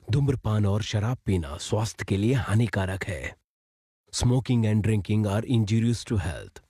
धूम्रपान और शराब पीना स्वास्थ्य के लिए हानिकारक है। Smoking and drinking are injurious to health.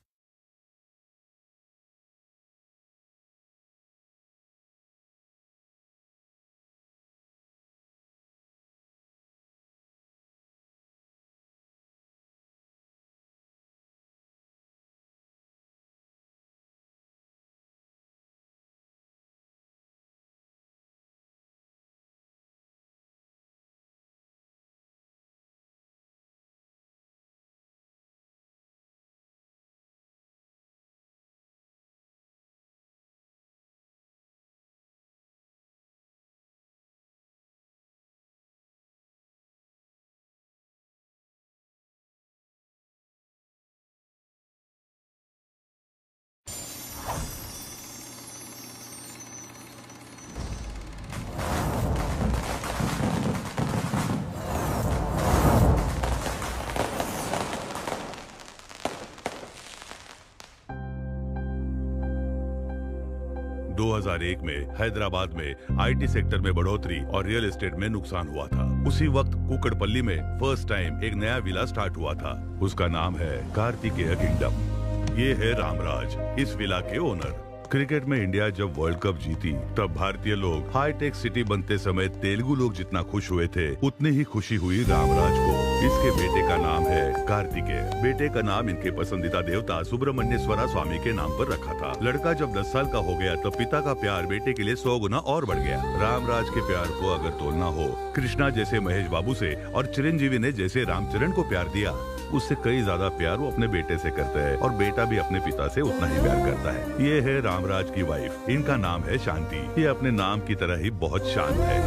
में हैदराबाद में आईटी सेक्टर में बढ़ोतरी और रियल एस्टेट में नुकसान हुआ था। उसी वक्त कुकड़पल्ली में फर्स्ट टाइम एक नया विला स्टार्ट हुआ था। उसका नाम है कार्तिकेय किंगडम। ये है रामराज, इस विला के ओनर। क्रिकेट में इंडिया जब वर्ल्ड कप जीती तब भारतीय लोग हाईटेक सिटी बनते समय तेलुगु लोग जितना खुश हुए थे उतनी ही खुशी हुई रामराज को। इसके बेटे का नाम है कार्तिकेय। बेटे का नाम इनके पसंदीदा देवता सुब्रमण्येश्वरा स्वामी के नाम पर रखा था। लड़का जब 10 साल का हो गया तब पिता का प्यार बेटे के लिए 100 गुना और बढ़ गया। रामराज के प्यार को अगर तोलना हो कृष्णा जैसे महेश बाबू से और चिरंजीवी ने जैसे रामचरण को प्यार दिया, उससे कई ज्यादा प्यार वो अपने बेटे से करते हैं और बेटा भी अपने पिता से उतना ही प्यार करता है। ये है रामराज की वाइफ, इनका नाम है शांति। ये अपने नाम की तरह ही बहुत शांत है।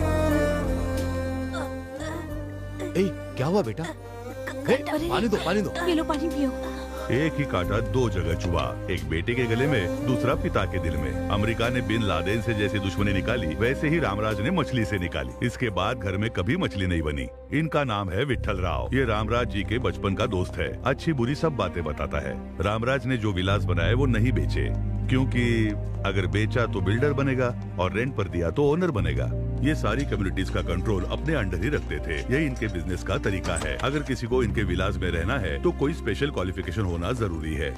ए, क्या हुआ बेटा? पानी दो, पानी दो। पी लो, पानी पियो। एक ही कांटा दो जगह चुभा, एक बेटे के गले में, दूसरा पिता के दिल में। अमेरिका ने बिन लादेन से जैसी दुश्मनी निकाली वैसे ही रामराज ने मछली से निकाली। इसके बाद घर में कभी मछली नहीं बनी। इनका नाम है विट्ठल राव। ये रामराज जी के बचपन का दोस्त है, अच्छी बुरी सब बातें बताता है। रामराज ने जो विलास बनाए वो नहीं बेचे, क्योंकि अगर बेचा तो बिल्डर बनेगा और रेंट पर दिया तो ओनर बनेगा। ये सारी कम्युनिटीज का कंट्रोल अपने अंडर ही रखते थे। यही इनके बिजनेस का तरीका है। अगर किसी को इनके विलास में रहना है तो कोई स्पेशल क्वालिफिकेशन होना जरूरी है।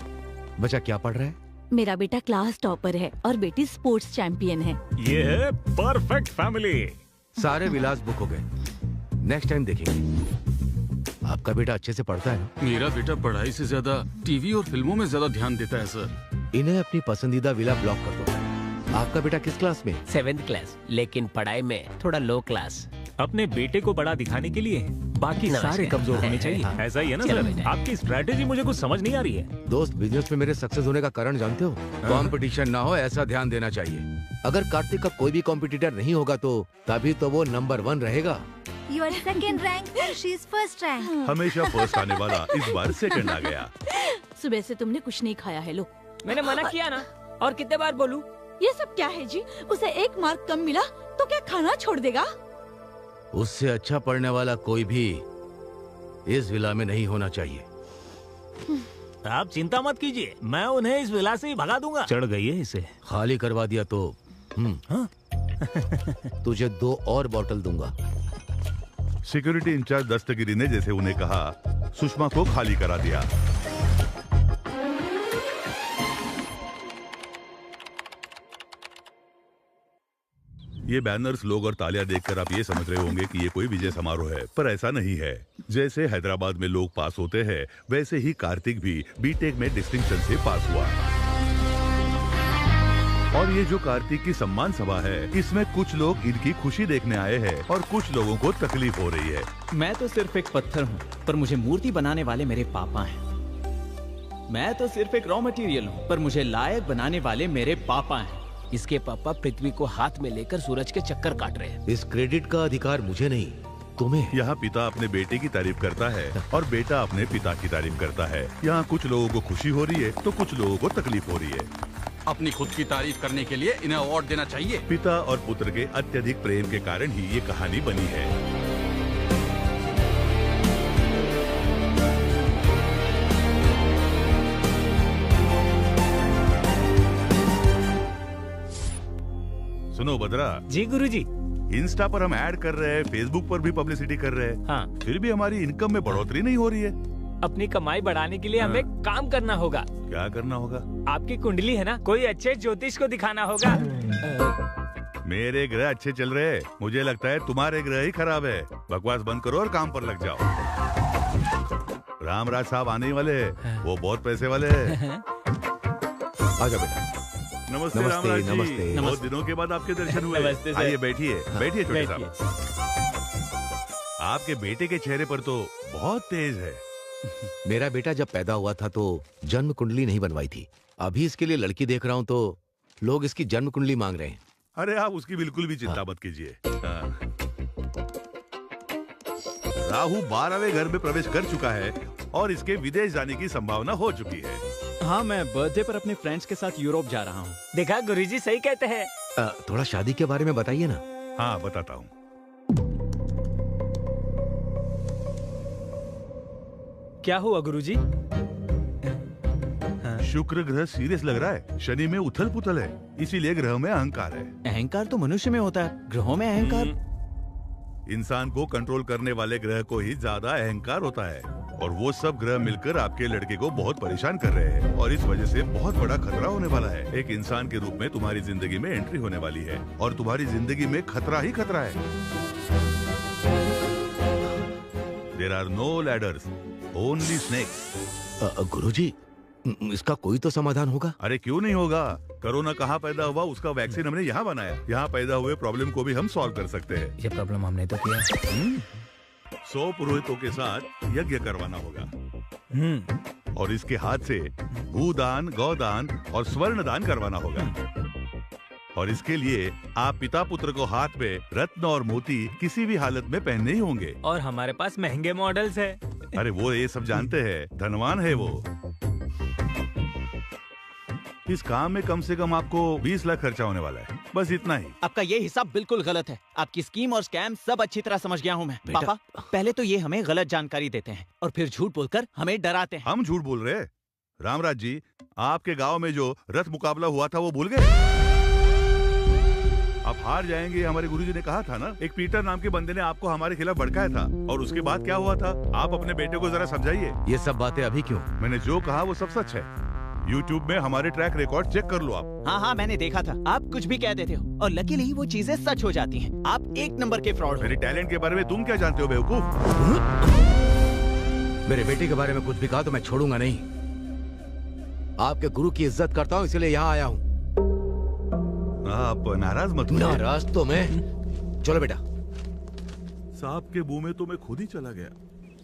बच्चा क्या पढ़ रहा है? मेरा बेटा क्लास टॉपर है और बेटी स्पोर्ट्स चैंपियन है। ये है परफेक्ट फैमिली। सारे विलास बुक हो गए, नेक्स्ट टाइम देखेंगे। आपका बेटा अच्छे से पढ़ता है ना? मेरा बेटा पढ़ाई से ज्यादा टीवी और फिल्मों में ज्यादा ध्यान देता है सर। इन्हें अपनी पसंदीदा विला ब्लॉक कर दो। आपका बेटा किस क्लास में? 7th क्लास, लेकिन पढ़ाई में थोड़ा लो क्लास। अपने बेटे को बड़ा दिखाने के लिए बाकी नमस्कार। सारे कमजोर होने चाहिए। ऐसा ही है ना चलो सर? बेटा। आपकी स्ट्रैटेजी मुझे कुछ समझ नहीं आ रही है। दोस्त, बिजनेस में मेरे सक्सेस होने का कारण जानते हो? कंपटीशन ना हो ऐसा ध्यान देना चाहिए। अगर कार्तिक का कोई भी कॉम्पिटिटर नहीं होगा तो तभी तो वो नंबर 1 रहेगा। You are second rank and she is first rank. हमेशा फर्स्ट आने वाला इस बार सेकंड आ गया। सुबह से तुमने कुछ नहीं खाया है, लो। मैंने मना किया ना, और कितने बार बोलूं? ये सब क्या है जी? उसे 1 मार्क कम मिला तो क्या खाना छोड़ देगा? उससे अच्छा पढ़ने वाला कोई भी इस विला में नहीं होना चाहिए। आप चिंता मत कीजिए, मैं उन्हें इस विला से ही भगा दूंगा। चढ़ गई है इसे। खाली करवा दिया तो तुझे 2 और बॉटल दूंगा। सिक्योरिटी इंचार्ज दस्तगिरी ने जैसे उन्हें कहा, सुषमा को खाली करा दिया। ये बैनर्स, लोग और तालियां देखकर आप ये समझ रहे होंगे कि ये कोई विजय समारोह है, पर ऐसा नहीं है। जैसे हैदराबाद में लोग पास होते हैं वैसे ही कार्तिक भी बीटेक में डिस्टिंक्शन से पास हुआ। और ये जो कार्तिक की सम्मान सभा है, इसमें कुछ लोग इनकी खुशी देखने आए हैं और कुछ लोगों को तकलीफ हो रही है। मैं तो सिर्फ एक पत्थर हूँ, पर मुझे मूर्ति बनाने वाले मेरे पापा हैं। मैं तो सिर्फ एक रॉ मटेरियल हूँ, पर मुझे लायक बनाने वाले मेरे पापा हैं। इसके पापा पृथ्वी को हाथ में लेकर सूरज के चक्कर काट रहे हैं। इस क्रेडिट का अधिकार मुझे नहीं, तुम्हें। यहाँ पिता अपने बेटे की तारीफ करता है और बेटा अपने पिता की तारीफ करता है। यहाँ कुछ लोगों को खुशी हो रही है तो कुछ लोगों को तकलीफ हो रही है। अपनी खुद की तारीफ करने के लिए इन्हें अवार्ड देना चाहिए। पिता और पुत्र के अत्यधिक प्रेम के कारण ही ये कहानी बनी है। सुनो बद्रा जी गुरुजी। इंस्टा पर हम ऐड कर रहे हैं, फेसबुक पर भी पब्लिसिटी कर रहे हैं, हाँ। फिर भी हमारी इनकम में बढ़ोतरी नहीं हो रही है। अपनी कमाई बढ़ाने के लिए हमें काम करना होगा। क्या करना होगा? आपकी कुंडली है ना, कोई अच्छे ज्योतिष को दिखाना होगा। मेरे ग्रह अच्छे चल रहे हैं, मुझे लगता है तुम्हारे ग्रह ही खराब है। बकवास बंद करो और काम पर लग जाओ। रामराज साहब आने ही वाले हैं, वो बहुत पैसे वाले हैं। आजा बेटा। नमस्ते नमस्ते, रामराज जी। नमस्ते। बहुत दिनों के बाद आपके दर्शन हुए। नमस्ते सर। आइए बैठिए, बैठिए छोटे बैठिए। साहब। आपके बेटे के चेहरे पर तो बहुत तेज है। मेरा बेटा जब पैदा हुआ था तो जन्म कुंडली नहीं बनवाई थी। अभी इसके लिए लड़की देख रहा हूँ तो लोग इसकी जन्म कुंडली मांग रहे हैं। अरे आप उसकी बिल्कुल भी चिंता मत कीजिए। हाँ। राहु 12वें घर में प्रवेश कर चुका है और इसके विदेश जाने की संभावना हो चुकी है। हाँ, मैं बर्थडे पर अपने फ्रेंड्स के साथ यूरोप जा रहा हूँ। देखा, गुरुजी सही कहते हैं। थोड़ा शादी के बारे में बताइए ना। हाँ बताता हूँ। क्या हुआ गुरुजी? शुक्र ग्रह सीरियस लग रहा है, शनि में उथल पुथल है, इसीलिए ग्रह में अहंकार है। अहंकार तो मनुष्य में होता है, ग्रहों में अहंकार। इंसान को कंट्रोल करने वाले ग्रह को ही ज्यादा अहंकार होता है और वो सब ग्रह मिलकर आपके लड़के को बहुत परेशान कर रहे हैं और इस वजह से बहुत बड़ा खतरा होने वाला है। एक इंसान के रूप में तुम्हारी जिंदगी में एंट्री होने वाली है और तुम्हारी जिंदगी में खतरा ही खतरा है। There are no ladders, only snakes. Guruji, इसका कोई तो समाधान होगा? अरे क्यों नहीं होगा? कोरोना कहाँ पैदा हुआ, उसका वैक्सीन हमने यहाँ बनाया। यहाँ पैदा हुए प्रॉब्लम को भी हम सॉल्व कर सकते हैं। ये प्रॉब्लम हमने तो किया। 100 पुरोहितों के साथ यज्ञ करवाना होगा और इसके हाथ से भूदान, गौदान और स्वर्ण दान करवाना होगा। और इसके लिए आप पिता पुत्र को हाथ में रत्न और मोती किसी भी हालत में पहनने ही होंगे। और हमारे पास महंगे मॉडल्स है। अरे वो ये सब जानते हैं, धनवान है वो। इस काम में कम से कम आपको 20 लाख खर्चा होने वाला है, बस इतना ही। आपका ये हिसाब बिल्कुल गलत है। आपकी स्कीम और स्कैम सब अच्छी तरह समझ गया हूँ मैं। बेटा। पापा, पहले तो ये हमें गलत जानकारी देते हैं और फिर झूठ बोलकर हमें डराते हैं। हम झूठ बोल रहे हैं? रामराज जी, आपके गांव में जो रथ मुकाबला हुआ था वो भूल गए? आप हार जाएंगे, हमारे गुरुजी ने कहा था ना। एक पीटर नाम के बंदे ने आपको हमारे खिलाफ भड़काया था और उसके बाद क्या हुआ था, आप अपने बेटे को जरा समझाइए। ये सब बातें अभी क्यों? मैंने जो कहा वो सब सच है। YouTube में हमारे ट्रैक रिकॉर्ड चेक कर लो आप। हाँ हाँ, मैंने देखा था। आप कुछ भी कह देते हो और लकीली वो चीजें सच हो जाती हैं। आप एक नंबर के फ्रॉड हो। मेरे टैलेंट के बारे में तुम क्या जानते हो बेवकूफ? मेरे बेटे के बारे में कुछ भी कहा तो मैं छोड़ूंगा नहीं। आपके गुरु की इज्जत करता हूँ, इसलिए यहाँ आया हूँ। आप नाराज मत होइए। नाराज तो मैं। चलो बेटा। सांप के मुंह में तो मैं खुद ही चला गया।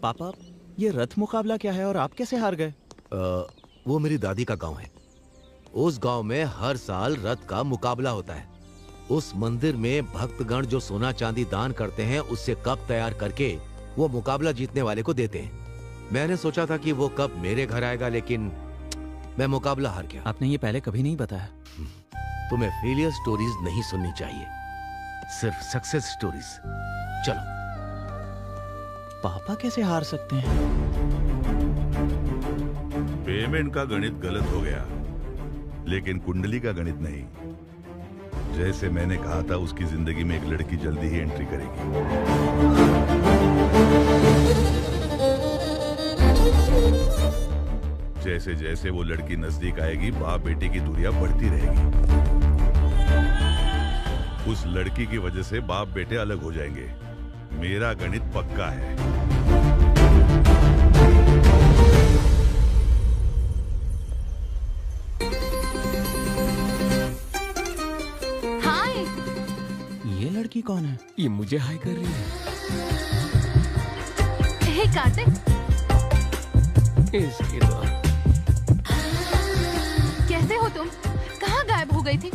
पापा, ये रथ मुकाबला क्या है और आप कैसे हार गए? वो मेरी दादी का गांव है। उस गांव में हर साल रथ का मुकाबला होता है। उस मंदिर में भक्तगण जो सोना चांदी दान करते हैं उससे कप तैयार करके वो मुकाबला जीतने वाले को देते हैं। मैंने सोचा था कि वो कप मेरे घर आएगा, लेकिन मैं मुकाबला हार गया। आपने ये पहले कभी नहीं बताया। तुम्हें फेलियर स्टोरीज नहीं सुननी चाहिए, सिर्फ सक्सेस स्टोरीज। चलो। पापा कैसे हार सकते हैं? पेमेंट का गणित गलत हो गया, लेकिन कुंडली का गणित नहीं। जैसे मैंने कहा था, उसकी जिंदगी में एक लड़की जल्दी ही एंट्री करेगी। जैसे जैसे वो लड़की नजदीक आएगी, बाप बेटे की दूरियां बढ़ती रहेगी। उस लड़की की वजह से बाप बेटे अलग हो जाएंगे। मेरा गणित पक्का है। हाय। ये लड़की कौन है? ये मुझे हाय कर रही है। हे कार्तिक, इसकी तो कैसे हो तुम? कहाँ गायब हो गई थी?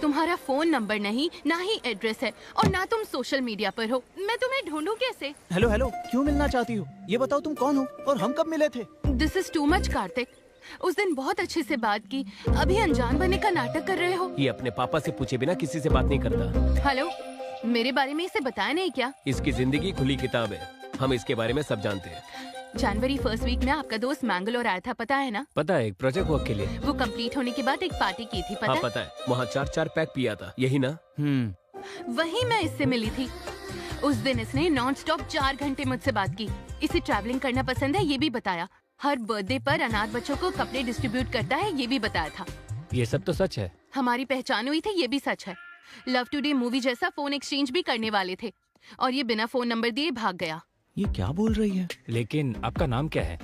तुम्हारा फोन नंबर नहीं, ना ही एड्रेस है और ना तुम सोशल मीडिया पर हो। मैं तुम्हें ढूंढूं कैसे? हेलो हेलो, क्यों मिलना चाहती हो? ये बताओ तुम कौन हो और हम कब मिले थे? This is too much Kartik. उस दिन बहुत अच्छे से बात की, अभी अनजान बनने का नाटक कर रहे हो। ये अपने पापा से पूछे बिना किसी से बात नहीं करता। हेलो, मेरे बारे में इसे बताया नहीं क्या? इसकी जिंदगी खुली किताब है, हम इसके बारे में सब जानते हैं। जनवरी फर्स्ट वीक में आपका दोस्त मैंगलोर आया था, पता है ना? पता है, एक प्रोजेक्ट वर्क के लिए। वो कंप्लीट होने के बाद एक पार्टी की थी, पता हाँ है? पता है, वहाँ 4 पैक पिया था, यही ना? वही मैं इससे मिली थी। उस दिन इसने नॉन स्टॉप 4 घंटे मुझसे बात की। इसे ट्रैवलिंग करना पसंद है, ये भी बताया। हर बर्थडे पर अनाथ बच्चों को कपड़े डिस्ट्रीब्यूट करता है, ये भी बताया था। ये सब तो सच है। हमारी पहचान हुई थी, ये भी सच है। लव टुडे मूवी जैसा फोन एक्सचेंज भी करने वाले थे और ये बिना फोन नंबर दिए भाग गया। ये क्या बोल रही है? लेकिन आपका नाम क्या है?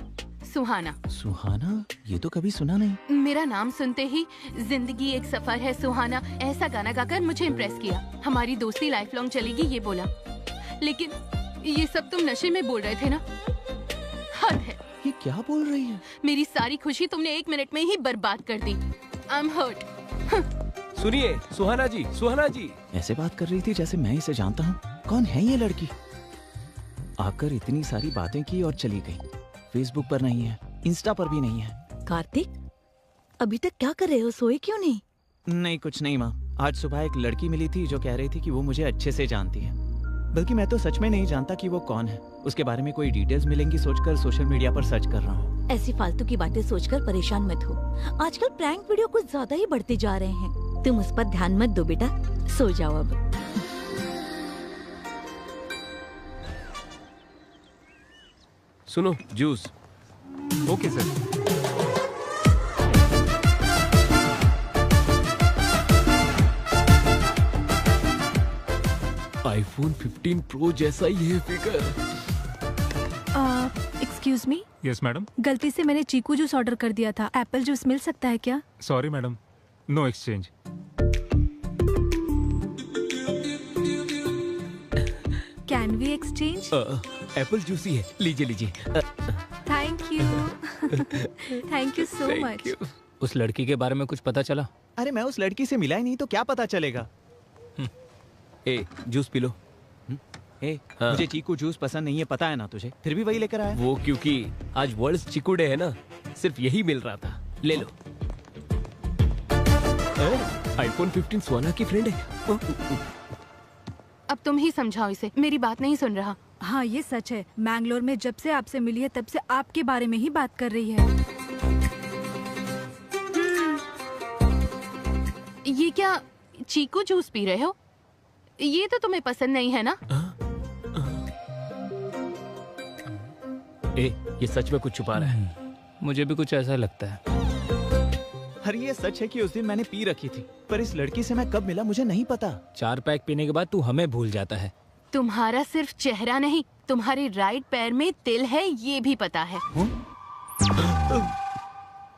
सुहाना। सुहाना? ये तो कभी सुना नहीं। मेरा नाम सुनते ही जिंदगी एक सफर है सुहाना ऐसा गाना गाकर मुझे इम्प्रेस किया। हमारी दोस्ती लाइफ लॉन्ग चलेगी, ये बोला। लेकिन ये सब तुम नशे में बोल रहे थे ना? हद है। ये क्या बोल रही है? मेरी सारी खुशी तुमने 1 मिनट में ही बर्बाद कर दी। I am hurt. सुनिए सुहाना जी, सुहाना जी। ऐसे बात कर रही थी जैसे मैं इसे जानता हूँ। कौन है ये लड़की? आकर इतनी सारी बातें की और चली गई। फेसबुक पर नहीं है, इंस्टा पर भी नहीं है। कार्तिक, अभी तक क्या कर रहे हो? सोए क्यों नहीं? नहीं, कुछ नहीं माँ। आज सुबह एक लड़की मिली थी जो कह रही थी कि वो मुझे अच्छे से जानती है। बल्कि मैं तो सच में नहीं जानता कि वो कौन है। उसके बारे में कोई डिटेल्स मिलेंगी सोचकर सोशल मीडिया पर सर्च कर रहा हूँ। ऐसी फालतू की बातें सोचकर परेशान मत हो। आजकल प्रैंक वीडियो कुछ ज्यादा ही बढ़ते जा रहे हैं। तुम उस पर ध्यान मत दो बेटा, सो जाओ अब। सुनो, juice. Okay sir. IPhone 15 pro जैसा ही है figure. Excuse me. Yes madam. गलती से मैंने चीकू जूस ऑर्डर कर दिया था। एप्पल जूस मिल सकता है क्या? Sorry madam, no exchange. Can we exchange? Apple juice ही है, लीजिए लीजिए। Thank you. Thank you so much. उस लड़की के बारे में कुछ पता चला? अरे मैं उस लड़की से मिला ही नहीं तो क्या पता चलेगा। ए, जूस पी लो। हाँ। मुझे चीकू जूस पसंद नहीं है, पता है ना तुझे, फिर भी वही लेकर आया। वो क्योंकि आज वर्ल्ड चीकू डे है ना, सिर्फ यही मिल रहा था। ले लो। आईफोन 15 सुहाना की फ्रेंड है। अब तुम ही समझाओ इसे, मेरी बात नहीं सुन रहा। हाँ ये सच है। मैंगलोर में जब से आपसे मिली है तब से आपके बारे में ही बात कर रही है। ये क्या चीकू जूस पी रहे हो? ये तो तुम्हें पसंद नहीं है ना? ए, ये सच में कुछ छुपा रहा है। मुझे भी कुछ ऐसा लगता है। अरे ये सच है कि उस दिन मैंने पी रखी थी, पर इस लड़की से मैं कब मिला मुझे नहीं पता। 4 पैक पीने के बाद तू हमें भूल जाता है। तुम्हारा सिर्फ चेहरा नहीं, तुम्हारे राइट पैर में तिल है, ये भी पता है।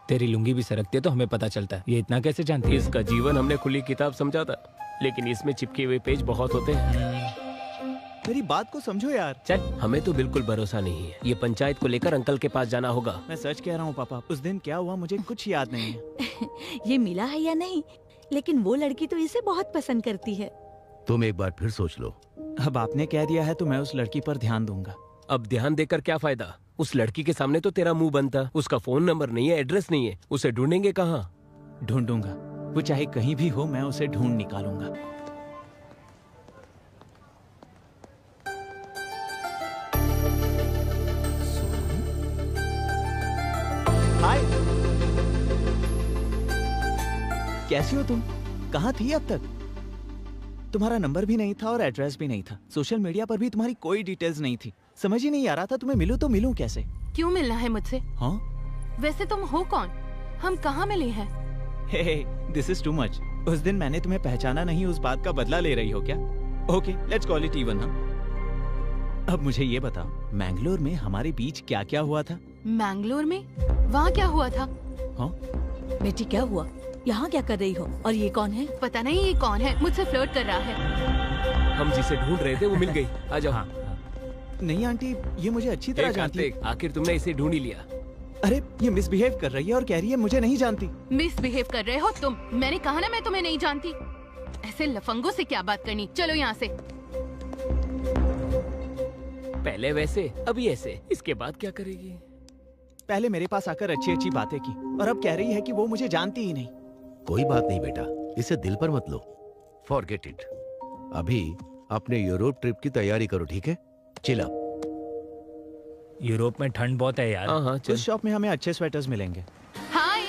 तेरी लुंगी भी सरकती है तो हमें पता चलता है। ये इतना कैसे जानती है? इसका जीवन हमने खुली किताब समझा था, लेकिन इसमें चिपके हुए पेज बहुत होते हैं। मेरी बात को समझो यार। चल, हमें तो बिल्कुल भरोसा नहीं है। ये पंचायत को लेकर अंकल के पास जाना होगा। मैं सच कह रहा हूँ पापा, उस दिन क्या हुआ मुझे कुछ याद नहीं है। ये मिला है या नहीं, लेकिन वो लड़की तो इसे बहुत पसंद करती है। तुम एक बार फिर सोच लो। अब आपने कह दिया है तो मैं उस लड़की पर ध्यान दूंगा। अब ध्यान देकर क्या फायदा? उस लड़की के सामने तो तेरा मुंह बंद था। उसका फोन नंबर नहीं है, एड्रेस नहीं है, उसे ढूंढेंगे कहाँ? ढूंढूंगा, वो चाहे कहीं भी हो, मैं उसे ढूंढ निकालूंगा। हाय, कैसी हो तुम? कहाँ थी अब तक? तुम्हारा नंबर भी नहीं था और एड्रेस भी नहीं था। सोशल मीडिया पर भी तुम्हारी कोई डिटेल्स नहीं थी। समझ ही नहीं आ रहा था तुम्हें मिलूं तो मिलूं कैसे। क्यों मिलना है मुझसे? हाँ? वैसे तुम हो कौन? हम कहाँ मिले हैं? हे, दिस इज टू मच। उस दिन मैंने तुम्हें पहचाना नहीं, उस बात का बदला ले रही हो क्या? Okay, let's call it even. अब मुझे ये बताओ, मैंगलोर में हमारे बीच क्या क्या हुआ था? मैंगलोर में? वहाँ क्या हुआ था? हाँ? बेटी क्या हुआ? यहाँ क्या कर रही हो? और ये कौन है? पता नहीं ये कौन है, मुझसे फ्लर्ट कर रहा है। हम जिसे ढूंढ रहे थे वो मिल गई। आ जाओ। हाँ। नहीं आंटी, ये मुझे अच्छी तरह जानती है। आखिर तुमने इसे ढूंढ ही लिया। अरे ये मिसबिहेव कर रही है और कह रही है मुझे नहीं जानती। मिसबिहेव कर रहे हो तुम? मैंने कहा ना मैं तुम्हें नहीं जानती। ऐसे लफंगों से क्या बात करनी, चलो यहाँ से। पहले वैसे, अभी ऐसे, इसके बाद क्या करेगी? पहले मेरे पास आकर अच्छी अच्छी बातें की और अब कह रही है कि वो मुझे जानती ही नहीं। कोई बात नहीं बेटा, इसे दिल पर मत लो। Forget it. अभी अपने यूरोप ट्रिप की तैयारी करो, ठीक है? Chill up. यूरोप में ठंड बहुत है यार। हाँ, उस शॉप में हमें अच्छे स्वेटर्स मिलेंगे। हाय।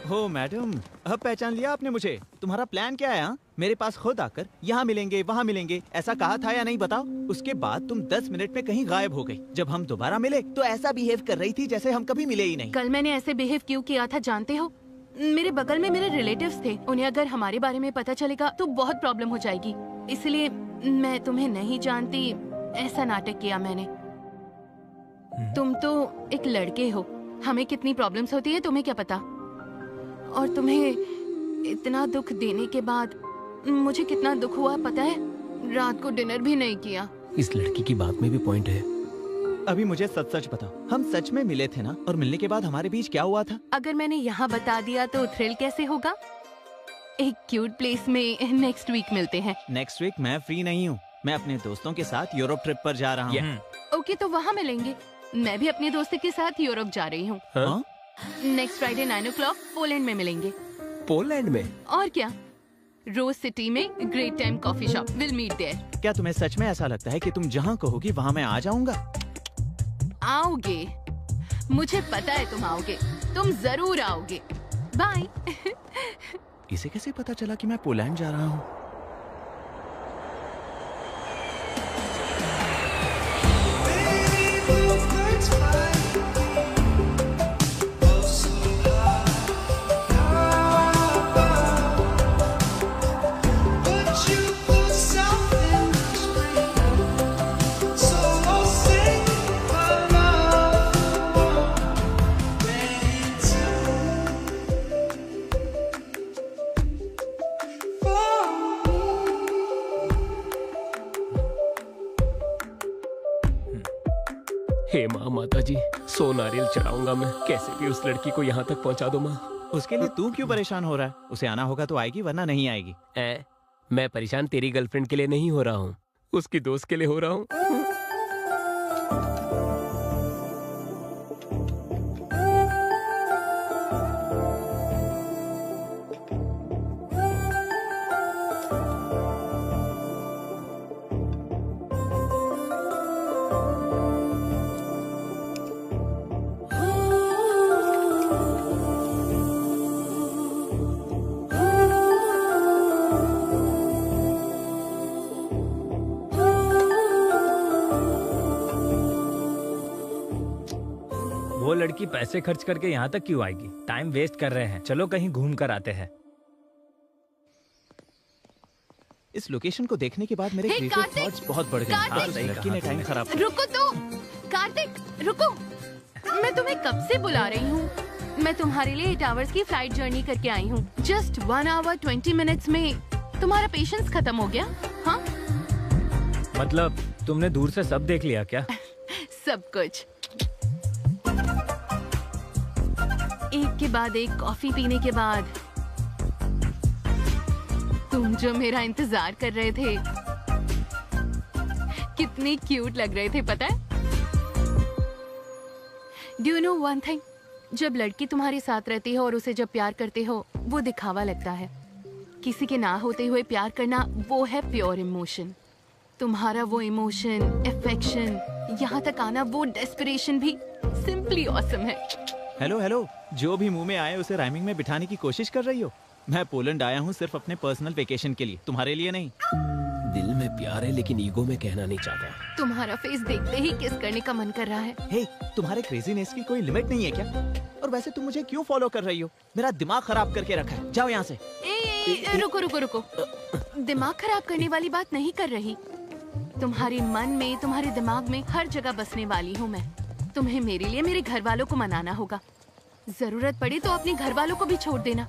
हो मैडम, अब पहचान लिया आपने मुझे। तुम्हारा प्लान क्या है? हाँ, मेरे पास खुद आकर यहाँ मिलेंगे वहाँ मिलेंगे ऐसा कहा था या नहीं बताओ? उसके बाद तुम 10 मिनट में कहीं गायब हो गई। जब हम दोबारा मिले तो ऐसा बिहेव कर रही थी जैसे हम कभी मिले ही नहीं। कल मैंने ऐसे बिहेव क्यों किया था जानते हो? मेरे बगल में मेरे रिलेटिव्स थे, उन्हें अगर हमारे बारे में पता चलेगा तो बहुत प्रॉब्लम हो जाएगी, इसलिए मैं तुम्हें नहीं जानती ऐसा नाटक किया मैंने। तुम तो एक लड़के हो, हमें कितनी प्रॉब्लम्स होती है तुम्हें क्या पता? और तुम्हें इतना दुख देने के बाद मुझे कितना दुख हुआ पता है? रात को डिनर भी नहीं किया। इस लड़की की बात में भी पॉइंट है। अभी मुझे सच सच बताओ, हम सच में मिले थे ना? और मिलने के बाद हमारे बीच क्या हुआ था? अगर मैंने यहाँ बता दिया तो थ्रिल कैसे होगा? एक क्यूट प्लेस में नेक्स्ट वीक मिलते हैं। नेक्स्ट वीक मैं फ्री नहीं हूँ, मैं अपने दोस्तों के साथ यूरोप ट्रिप पर जा रहा हूँ। ओके तो वहाँ मिलेंगे। मैं भी अपने दोस्त के साथ यूरोप जा रही हूँ। नेक्स्ट फ्राइडे 9 o'clock पोलैंड में मिलेंगे। पोलैंड में? और क्या, रोज सिटी में great time coffee shop, will meet there. क्या तुम्हें सच में ऐसा लगता है कि तुम जहाँ कहोगी वहाँ मैं आ जाऊंगा? आओगे, मुझे पता है तुम आओगे, तुम जरूर आओगे। बाय। इसे कैसे पता चला कि मैं पोलैंड जा रहा हूँ? हे माँ, माता जी, 100 नारियल चढ़ाऊंगा मैं, कैसे भी उस लड़की को यहाँ तक पहुँचा दो माँ। उसके लिए तू क्यों परेशान हो रहा है? उसे आना होगा तो आएगी, वरना नहीं आएगी। मैं परेशान तेरी गर्लफ्रेंड के लिए नहीं हो रहा हूँ, उसकी दोस्त के लिए हो रहा हूँ। वो लड़की पैसे खर्च करके यहाँ तक क्यों आएगी? टाइम वेस्ट कर रहे हैं, चलो कहीं घूम कर आते हैं। इस लोकेशन को देखने के बाद मेरे क्रिएटिव थॉट्स बहुत बढ़ गए। कार्तिक! लड़की ने टाइम खराब किया। रुको तो, कार्तिक रुको, मैं तुम्हें कब से बुला रही हूँ। मैं तुम्हारे लिए 8 hours की फ्लाइट जर्नी करके आई हूँ। जस्ट 1 hour 20 minutes में तुम्हारा पेशेंस खत्म हो गया? हाँ, मतलब तुमने दूर से सब देख लिया क्या? सब कुछ। एक के बाद एक कॉफी पीने के बाद तुम जो मेरा इंतजार कर रहे थे, कितने क्यूट लग रहे थे पता है? Do you know one thing, जब लड़की तुम्हारे साथ रहती है और उसे जब प्यार करते हो वो दिखावा लगता है। किसी के ना होते हुए प्यार करना वो है प्योर इमोशन। तुम्हारा वो इमोशन, अफेक्शन, यहाँ तक आना, वो डेस्परेशन भी सिंपली ऑसम है। हेलो हेलो, जो भी मुंह में आए उसे राइमिंग में बिठाने की कोशिश कर रही हो। मैं पोलैंड आया हूँ सिर्फ अपने पर्सनल वेकेशन के लिए, तुम्हारे लिए नहीं। दिल में प्यार है लेकिन ईगो में कहना नहीं चाहता। तुम्हारा फेस देखते ही किस करने का मन कर रहा है। हे, तुम्हारे क्रेजीनेस की कोई लिमिट नहीं है क्या? और वैसे तुम मुझे क्यों फॉलो कर रही हो? मेरा दिमाग खराब करके रखा है, जाओ यहाँ से। रुको रुको रुको, दिमाग खराब करने वाली बात नहीं कर रही। तुम्हारे मन में, तुम्हारे दिमाग में हर जगह बसने वाली हूँ मैं। तुम्हें मेरे लिए मेरे घर वालों को मनाना होगा। जरूरत पड़ी तो अपने घर वालों को भी छोड़ देना।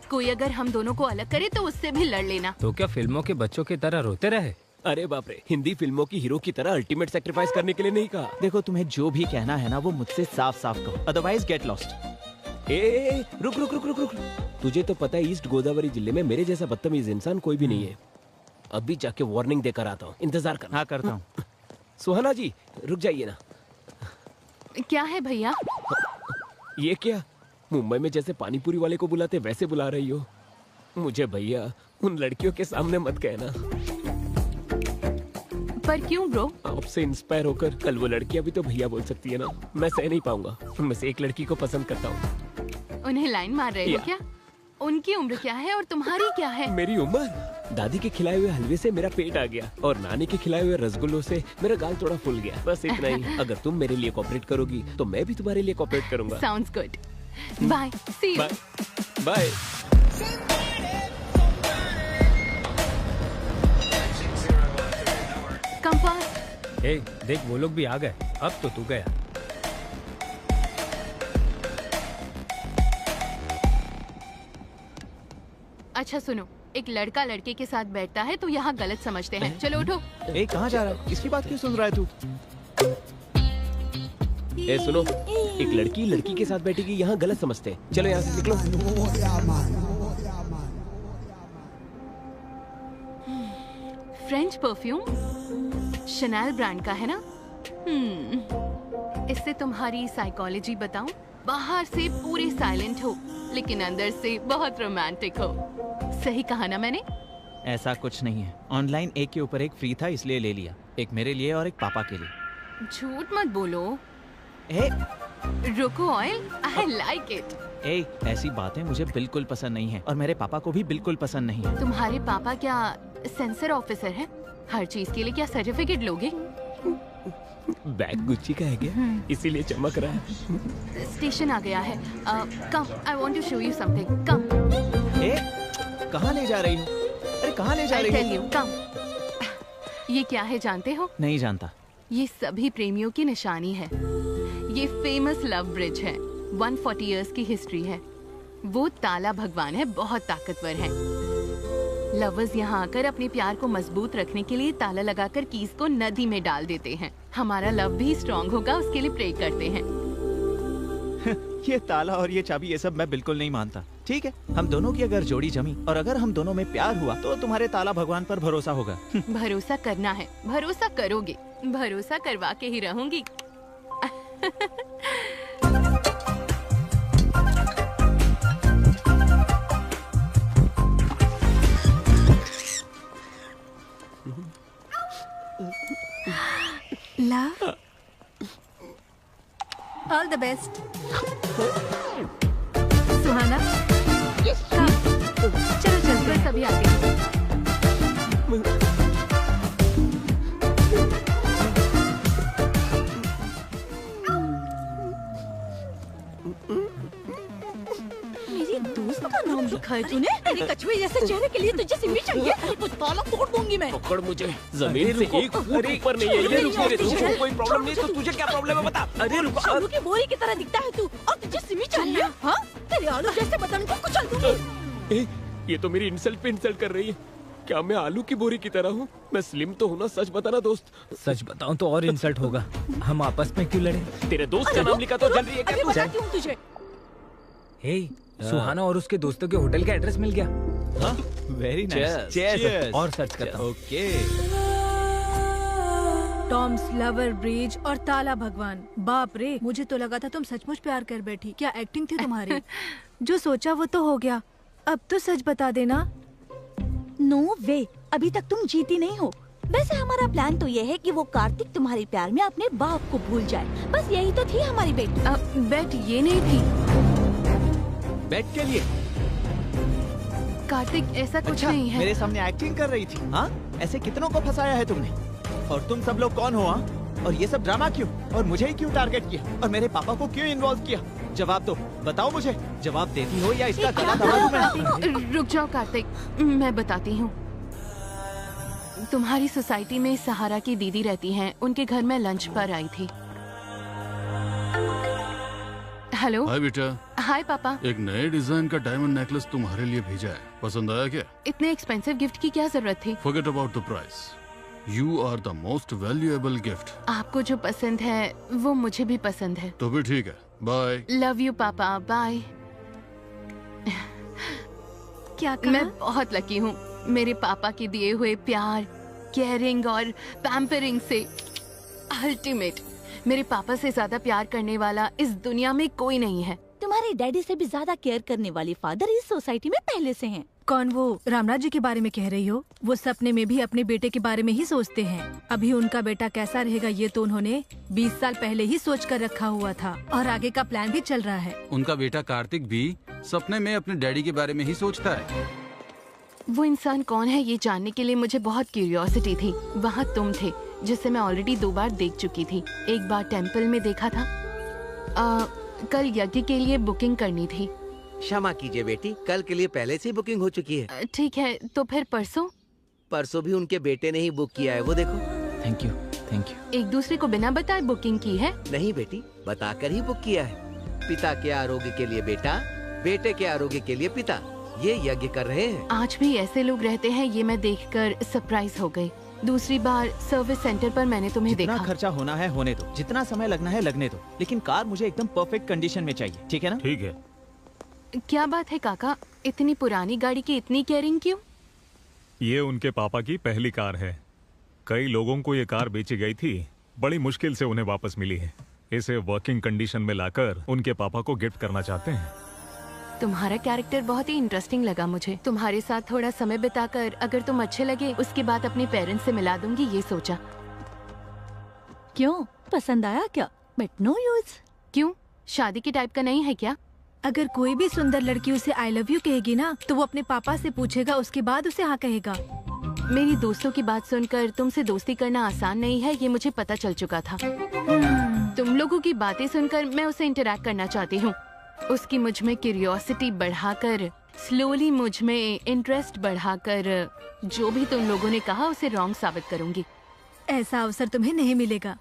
कोई अगर हम दोनों को अलग करे तो उससे भी लड़ लेना। तो क्या फिल्मों के बच्चों की तरह रोते रहे? अरे बाप रे, हिंदी फिल्मों की हीरो की तरह अल्टीमेट सैक्रिफाइस करने के लिए नहीं कहा। देखो, तुम्हें जो भी कहना है ना वो मुझसे साफ साफ कहो, अदरवाइज गेट लॉस्ट। रुक रुक रुक रुक रुक, तुझे तो पता है ईस्ट गोदावरी जिले में मेरे जैसा बदतमीज इंसान कोई भी नहीं है। अभी जाके वार्निंग देकर आता हूँ, इंतजार करना। हाँ, करता हूँ। सुहाना जी रुक जाइए ना। क्या है भैया? ये क्या, मुंबई में जैसे पानीपुरी वाले को बुलाते वैसे बुला रही हो मुझे? भैया उन लड़कियों के सामने मत कहना। पर क्यों ब्रो? आपसे इंस्पायर होकर कल वो लड़कियां भी तो भैया बोल सकती है ना। मैं सह नहीं पाऊंगा, उनमें से एक लड़की को पसंद करता हूँ। उन्हें लाइन मार रहे हो क्या? उनकी उम्र क्या है और तुम्हारी क्या है? मेरी उम्र? दादी के खिलाए हुए हलवे से मेरा पेट आ गया और नानी के खिलाए हुए रसगुल्लों से मेरा गाल थोड़ा फूल गया, बस इतना ही। अगर तुम मेरे लिए कोऑपरेट करोगी तो मैं भी तुम्हारे लिए कोऑपरेट करूंगा। Sounds good. Bye. See you. Bye bye. Come fast. ए, देख वो लोग भी आ गए। अब तो तू गया। अच्छा सुनो, एक लड़का लड़के के साथ बैठता है तो यहाँ गलत समझते हैं। चलो उठो। ए, कहाँ जा रहा है? इसकी बात क्यों सुन रहा है तू? ए सुनो, एक लड़की लड़की के साथ बैठेगी यहाँ गलत समझते हैं। चलो यहाँ से निकलो। फ्रेंच परफ्यूम शनैल ब्रांड का है ना? इससे तुम्हारी साइकोलॉजी बताऊं? बाहर से पूरे साइलेंट हो लेकिन अंदर से बहुत रोमांटिक हो। सही कहा ना मैंने? ऐसा कुछ नहीं है। ऑनलाइन एक के ऊपर एक फ्री था इसलिए ले लिया। एक मेरे लिए और एक पापा के लिए। झूठ मत बोलो। ए, रुको ऑयल, आई लाइक इट। ए, ऐसी बातें मुझे बिल्कुल पसंद नहीं है और मेरे पापा को भी बिल्कुल पसंद नहीं है। तुम्हारे पापा क्या सेंसर ऑफिसर है? हर चीज के लिए क्या सर्टिफिकेट लोगे? बैग गुच्ची का है क्या? इसीलिए चमक रहा है। स्टेशन आ गया है। Come, I want to show you something. Come. ए, कहाँ ले जा रही हो? अरे कहाँ ले जा रही हो? आई टेल यू, कम। ये क्या है जानते हो? नहीं जानता। ये सभी प्रेमियों की निशानी है। ये फेमस लव ब्रिज है। 140 इयर्स की हिस्ट्री है। वो ताला भगवान है, बहुत ताकतवर है। लवर्स यहाँ आकर अपने प्यार को मजबूत रखने के लिए ताला लगाकर कीज को नदी में डाल देते हैं। हमारा लव भी स्ट्रॉन्ग होगा उसके लिए प्रे करते हैं। ये ताला और ये चाबी ये सब मैं बिल्कुल नहीं मानता। ठीक है, हम दोनों की अगर जोड़ी जमी और अगर हम दोनों में प्यार हुआ तो तुम्हारे ताला भगवान पर भरोसा होगा। भरोसा करना है, भरोसा करोगे, भरोसा करवा के ही रहूंगी। Love, all the best. Suhana, चलो चल बस अभी आते हैं। मेरी दोस्त का नाम लिखा है तूने? तेरे कछुए जैसे चेहरे के लिए तुझे सिमी चाहिए? तो ताला तोड़ दूंगी मैं। पकड़ मुझे, जमीन से एक फुट ऊपर नहीं है। ये रुको, तुझे कोई प्रॉब्लम नहीं तो तुझे क्या प्रॉब्लम है बता। अरे रुको, आलू की बोरी की तरह दिखता है तू और तुझे सिमी चाहिए? हाँ, तेरे आलू जैसे बदन को कुचल दूंगी। ये तो मेरी इंसल्ट पे इंसल्ट कर रही है। क्या मैं आलू की बोरी की तरह हूँ? मैं स्लिम तो हूँ ना, सच बताना दोस्त। सच बताऊं तो और इंसल्ट होगा। हम आपस में क्यों लड़े? तेरे दोस्त का नाम लिखा तो जल रही है क्या तू? बताती हूँ तुझे। हे, सुहाना और उसके दोस्तों के होटल का एड्रेस मिल गया। हाँ, वेरी नाइस। चीयर्स। और सर्च करता हूँ। ओके। टॉम्स लवर ब्रिज और ताला भगवान। बाप रे, मुझे तो लगा था तुम सचमुच प्यार कर बैठी। क्या एक्टिंग थी तुम्हारी? जो सोचा वो तो हो गया। अब तो सच बता देना। नो वे, अभी तक तुम जीती नहीं हो। वैसे हमारा प्लान तो ये है कि वो कार्तिक तुम्हारे प्यार में अपने बाप को भूल जाए। बस यही तो थी हमारी बेट। बेट ये नहीं थी। बेट के लिए? कार्तिक ऐसा कुछ अच्छा, नहीं है। मेरे सामने एक्टिंग कर रही थी। हाँ, ऐसे कितनों को फंसाया है तुमने? और तुम सब लोग कौन हो? हाँ, और ये सब ड्रामा क्यों? और मुझे ही क्यों टारगेट किया? और मेरे पापा को क्यों इन्वॉल्व किया? जवाब दो, बताओ मुझे। जवाब देती हो या इसका गला दबा दूं मैं? रुक जाओ कार्तिक, मैं बताती हूँ। तुम्हारी सोसाइटी में सहारा की दीदी रहती हैं। उनके घर में लंच पर आई थी। हेलो। हाय बेटा। हाय पापा। एक नए डिजाइन का डायमंड नेकलेस तुम्हारे लिए भेजा है। पसंद आया क्या? इतने एक्सपेंसिव गिफ्ट की क्या जरूरत थी? Forget about the price. You are the most valuable gift. आपको जो पसंद है वो मुझे भी पसंद है। तो भी ठीक है। बाय। लव यू पापा, बाय। क्या कहा? मैं बहुत लकी हूँ। मेरे पापा के दिए हुए प्यार, केयरिंग और पैम्परिंग से अल्टीमेट। मेरे पापा से ज्यादा प्यार करने वाला इस दुनिया में कोई नहीं है। तुम्हारे डैडी से भी ज्यादा केयर करने वाली फादर इस सोसाइटी में पहले से हैं। कौन वो रामराज जी के बारे में कह रही हो? वो सपने में भी अपने बेटे के बारे में ही सोचते हैं। अभी उनका बेटा कैसा रहेगा ये तो उन्होंने 20 साल पहले ही सोच कर रखा हुआ था और आगे का प्लान भी चल रहा है। उनका बेटा कार्तिक भी सपने में अपने डैडी के बारे में ही सोचता है। वो इंसान कौन है ये जानने के लिए मुझे बहुत क्यूरियोसिटी थी। वहाँ तुम थे जिसे मैं ऑलरेडी 2 बार देख चुकी थी। एक बार टेम्पल में देखा था। कल यज्ञ के लिए बुकिंग करनी थी। क्षमा कीजिए बेटी, कल के लिए पहले से ही बुकिंग हो चुकी है। ठीक है, तो फिर परसों? परसों भी उनके बेटे ने ही बुक किया है, वो देखो। Thank you. एक दूसरे को बिना बताए बुकिंग की है? नहीं बेटी, बताकर ही बुक किया है। पिता के आरोग्य के लिए बेटा, बेटे के आरोग्य के लिए पिता, ये यज्ञ कर रहे हैं। आज भी ऐसे लोग रहते हैं, ये मैं देखकर सरप्राइज हो गई। दूसरी बार सर्विस सेंटर पर मैंने तुम्हें जितना देखा। खर्चा होना है होने दो, जितना समय लगना है लगने दो, लेकिन कार मुझे एकदम परफेक्ट कंडीशन में चाहिए, ठीक है ना? ठीक है। क्या बात है काका, इतनी पुरानी गाड़ी की इतनी केयरिंग क्यों? ये उनके पापा की पहली कार है। कई लोगों को ये कार बेची गई थी, बड़ी मुश्किल से उन्हें वापस मिली है। इसे वर्किंग कंडीशन में लाकर उनके पापा को गिफ्ट करना चाहते हैं। तुम्हारा कैरेक्टर बहुत ही इंटरेस्टिंग लगा मुझे। तुम्हारे साथ थोड़ा समय बिताकर अगर तुम अच्छे लगे उसके बाद अपने पेरेंट्स से मिला दूंगी, ये सोचा। क्यों, पसंद आया क्या? But no use. क्यों, शादी के टाइप का नहीं है क्या? अगर कोई भी सुंदर लड़की उसे आई लव यू कहेगी ना तो वो अपने पापा से पूछेगा, उसके बाद उसे हाँ कहेगा। मेरी दोस्तों की बात सुनकर तुमसे दोस्ती करना आसान नहीं है, ये मुझे पता चल चुका था। तुम लोगों की बातें सुनकर मैं उसे इंटरैक्ट करना चाहती हूँ। उसकी मुझ में क्यूरियोसिटी बढ़ाकर, स्लोली मुझ में इंटरेस्ट बढ़ाकर, जो भी तुम लोगों ने कहा उसे रॉन्ग साबित करूंगी। ऐसा अवसर तुम्हें नहीं मिलेगा।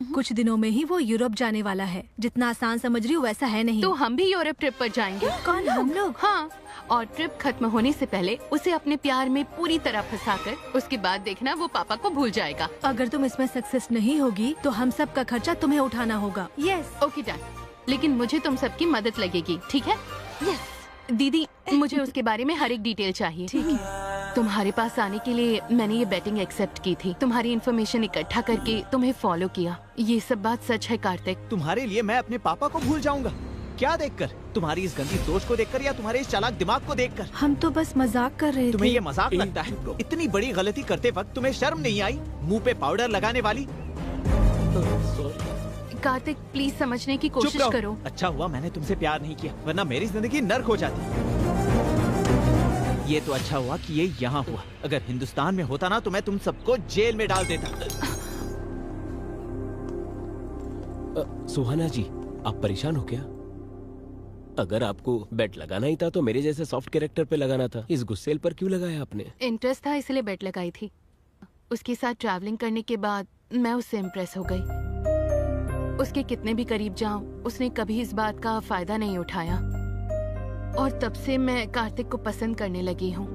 कुछ दिनों में ही वो यूरोप जाने वाला है। जितना आसान समझ रही हो वैसा है नहीं। तो हम भी यूरोप ट्रिप पर जाएंगे। कौन, हम लोग? हाँ, और ट्रिप खत्म होने से पहले उसे अपने प्यार में पूरी तरह फंसाकर उसके बाद देखना वो पापा को भूल जाएगा। अगर तुम इसमें सक्सेस नहीं होगी तो हम सब का खर्चा तुम्हें उठाना होगा। यस। ओके डन, लेकिन मुझे तुम सबकी मदद लगेगी, ठीक है? यस। दीदी, मुझे उसके बारे में हर एक डिटेल चाहिए। ठीक है। तुम्हारे पास आने के लिए मैंने ये बेटिंग एक्सेप्ट की थी। तुम्हारी इन्फॉर्मेशन इकट्ठा करके तुम्हें फॉलो किया। ये सब बात सच है कार्तिक? तुम्हारे लिए मैं अपने पापा को भूल जाऊंगा? क्या देखकर? तुम्हारी इस गंदी सोच को देखकर या तुम्हारे इस चालाक दिमाग को देखकर? हम तो बस मजाक कर रहे थे। तुम्हें ये मजाक लगता है? इतनी बड़ी गलती करते वक्त तुम्हें शर्म नहीं आई? मुंह पे पाउडर लगाने वाली। कार्तिक, प्लीज समझने की कोशिश करो। अच्छा हुआ मैंने तुमसे प्यार नहीं किया, वरना मेरी जिंदगी नर्क हो जाती। ये तो अच्छा हुआ कि ये यहाँ हुआ। अगर हिंदुस्तान में होता ना तो मैं तुम सबको जेल में डाल देता। सुहाना जी, आप परेशान हो क्या? अगर आपको बेट लगाना ही था तो मेरे जैसे सॉफ्ट कैरेक्टर पे लगाना था। इस गुस्सेल पर क्यों लगाया आपने? इंटरेस्ट था इसलिए बेट लगाई थी। उसके साथ ट्रैवलिंग करने के बाद मैं उससे इम्प्रेस हो गई। उसके कितने भी करीब जाऊं, उसने कभी इस बात का फायदा नहीं उठाया और तब से मैं कार्तिक को पसंद करने लगी हूँ।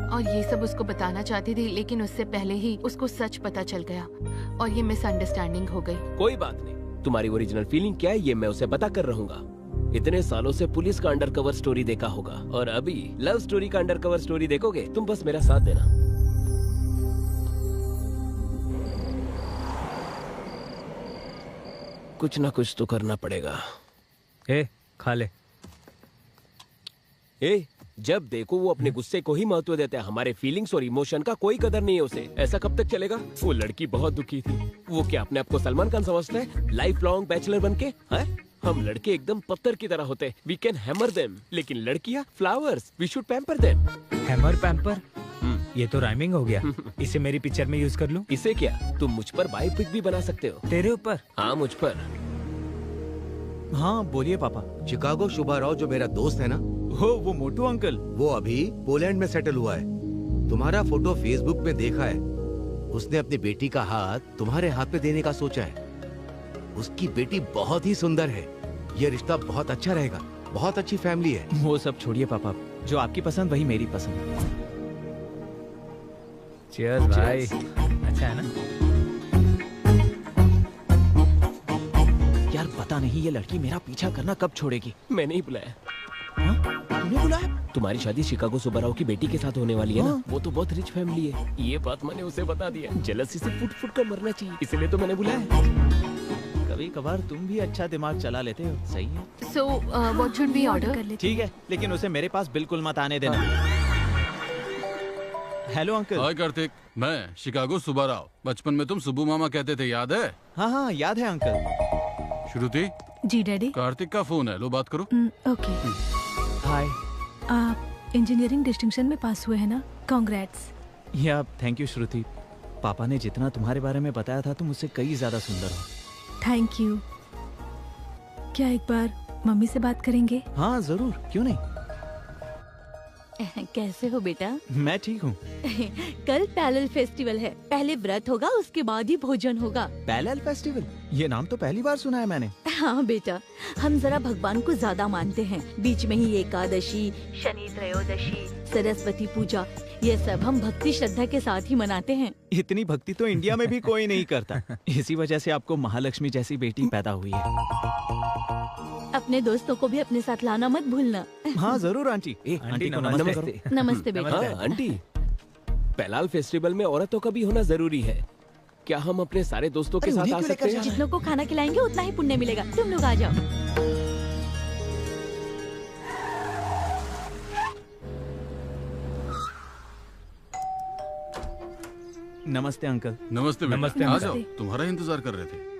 और ये सब उसको बताना चाहती थी, लेकिन उससे पहले ही उसको सच पता चल गया और ये मिसअंडरस्टैंडिंग हो गई। कोई बात नहीं, तुम्हारी ओरिजिनल फीलिंग क्या है ये मैं उसे बता कर रहूंगा। इतने सालों से पुलिस का अंडरकवर स्टोरी देखा होगा और अभी लव स्टोरी का अंडरकवर स्टोरी देखोगे। तुम बस मेरा साथ देना। कुछ ना कुछ तो करना पड़ेगा। खा ले। जब देखो वो अपने गुस्से को ही महत्व देता है, हमारे फीलिंग्स और इमोशन का कोई कदर नहीं है उसे। ऐसा कब तक चलेगा? वो लड़की बहुत दुखी थी। वो क्या अपने आप को सलमान खान समझता है, लाइफ लॉन्ग बैचलर बनके? हैं? हम लड़के एकदम पत्थर की तरह होते हैं, वी कैन हैमर देम। लेकिन लड़कियां flowers, we should pamper them. Hammer pamper? ये तो राइमिंग हो गया। इसे मेरी पिक्चर में यूज कर लूं? इसे क्या, तुम मुझ पर बायोपिक भी बना सकते हो। तेरे ऊपर? हाँ, मुझ पर। हाँ बोलिए पापा। चिकागो शुभा राव जो मेरा दोस्त है ना, वो मोटू अंकल, वो अभी पोलैंड में सेटल हुआ है। तुम्हारा फोटो फेसबुक में देखा है। उसने अपनी बेटी का हाथ तुम्हारे हाथ पे देने का सोचा है। उसकी बेटी बहुत ही सुंदर है। ये रिश्ता बहुत अच्छा रहेगा। बहुत अच्छी फैमिली है। वो सब छोड़िए पापा, जो आपकी पसंद वही मेरी पसंद। चीयर्स भाई। अच्छा है ना? यार पता नहीं ये लड़की मेरा पीछा करना कब छोड़ेगी। मैंने ही बुलाया। तुमने बुलाया? तुम्हारी शादी शिकागो सुब्बाराव की बेटी के साथ होने वाली है ना? वो तो बहुत रिच फैमिली है। ये बात मैंने उसे बता दिया। जेलसी से फुट फुट कर मरना चाहिए, इसलिए तो मैंने बुलाया। कभी कभार तुम भी अच्छा दिमाग चला लेते हो, सही है। So what should we order? ठीक है, लेकिन उसे मेरे पास बिल्कुल मत आने देना। Hello uncle. हाय कार्तिक, मैं शिकागो सुबह राव। बचपन में तुम सुब्बू मामा कहते थे, याद है? हाँ याद है अंकल। श्रुति। जी डैडी। कार्तिक का फोन है, लो बात करो। ओके। हाय। आप इंजीनियरिंग डिस्टिंक्शन में पास हुए हैं ना? कांग्रेट्स। या थैंक यू श्रुति। पापा ने जितना तुम्हारे बारे में बताया था तुम उससे कई ज्यादा सुंदर हो। Thank you. क्या एक बार मम्मी से बात करेंगे? हाँ जरूर, क्यों नहीं। कैसे हो बेटा? मैं ठीक हूँ। कल पैरेलल फेस्टिवल है, पहले व्रत होगा उसके बाद ही भोजन होगा। Parallel festival? ये नाम तो पहली बार सुना है मैंने। हाँ बेटा, हम जरा भगवान को ज्यादा मानते हैं। बीच में ही एकादशी, शनि त्रयोदशी, सरस्वती पूजा, ये सब हम भक्ति श्रद्धा के साथ ही मनाते हैं। इतनी भक्ति तो इंडिया में भी कोई नहीं करता। इसी वजह से आपको महालक्ष्मी जैसी बेटी पैदा हुई है। अपने दोस्तों को भी अपने साथ लाना मत भूलना। हाँ जरूर आंटी। आंटी को नमस्ते करो। नमस्ते बेटा। हाँ आंटी, पैलाल फेस्टिवल में औरतों का भी होना जरूरी है। क्या हम अपने सारे दोस्तों के साथ आ सकते हैं? जितनों को खाना खिलाएंगे उतना ही पुण्य मिलेगा। तुम लोग आ जाओ। नमस्ते अंकल। नमस्ते बेटा। नमस्ते, आ नमस्ते। जाओ, तुम्हारा इंतजार कर रहे थे।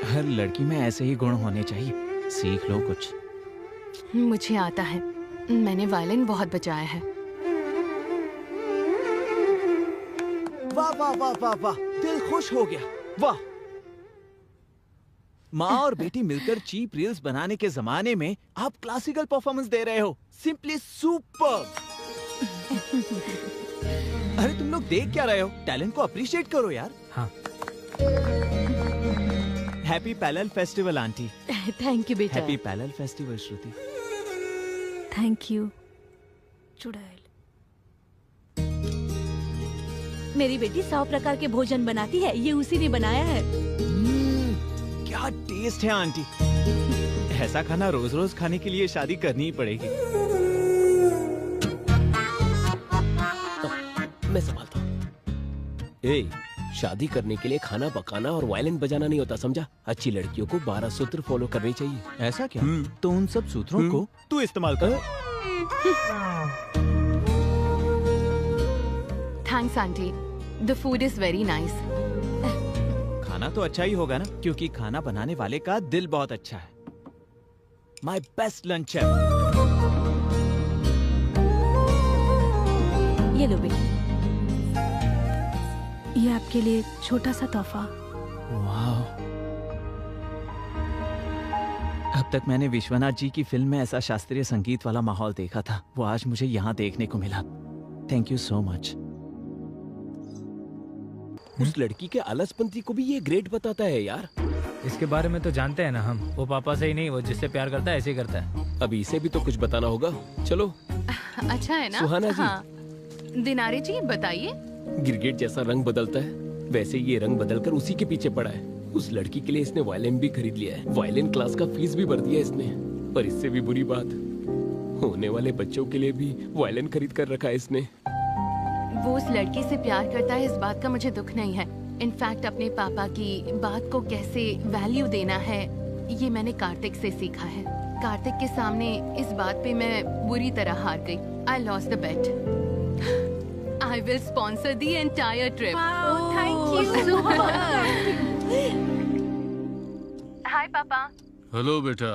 हर लड़की में ऐसे ही गुण होने चाहिए, सीख लो कुछ। मुझे आता है, मैंने वायलिन बहुत बजाया है। वाह वाह वाह वाह वाह, दिल खुश हो गया। वाह। माँ और बेटी मिलकर चीप रील्स बनाने के जमाने में आप क्लासिकल परफॉर्मेंस दे रहे हो। Simply super. अरे तुम लोग देख क्या रहे हो? टैलेंट को अप्रिशिएट करो यार। हाँ। Happy parallel festival aunty. Thank you बेटा। Happy parallel festival Shruti. Thank you. चुड़ैल। मेरी बेटी 100 प्रकार के भोजन बनाती है, ये उसी ने बनाया है। क्या टेस्ट है आंटी। ऐसा खाना रोज रोज खाने के लिए शादी करनी ही पड़ेगी। मैं संभालता हूँ। शादी करने के लिए खाना पकाना और वायलिन बजाना नहीं होता, समझा? अच्छी लड़कियों को 12 सूत्र फॉलो करनी चाहिए। ऐसा क्या? तो उन सब सूत्रों को तू इस्तेमाल कर। Thanks aunty, the food is very nice. खाना तो अच्छा ही होगा ना, क्योंकि खाना बनाने वाले का दिल बहुत अच्छा है। माय बेस्ट लंच है। ये लो बेटी। ये आपके लिए छोटा सा तोहफा। वाह। अब तक मैंने विश्वनाथ जी की फिल्म में ऐसा शास्त्रीय संगीत वाला माहौल देखा था, वो आज मुझे यहाँ देखने को मिला। Thank you so much. उस लड़की के आलसपंती को भी ये ग्रेट बताता है यार। इसके बारे में तो जानते हैं ना हम। वो पापा से ही नहीं, वो जिससे प्यार करता है ऐसे ही करता है। अभी इसे भी तो कुछ बताना होगा। चलो। अच्छा है ना? सुहाना जी। हाँ। दिनारे जी बताइए। गिरगिट जैसा रंग बदलता है, वैसे ये रंग बदलकर उसी के पीछे पड़ा है। उस लड़की के लिए इसने वायलिन भी खरीद लिया है। वायलिन क्लास का फीस भी भर दिया इसने। पर इससे भी बुरी बात, होने वाले बच्चों के लिए भी वायलिन खरीद कर रखा है इसने। वो उस लड़की से प्यार करता है, इस बात का मुझे दुख नहीं है। इनफैक्ट अपने पापा की बात को कैसे वैल्यू देना है, ये मैंने कार्तिक से सीखा है। कार्तिक के सामने इस बात पे मैं बुरी तरह हार गई। I lost the bet. I will sponsor the entire trip. Wow, thank you. Hi पापा। हेलो बेटा,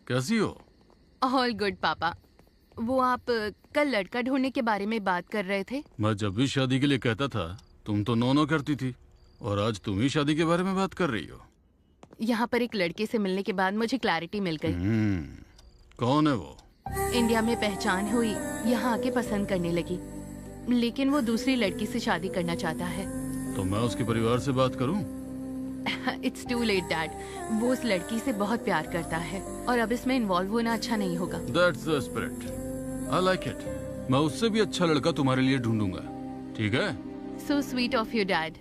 कैसी हो? All good पापा। वो आप कल लड़का ढूंढने के बारे में बात कर रहे थे। मैं जब भी शादी के लिए कहता था तुम तो नो करती थी, और आज तुम ही शादी के बारे में बात कर रही हो। यहाँ पर एक लड़के से मिलने के बाद मुझे क्लैरिटी मिल गई। कौन है वो? इंडिया में पहचान हुई, यहाँ आके पसंद करने लगी, लेकिन वो दूसरी लड़की से शादी करना चाहता है। तो मैं उसके परिवार से बात करूं? It's too late dad. वो उस लड़की से बहुत प्यार करता है और अब इसमें इन्वॉल्व होना अच्छा नहीं होगा। That's the spirit. I like it. मैं उससे भी अच्छा लड़का तुम्हारे लिए ढूंढूंगा, ठीक है? So sweet of you, Dad.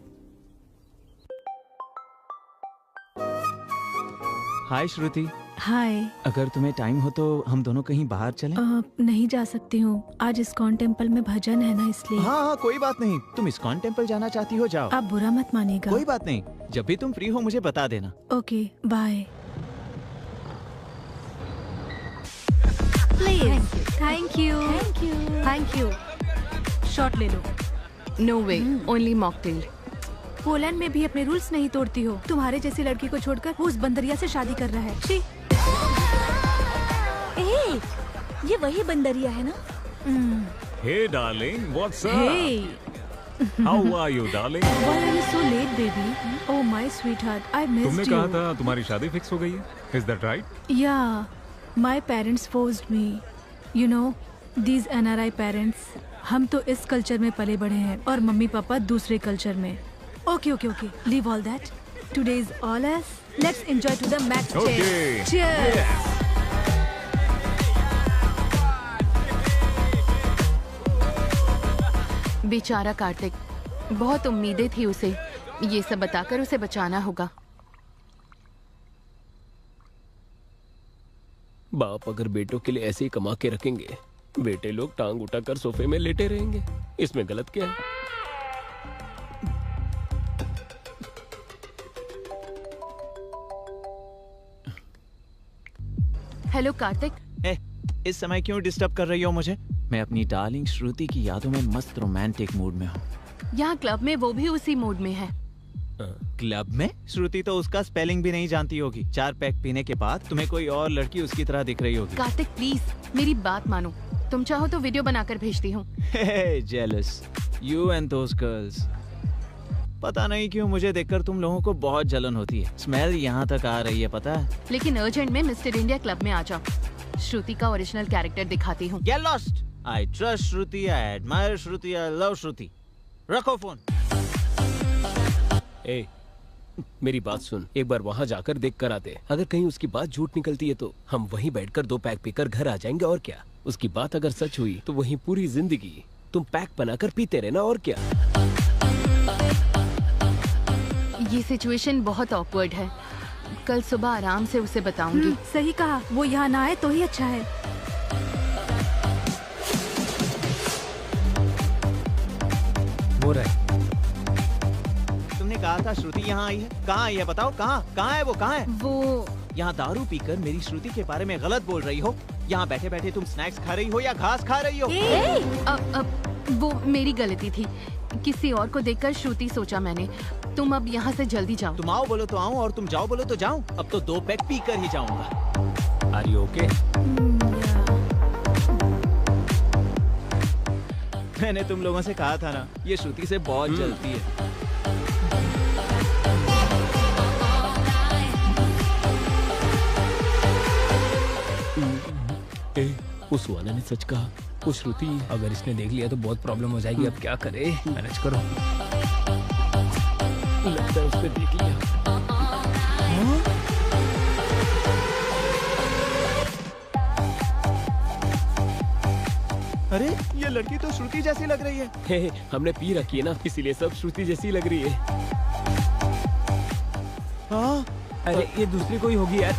हाय श्रुति। हाय। अगर तुम्हें टाइम हो तो हम दोनों कहीं बाहर चलें? नहीं जा सकती हूँ, आज इस्कॉन टेम्पल में भजन है ना, इसलिए। हाँ, कोई बात नहीं। तुम इस्कॉन टेम्पल जाना चाहती हो, जाओ। आप बुरा मत मानिएगा। कोई बात नहीं, जब भी तुम फ्री हो मुझे बता देना। Okay, bye. Please. Thank you. Thank you. Shot ले लो। No way, only mocktail. Poland में भी अपने रूल्स नहीं तोड़ती हो। तुम्हारे जैसी लड़की को छोड़कर वो उस बंदरिया से शादी कर रहा है। शी। ए, ये वही बंदरिया है ना? Hey darling, what's up? Hey. How are you, darling? Why are you so late, baby? Oh my sweetheart, I missed तुमने you. कहा था तुम्हारी शादी फिक्स हो गई है? Is that right? Yeah, my parents forced me. You know, these NRI parents. हम तो इस कल्चर में पले बढ़े हैं और मम्मी पापा दूसरे कल्चर में। Okay, okay, okay. Leave all that. Today is all us. Let's enjoy to the max. Okay. Cheers. Yes. बेचारा कार्तिक, बहुत उम्मीदें थी उसे। ये सब बताकर उसे बचाना होगा। बाप अगर बेटों के लिए ऐसे ही कमा के रखेंगे, बेटे लोग टांग उठाकर सोफे में लेटे रहेंगे। इसमें गलत क्या है? हेलो कार्तिक। इस समय क्यों डिस्टर्ब कर रही हो मुझे? मैं अपनी डार्लिंग श्रुति की यादों में मस्त रोमांटिक मूड में हूँ। यहाँ क्लब में वो भी उसी मूड में है। क्लब में? श्रुति तो उसका स्पेलिंग भी नहीं जानती होगी। 4 पैक पीने के बाद तुम्हें कोई और लड़की उसकी तरह दिख रही होगी। कार्तिक प्लीज मेरी बात मानो। तुम चाहो तो वीडियो बनाकर भेजती हूँ। Jealous you and those girls. पता नहीं क्यों मुझे देखकर तुम लोगों को बहुत जलन होती है। स्मेल यहाँ तक आ रही है, पता है? लेकिन अर्जेंट में मिस्टर इंडिया क्लब में आ जाओ। श्रुति का ओरिजिनल कैरेक्टर दिखाती हूँ। Get lost. I trust Shruti, I admire Shruti, I love श्रुति। रखो फोन। ए, मेरी बात सुन, एक बार वहाँ जाकर देख कर आते। अगर कहीं उसकी बात झूठ निकलती है तो हम वहीं बैठकर 2 पैक पीकर घर आ जाएंगे, और क्या। उसकी बात अगर सच हुई तो वहीं पूरी जिंदगी तुम पैक बनाकर पीते रहना, और क्या। ये सिचुएशन बहुत ऑकवर्ड है। कल सुबह आराम से उसे बताऊंगी। सही कहा, वो यहाँ ना आए तो ही अच्छा है। हो रहा है। तुमने कहा था श्रुति यहाँ आई है। कहाँ आई है बताओ? कहाँ है वो? कहाँ है वो? यहाँ दारू पीकर मेरी श्रुति के बारे में गलत बोल रही हो। यहाँ बैठे बैठे तुम स्नैक्स खा रही हो या घास खा रही हो? वो मेरी गलती थी। किसी और को देखकर श्रुति सोचा मैंने। तुम अब यहाँ से जल्दी जाओ। तुम आओ बोलो तो आऊँ और तुम जाओ बोलो तो जाऊँ। अब तो 2 पैक पी कर ही जाऊंगा। Are you okay? मैंने तुम लोगों से कहा था ना, ये श्रुति से बहुत जलती है। उस सुहाना ने सच कहा। वो श्रुति, अगर इसने देख लिया तो बहुत प्रॉब्लम हो जाएगी। अब क्या करे? मैनेज करो। लगता है उसने देख लिया। अरे ये लड़की तो श्रुति जैसी लग रही है। हे, हमने पी रखी है ना, इसीलिए सब श्रुति जैसी लग रही है। हाँ? अरे ये दूसरी कोई होगी यार।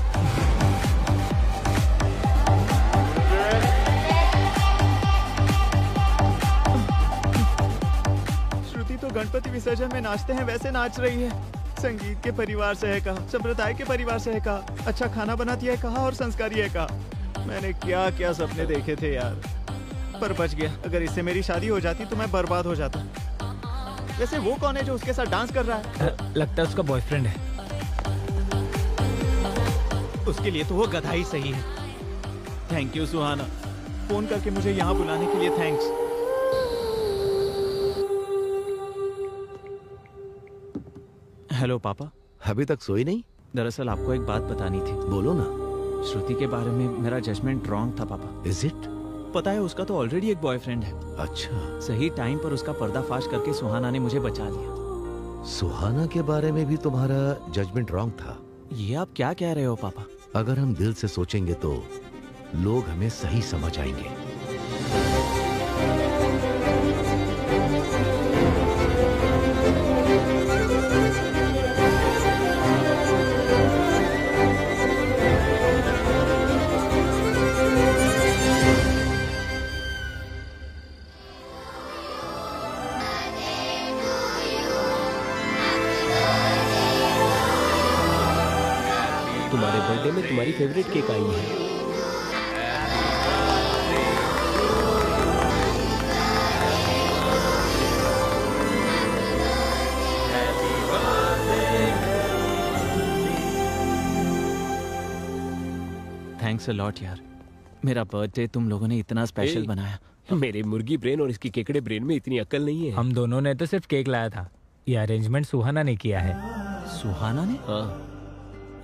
श्रुति तो गणपति विसर्जन में नाचते हैं वैसे नाच रही है। संगीत के परिवार से है कहा, संप्रदाय के परिवार से है कहा, अच्छा खाना बनाती है कहा और संस्कारी है कहा। मैंने क्या क्या सपने देखे थे यार, पर बच गया। अगर इससे मेरी शादी हो जाती तो मैं बर्बाद हो जाता। वैसे वो कौन है जो उसके साथ डांस कर रहा है? लगता है उसका बॉयफ्रेंड है। उसके लिए तो वो गधा ही सही है। थैंक यू सुहाना, फोन करके मुझे यहाँ बुलाने के लिए थैंक्स। हेलो पापा। अभी तक सोई नहीं? दरअसल आपको एक बात बतानी थी। बोलो ना। श्रुति के बारे में मेरा जजमेंट रॉन्ग था पापा। Is it? पता है उसका तो ऑलरेडी एक बॉयफ्रेंड है। अच्छा। सही टाइम पर उसका पर्दाफाश करके सुहाना ने मुझे बचा लिया। सुहाना के बारे में भी तुम्हारा जजमेंट रॉन्ग था? ये आप क्या कह रहे हो पापा? अगर हम दिल से सोचेंगे तो लोग हमें सही समझ आएंगे। तुम्हारे बर्थडे में तुम्हारी फेवरेट केक आई है। थैंक्स अ लॉट यार, मेरा बर्थडे तुम लोगों ने इतना स्पेशल बनाया। मेरे मुर्गी ब्रेन और इसकी केकड़े ब्रेन में इतनी अक्ल नहीं है। हम दोनों ने तो सिर्फ केक लाया था, ये अरेंजमेंट सुहाना ने किया है। सुहाना ने? हाँ।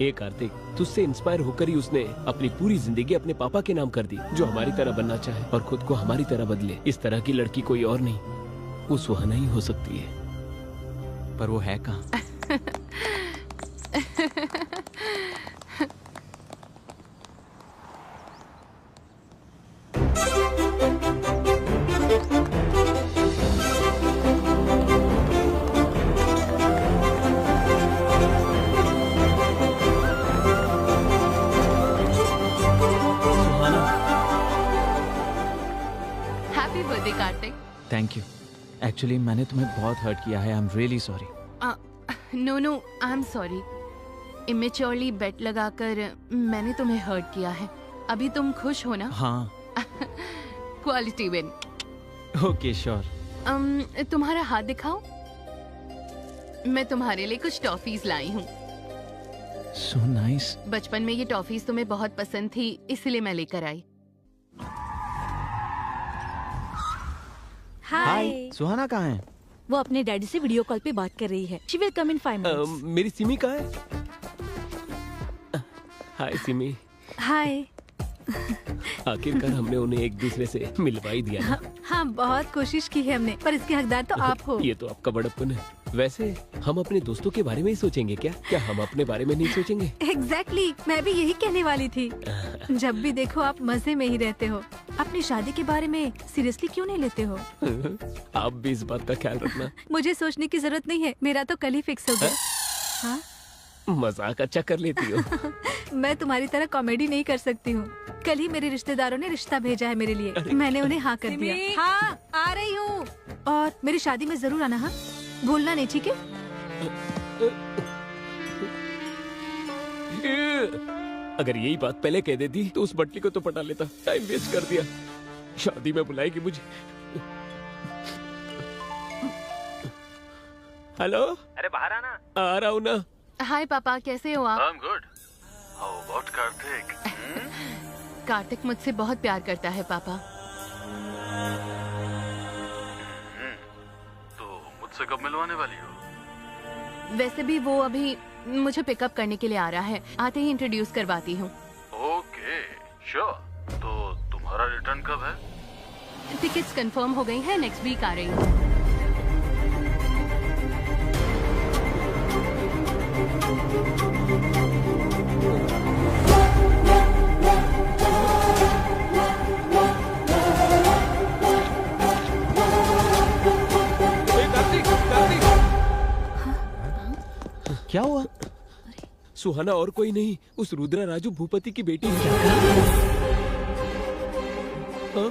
ए कार्तिक, तुझसे इंस्पायर होकर ही उसने अपनी पूरी जिंदगी अपने पापा के नाम कर दी, जो हमारी तरह बनना चाहे और खुद को हमारी तरह बदले। इस तरह की लड़की कोई और नहीं, वो सुहाना ही हो सकती है। पर वो है कहाँ? Happy birthday Kartik. Thank you. Actually मैंने तुम्हें बहुत हर्ट किया है। I am really sorry. No no, I am sorry. Immaturely bet लगाकर मैंने तुम्हें हर्ट किया है। अभी तुम खुश हो ना? हाँ। Quality win. Okay sure. तुम्हारा हाथ दिखाओ। मैं तुम्हारे लिए कुछ टॉफीज लाई हूँ। So nice. बचपन में ये टॉफीज तुम्हें बहुत पसंद थी, इसलिए मैं लेकर आई। हाय। सुहाना कहाँ है? वो अपने डैडी से वीडियो कॉल पे बात कर रही है। She will come in 5 minutes. मेरी सिमी कहाँ है? हाय सिमी। हाय। आखिरकार हमने उन्हें एक दूसरे से मिलवा ही दिया ना। हाँ, बहुत कोशिश की है हमने, पर इसके हकदार तो आप हो। ये तो आपका बड़प्पन है। वैसे हम अपने दोस्तों के बारे में ही सोचेंगे क्या? क्या हम अपने बारे में नहीं सोचेंगे? एग्जैक्टली, मैं भी यही कहने वाली थी। जब भी देखो आप मजे में ही रहते हो। अपनी शादी के बारे में सीरियसली क्यों नहीं लेते हो? आप भी इस बात का ख्याल रखना। मुझे सोचने की जरूरत नहीं है, मेरा तो कल ही फिक्स हो गया। हाँ? मजाक अच्छा कर लेती हो। मैं तुम्हारी तरह कॉमेडी नहीं कर सकती हूँ। कल ही मेरे रिश्तेदारों ने रिश्ता भेजा है मेरे लिए, मैंने उन्हें हाँ कर दिया। हाँ, आ रही हूँ। और मेरी शादी में जरूर आना, हाँ? भूलना नहीं, ठीक है? अगर यही बात पहले कह देती तो उस बटली को तो पटा लेता। टाइम वेस्ट कर दिया। शादी में बुलाएगी मुझे। हेलो। अरे बाहर आना। आ रहा हूँ ना। हाय पापा, कैसे हो आप? I'm good. How about Kartik? Kartik मुझसे बहुत प्यार करता है पापा। तो मुझसे कब मिलवाने वाली हो? वैसे भी वो अभी मुझे पिकअप करने के लिए आ रहा है, आते ही इंट्रोड्यूस करवाती हूँ। Okay, sure. तो तुम्हारा रिटर्न कब है? टिकट्स कंफर्म हो गई हैं, नेक्स्ट वीक आ रही हूँ। क्या हुआ? सुहाना और कोई नहीं, उस रुद्रा राजू भूपति की बेटी है। हाँ?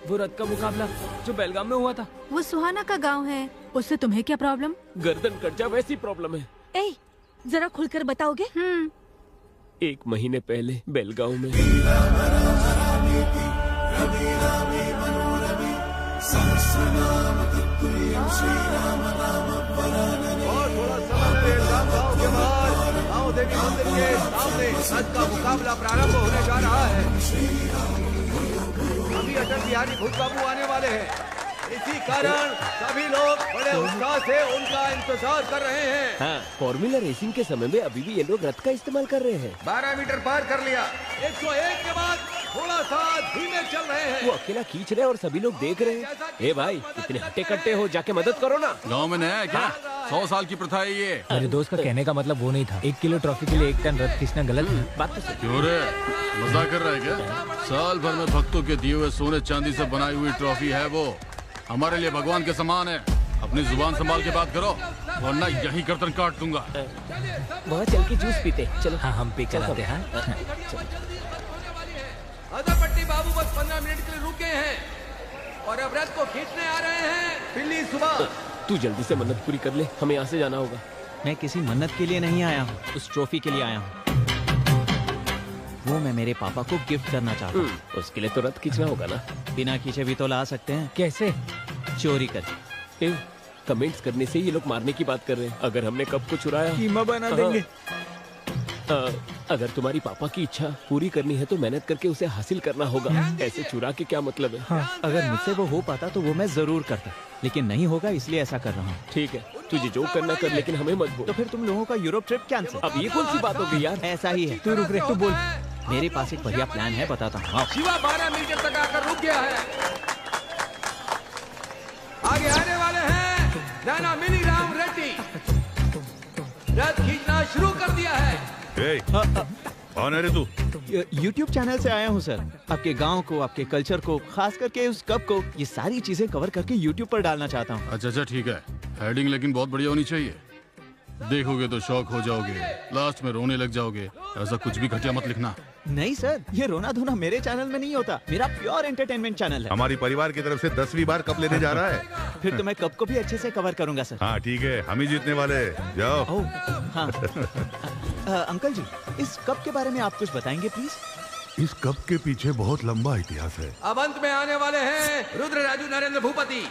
वो रथ का मुकाबला जो बेलगाम में हुआ था, वो सुहाना का गांव है। उससे तुम्हें क्या प्रॉब्लम? गर्दन कट जा वैसी प्रॉब्लम है। ए, जरा खुलकर बताओगे? 1 महीने पहले बेलगांव में। देवी मंदिर के सामने रथ का मुकाबला प्रारंभ होने जा रहा है। अभी अटल बिहारी भूत बाबू आने वाले हैं। इसी कारण सभी लोग बड़े उत्साह से उनका इंतजार कर रहे हैं। हाँ, फॉर्मूला रेसिंग के समय में अभी भी ये लोग रथ का इस्तेमाल कर रहे हैं। 12 मीटर पार कर लिया। 101 के बाद थोड़ा सा धीमे चल रहे हैं। वो अकेला खींच रहे हैं और सभी लोग देख रहे हैं। ए भाई, इतने हट्टे कट्टे हो, जाके मदद करो ना। गांव में नया है क्या? 100 साल की प्रथा है ये। मेरे दोस्त का कहने का मतलब वो नहीं था। 1 किलो ट्रॉफी के लिए 1 टन रथ खींचना गलत है। बात तो सही। क्यों रे, मजाक कर रहा है क्या? साल भर में भक्तों के दिए हुए सोने चांदी से बनाई हुई ट्रॉफी है वो। हमारे लिए भगवान के समान है। अपनी जुबान संभाल के बात करो, वरना यही गर्दन काट दूंगा। वहाँ चल के जूस पीते। चलो। हाँ, हम पी कर आते हैं। पट्टी बाबू बस 15 मिनट के लिए रुके हैं और अब रथ को खींचने आ रहे हैं। बिल्ली सुबह, तू जल्दी से मन्नत पूरी कर ले, हमें यहाँ से जाना होगा। मैं किसी मन्नत के लिए नहीं आया हूँ, उस ट्रॉफी के लिए आया हूँ। वो मैं मेरे पापा को गिफ्ट करना चाहता हूँ। उसके लिए तो रथ खींचना होगा ना। बिना खींचे भी तो ला सकते हैं। कैसे? चोरी करके। कमेंट्स करने से ये लोग मारने की बात कर रहे हैं। अगर हमने कप को चुराया, कीमा बना देंगे। अगर तुम्हारी पापा की इच्छा पूरी करनी है तो मेहनत करके उसे हासिल करना होगा। ऐसे चुरा के क्या मतलब है? हाँ, अगर मुझसे वो हो पाता तो वो मैं जरूर करता, लेकिन नहीं होगा इसलिए ऐसा कर रहा हूँ। ठीक है, तुझे जो करना कर, लेकिन हमें मत बोल। तो फिर तुम लोगों का यूरोप ट्रिप कैंसिल। अब ये कौन सी बात हो गई यार? ऐसा ही है। तू रुक रे, तू बोल। मेरे पास एक बढ़िया प्लान है, बताता हूँ। शिवा 12 मीटर तक आकर रुक गया है। आगे आने वाले हैं नाना मिनी राम रेड्डी। रथ खींचना शुरू कर दिया है। कौन है रे तू? YouTube चैनल से आया हूँ सर। आपके गांव को, आपके कल्चर को, खास करके उस कप को, ये सारी चीजें कवर करके YouTube पर डालना चाहता हूँ। अच्छा ठीक है, हेडिंग लेकिन बहुत बढ़िया होनी चाहिए। देखोगे तो शौक हो जाओगे, लास्ट में रोने लग जाओगे। ऐसा कुछ भी घटिया मत लिखना। नहीं सर, ये रोना धोना मेरे चैनल में नहीं होता। मेरा प्योर एंटरटेनमेंट चैनल है। हमारी परिवार की तरफ से 10वीं बार कप लेने जा रहा है। फिर तो मैं कप को भी अच्छे से कवर करूंगा सर। हाँ ठीक है, हम ही जीतने वाले। जाओ। हाँ। अंकल जी, इस कप के बारे में आप कुछ बताएंगे प्लीज? इस कप के पीछे बहुत लंबा इतिहास है। अब अंत में आने वाले हैं रुद्र राजू नरेंद्र भूपति।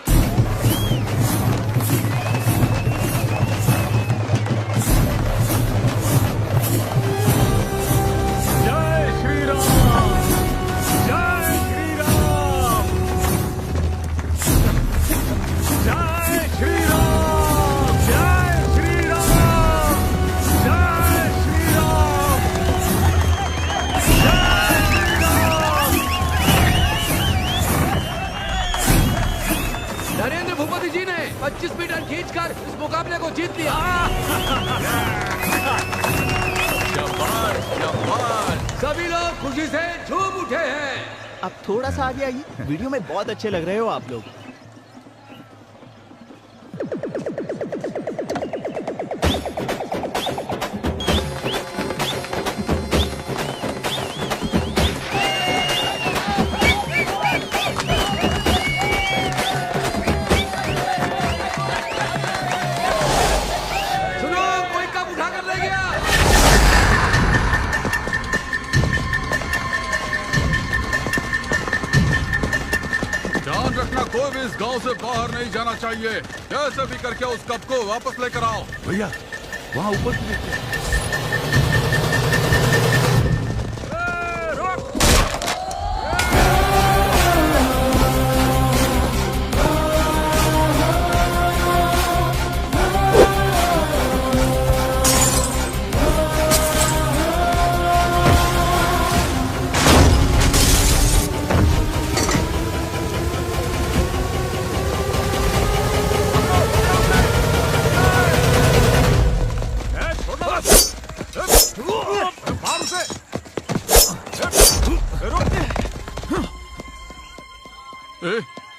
नरेंद्र भूपति जी ने 25 मीटर खींचकर इस मुकाबले को जीत लिया। शाबाश, शाबाश। सभी लोग खुशी से झूम उठे हैं। अब थोड़ा सा आगे आइए, वीडियो में बहुत अच्छे लग रहे हो आप लोग। कोई भी इस गांव से बाहर नहीं जाना चाहिए। कैसे भी करके उस कप को वापस लेकर आओ। भैया वहाँ ऊपर से देखिए।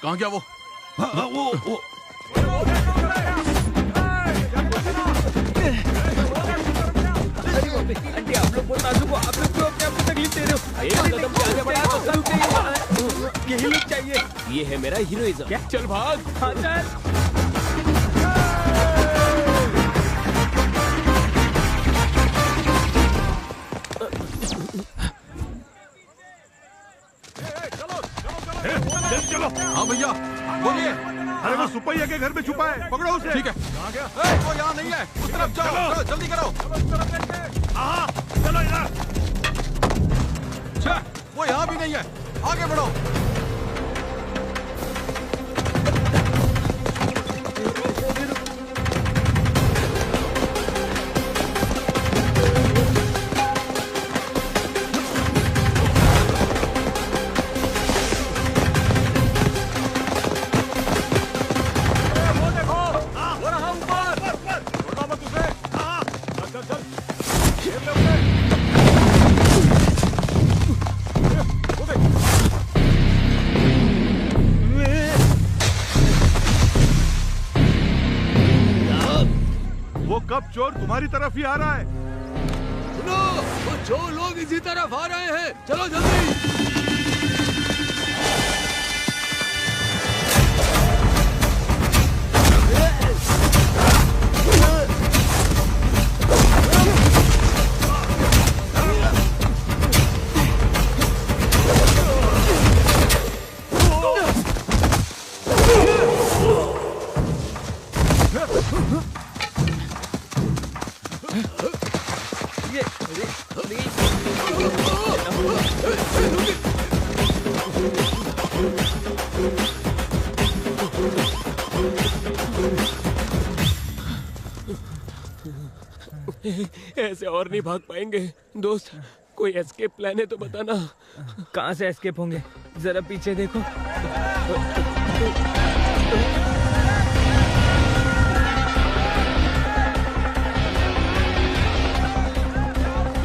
कहाँ गया वो? वो आंटी, आप लोग बहुत नाजुक हो। आप लोग क्यों अपने आप को तकलीफ दे रहे हो? एक कदम से आगे बढ़ा तो सब यही लोग चाहिए। ये है मेरा हीरोइज्म। चल भाग। हाँ चल। चलो। हाँ भैया बोलिए। अरे वो सुपैया के घर में छुपा है, पकड़ो उसे। ठीक है। कहाँ गया? वो यहाँ नहीं है, उस तरफ जाओ। जल्दी करो। चलो इधर। वो यहाँ भी नहीं है, आगे बढ़ो। कब चोर तुम्हारी तरफ ही आ रहा है। सुनो, वो चोर लोग इसी तरफ आ रहे हैं। चलो जल्दी। ऐसे और नहीं भाग पाएंगे दोस्त। कोई एस्केप प्लान है तो बताना। कहाँ से एस्केप होंगे? जरा पीछे देखो।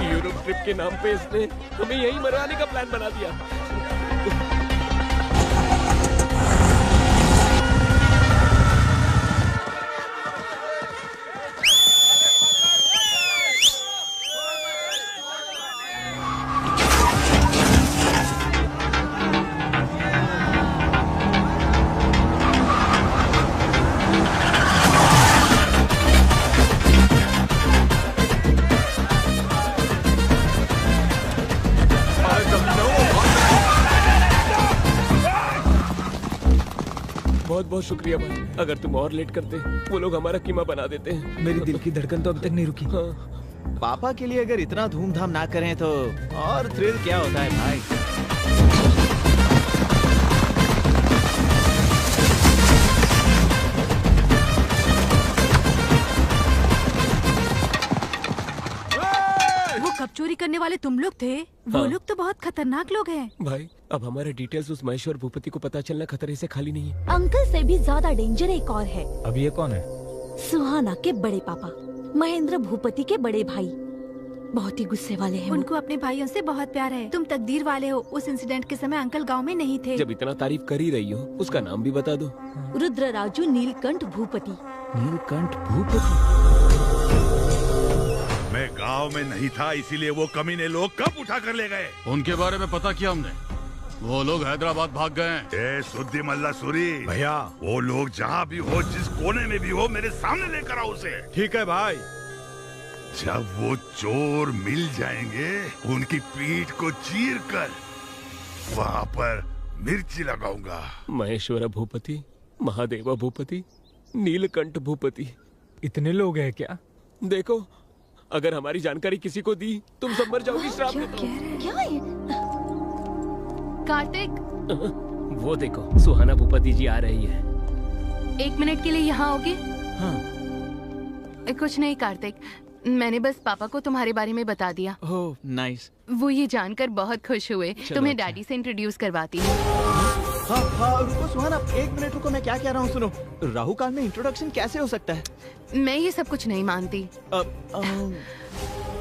यूरोप ट्रिप के नाम पे इसने हमें यहीं मरवाने का प्लान बना दिया। बहुत बहुत शुक्रिया भाई। अगर तुम और लेट करते वो लोग हमारा कीमा बना देते हैं। मेरी दिल की धड़कन तो अभी तक नहीं रुकी। हाँ। पापा के लिए अगर इतना धूमधाम ना करें तो और थ्रिल क्या होता है भाई। वो कब चोरी करने वाले तुम लोग थे? वो लोग तो बहुत खतरनाक लोग हैं। भाई अब हमारे डिटेल्स उस महेश्वर भूपति को पता चलना खतरे से खाली नहीं है। अंकल से भी ज्यादा डेंजर एक और है। अब ये कौन है? सुहाना के बड़े पापा, महेंद्र भूपति के बड़े भाई। बहुत ही गुस्से वाले हैं। उनको अपने भाइयों से बहुत प्यार है। तुम तकदीर वाले हो। उस इंसिडेंट के समय अंकल गांव में नहीं थे। जब इतना तारीफ कर ही रही हो उसका नाम भी बता दो। रुद्रराजू नीलकंठ भूपति। नीलकंठ भूपति? मैं गांव में नहीं था, इसीलिए वो कमीने लोग कब उठा कर ले गए? उनके बारे में पता किया हमने। वो लोग हैदराबाद भाग गए हैं। ए सुद्दी मल्ला सूरी भैया, वो लोग जहाँ भी हो, जिस कोने में भी हो, मेरे सामने लेकर आओ उसे। ठीक है भाई। जब वो चोर मिल जाएंगे उनकी पीठ को चीर कर वहाँ पर मिर्ची लगाऊंगा। महेश्वर भूपति, महादेवा भूपति, नीलकंठ भूपति, इतने लोग हैं क्या? देखो अगर हमारी जानकारी किसी को दी तुम सब मर जाओगी। श्राप देता हूँ। क्या है? कार्तिक, वो देखो सुहाना भूपति जी आ रही है। 1 मिनट के लिए यहाँ आओगे? हाँ। कुछ नहीं कार्तिक, मैंने बस पापा को तुम्हारे बारे में बता दिया। Oh nice. वो ये जानकर बहुत खुश हुए। तुम्हें अच्छा। डैडी से इंट्रोड्यूस करवाती हूँ। हाँ हाँ रुको सुहाना, 1 मिनट रुको, मैं क्या कह रहा हूँ सुनो। राहु काल में इंट्रोडक्शन कैसे हो सकता है? मैं ये सब कुछ नहीं मानती।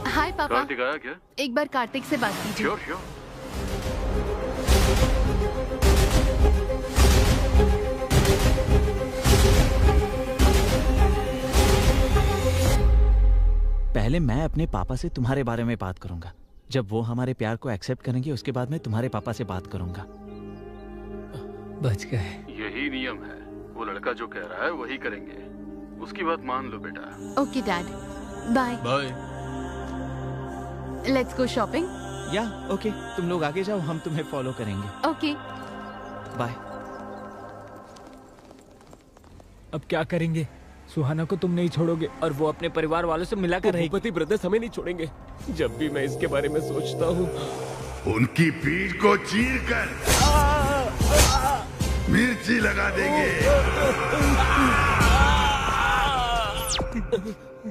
हाय पापा। कार्तिक आया क्या? एक बार कार्तिक से बात कीजिए। Sure sure. पहले मैं अपने पापा से तुम्हारे बारे में बात करूंगा। जब वो हमारे प्यार को एक्सेप्ट करेंगे उसके बाद मैं तुम्हारे पापा से बात करूंगा। बच गए। यही नियम है। वो लड़का जो कह रहा है वही करेंगे। उसकी बात मान लो बेटा। Okay dad, bye. Bye. Let's go shopping. या ओके, तुम लोग आगे जाओ, हम तुम्हें फॉलो करेंगे। Okay bye. अब क्या करेंगे? सुहाना को तुम नहीं छोड़ोगे और वो अपने परिवार वालों से मिला कर रहेगी। भूपति ब्रदर्स हमें नहीं छोड़ेंगे। जब भी मैं इसके बारे में सोचता हूँ उनकी पीठ को चीर कर मिर्ची लगा देंगे।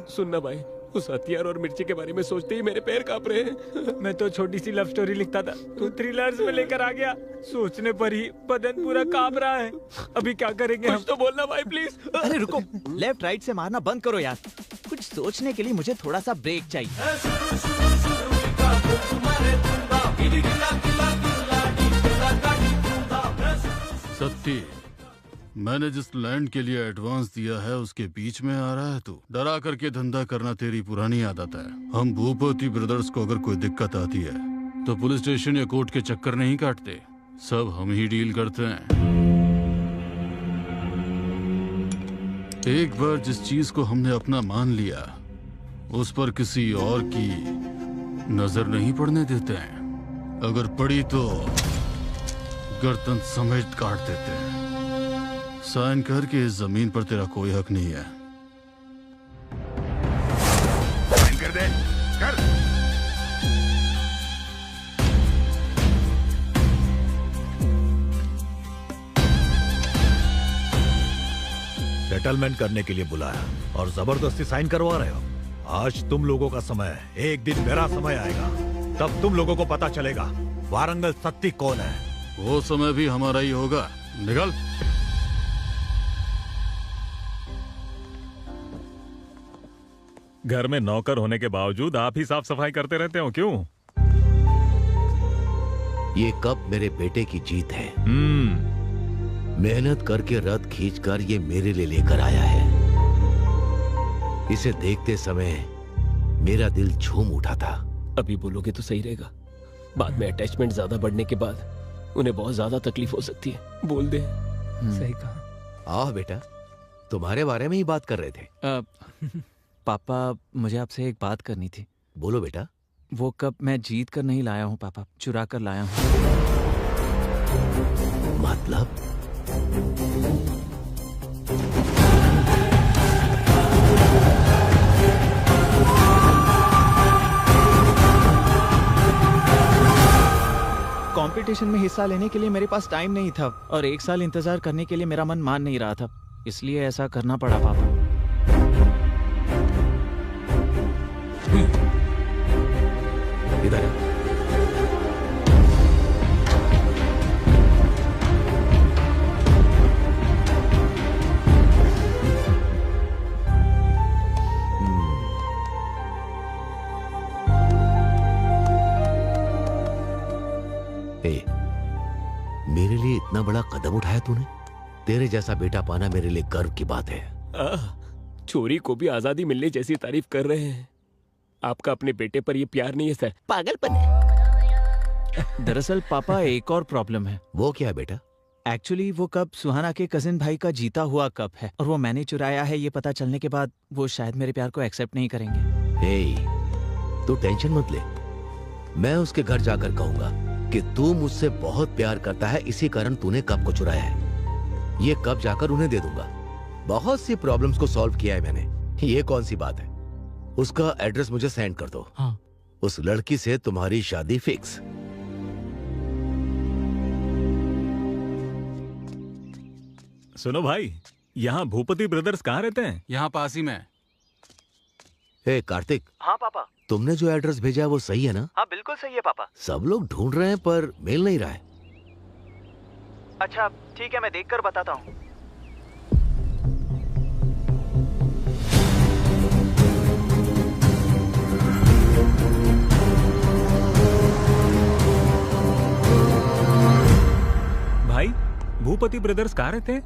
सुनना भाई, उस हथियार और मिर्ची के बारे में सोचते ही मेरे पैर कांप रहे हैं। मैं तो छोटी सी लव स्टोरी लिखता था, तू थ्रिलर्स में लेकर आ गया। सोचने पर ही बदन पूरा कांप रहा है। अभी क्या करेंगे? कुछ तो बोलना भाई प्लीज। अरे रुको, लेफ्ट राइट से मारना बंद करो यार। कुछ सोचने के लिए मुझे थोड़ा सा ब्रेक चाहिए। सत्ती, मैंने जिस लैंड के लिए एडवांस दिया है उसके बीच में आ रहा है तू। डरा करके धंधा करना तेरी पुरानी आदत है। हम भूपति ब्रदर्स को अगर कोई दिक्कत आती है तो पुलिस स्टेशन या कोर्ट के चक्कर नहीं काटते, सब हम ही डील करते हैं। एक बार जिस चीज को हमने अपना मान लिया उस पर किसी और की नजर नहीं पड़ने देते हैं। अगर पड़ी तो गर्दन समेत काट देते हैं। साइन करके इस जमीन पर तेरा कोई हक नहीं है। साइन कर दे, कर। सेटलमेंट करने के लिए बुलाया और जबरदस्ती साइन करवा रहे हो। आज तुम लोगों का समय है, एक दिन मेरा समय आएगा, तब तुम लोगों को पता चलेगा वारंगल सत्ती कौन है। वो समय भी हमारा ही होगा। निकल। घर में नौकर होने के बावजूद आप ही साफ सफाई करते रहते हो, क्यों? ये कप मेरे बेटे की जीत है। मेहनत करके रथ खींचकर ये मेरे लिए लेकर आया है। इसे देखते समय मेरा दिल झूम उठा था। अभी बोलोगे तो सही रहेगा, बाद में अटैचमेंट ज्यादा बढ़ने के बाद उन्हें बहुत ज्यादा तकलीफ हो सकती है। बोल दे। सही कहा। आओ बेटा, तुम्हारे बारे में ही बात कर रहे थे। पापा, मुझे आपसे एक बात करनी थी। बोलो बेटा। वो कप मैं जीत कर नहीं लाया हूँ पापा, चुरा कर लाया हूँ। मतलब? कंपटीशन में हिस्सा लेने के लिए मेरे पास टाइम नहीं था और 1 साल इंतजार करने के लिए मेरा मन मान नहीं रहा था, इसलिए ऐसा करना पड़ा पापा। इधर मेरे लिए इतना बड़ा कदम उठाया तूने। तेरे जैसा बेटा पाना मेरे लिए गर्व की बात है। चोरी को भी आजादी मिलने जैसी तारीफ कर रहे हैं। आपका अपने बेटे पर ये प्यार नहीं है सर, पागलपन है। दरअसल पापा एक और प्रॉब्लम है। वो क्या है बेटा? एक्चुअली वो कप सुहाना के कजिन भाई का जीता हुआ कप है और वो मैंने चुराया है। ये पता चलने के बाद वो शायद मेरे प्यार को एक्सेप्ट नहीं करेंगे। तू टेंशन मत ले, मैं उसके घर जाकर कहूंगा कि तू मुझसे बहुत प्यार करता है, इसी कारण तूने कप को चुराया है। ये कप जाकर उन्हें दे दूंगा। बहुत सी प्रॉब्लम्स को सॉल्व किया है मैंने, ये कौन सी बात है। उसका एड्रेस मुझे सेंड कर दो। हाँ। उस लड़की से तुम्हारी शादी फिक्स। सुनो भाई, यहाँ भूपति ब्रदर्स कहाँ रहते हैं? यहाँ पास ही में। हे कार्तिक। हाँ पापा। तुमने जो एड्रेस भेजा है वो सही है ना? हाँ बिल्कुल सही है पापा। सब लोग ढूंढ रहे हैं पर मिल नहीं रहा है। अच्छा ठीक है, मैं देखकर बताता हूँ। भाई, भूपति ब्रदर्स कहाँ रहते हैं?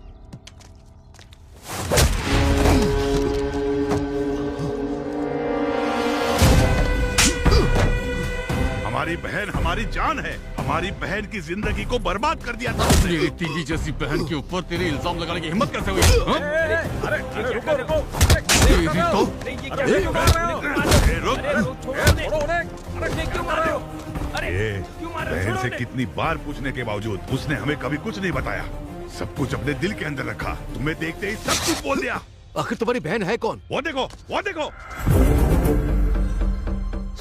हमारी बहन हमारी जान है। हमारी बहन की जिंदगी को बर्बाद कर दिया था उसने। मेरी टीवी जैसी बहन के ऊपर तेरे इल्जाम लगाने की हिम्मत कैसे हुई? अरे रुको रुको। बहन से कितनी बार पूछने के बावजूद उसने हमें कभी कुछ नहीं बताया। सब कुछ अपने दिल के अंदर रखा। तुम्हें देखते ही सब कुछ बोल दिया। आखिर तुम्हारी बहन है कौन? वो देखो, वो देखो।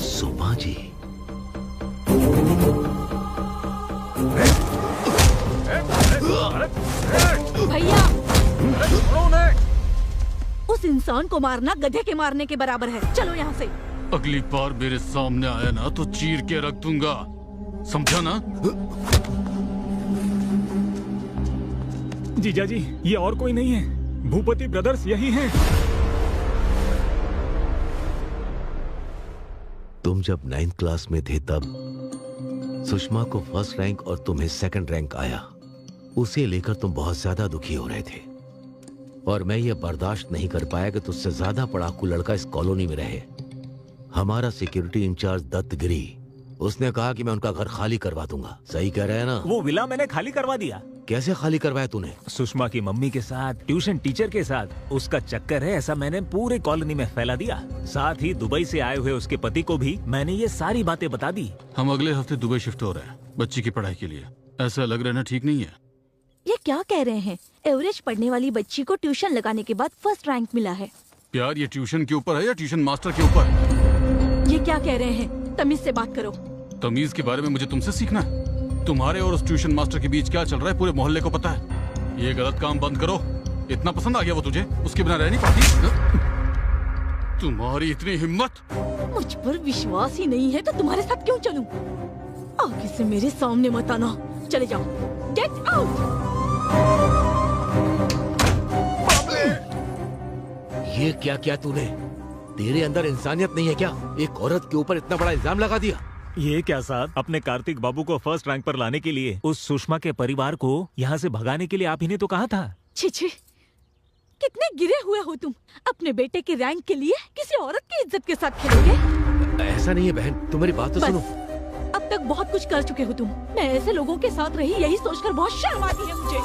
सुमा जी। भैया, उस इंसान को मारना गधे के मारने के बराबर है। चलो यहाँ से। अगली बार मेरे सामने आया ना तो चीर के रख दूंगा, समझा ना? जीजा जी, ये और कोई नहीं है, भूपति ब्रदर्स यही हैं। तुम जब 9th क्लास में थे तब सुषमा को फर्स्ट रैंक और तुम्हें सेकंड रैंक आया। उसे लेकर तुम बहुत ज्यादा दुखी हो रहे थे और मैं ये बर्दाश्त नहीं कर पाया कि तुझसे ज्यादा पढ़ाकू लड़का इस कॉलोनी में रहे। हमारा सिक्योरिटी इंचार्ज दत्तगिरी, उसने कहा कि मैं उनका घर खाली करवा दूंगा। सही कह रहे हैं ना? वो विला मैंने खाली करवा दिया। कैसे खाली करवाया तूने? सुषमा की मम्मी के साथ, ट्यूशन टीचर के साथ उसका चक्कर है, ऐसा मैंने पूरे कॉलोनी में फैला दिया। साथ ही दुबई से आए हुए उसके पति को भी मैंने ये सारी बातें बता दी। हम अगले हफ्ते दुबई शिफ्ट हो रहे हैं बच्ची की पढ़ाई के लिए। ऐसा लग रहा है ठीक नहीं है? ये क्या कह रहे हैं? एवरेज पढ़ने वाली बच्ची को ट्यूशन लगाने के बाद फर्स्ट रैंक मिला है। प्यार ये ट्यूशन के ऊपर है या ट्यूशन मास्टर के ऊपर? ये क्या कह रहे हैं? तमीज से बात करो। तमीज के बारे में मुझे तुमसे सीखना है। तुम्हारे और उस ट्यूशन मास्टर के बीच क्या चल रहा है पूरे मोहल्ले को पता है। ये गलत काम बंद करो। इतना पसंद आ गया वो तुझे, उसके बिना रह नहीं पाती। तुम्हारी इतनी हिम्मत? मुझ पर विश्वास ही नहीं है तो तुम्हारे साथ क्यों चलूं? आगे से मेरे सामने मत आना। चले जाओ। Get out. ये क्या किया तूने? तेरे अंदर इंसानियत नहीं है क्या? एक औरत के ऊपर इतना बड़ा इल्जाम लगा दिया। ये क्या साहब, अपने कार्तिक बाबू को फर्स्ट रैंक पर लाने के लिए उस सुषमा के परिवार को यहाँ से भगाने के लिए आप ही ने तो कहा था। छी छी, कितने गिरे हुए हो तुम। अपने बेटे के रैंक के लिए किसी औरत की इज्जत के साथ खेलोगे? ऐसा नहीं है बहन, तुम मेरी बात तो सुनो। अब तक बहुत कुछ कर चुके हो तुम। मैं ऐसे लोगों के साथ रही, यही सोचकर बहुत शर्म आती है मुझे।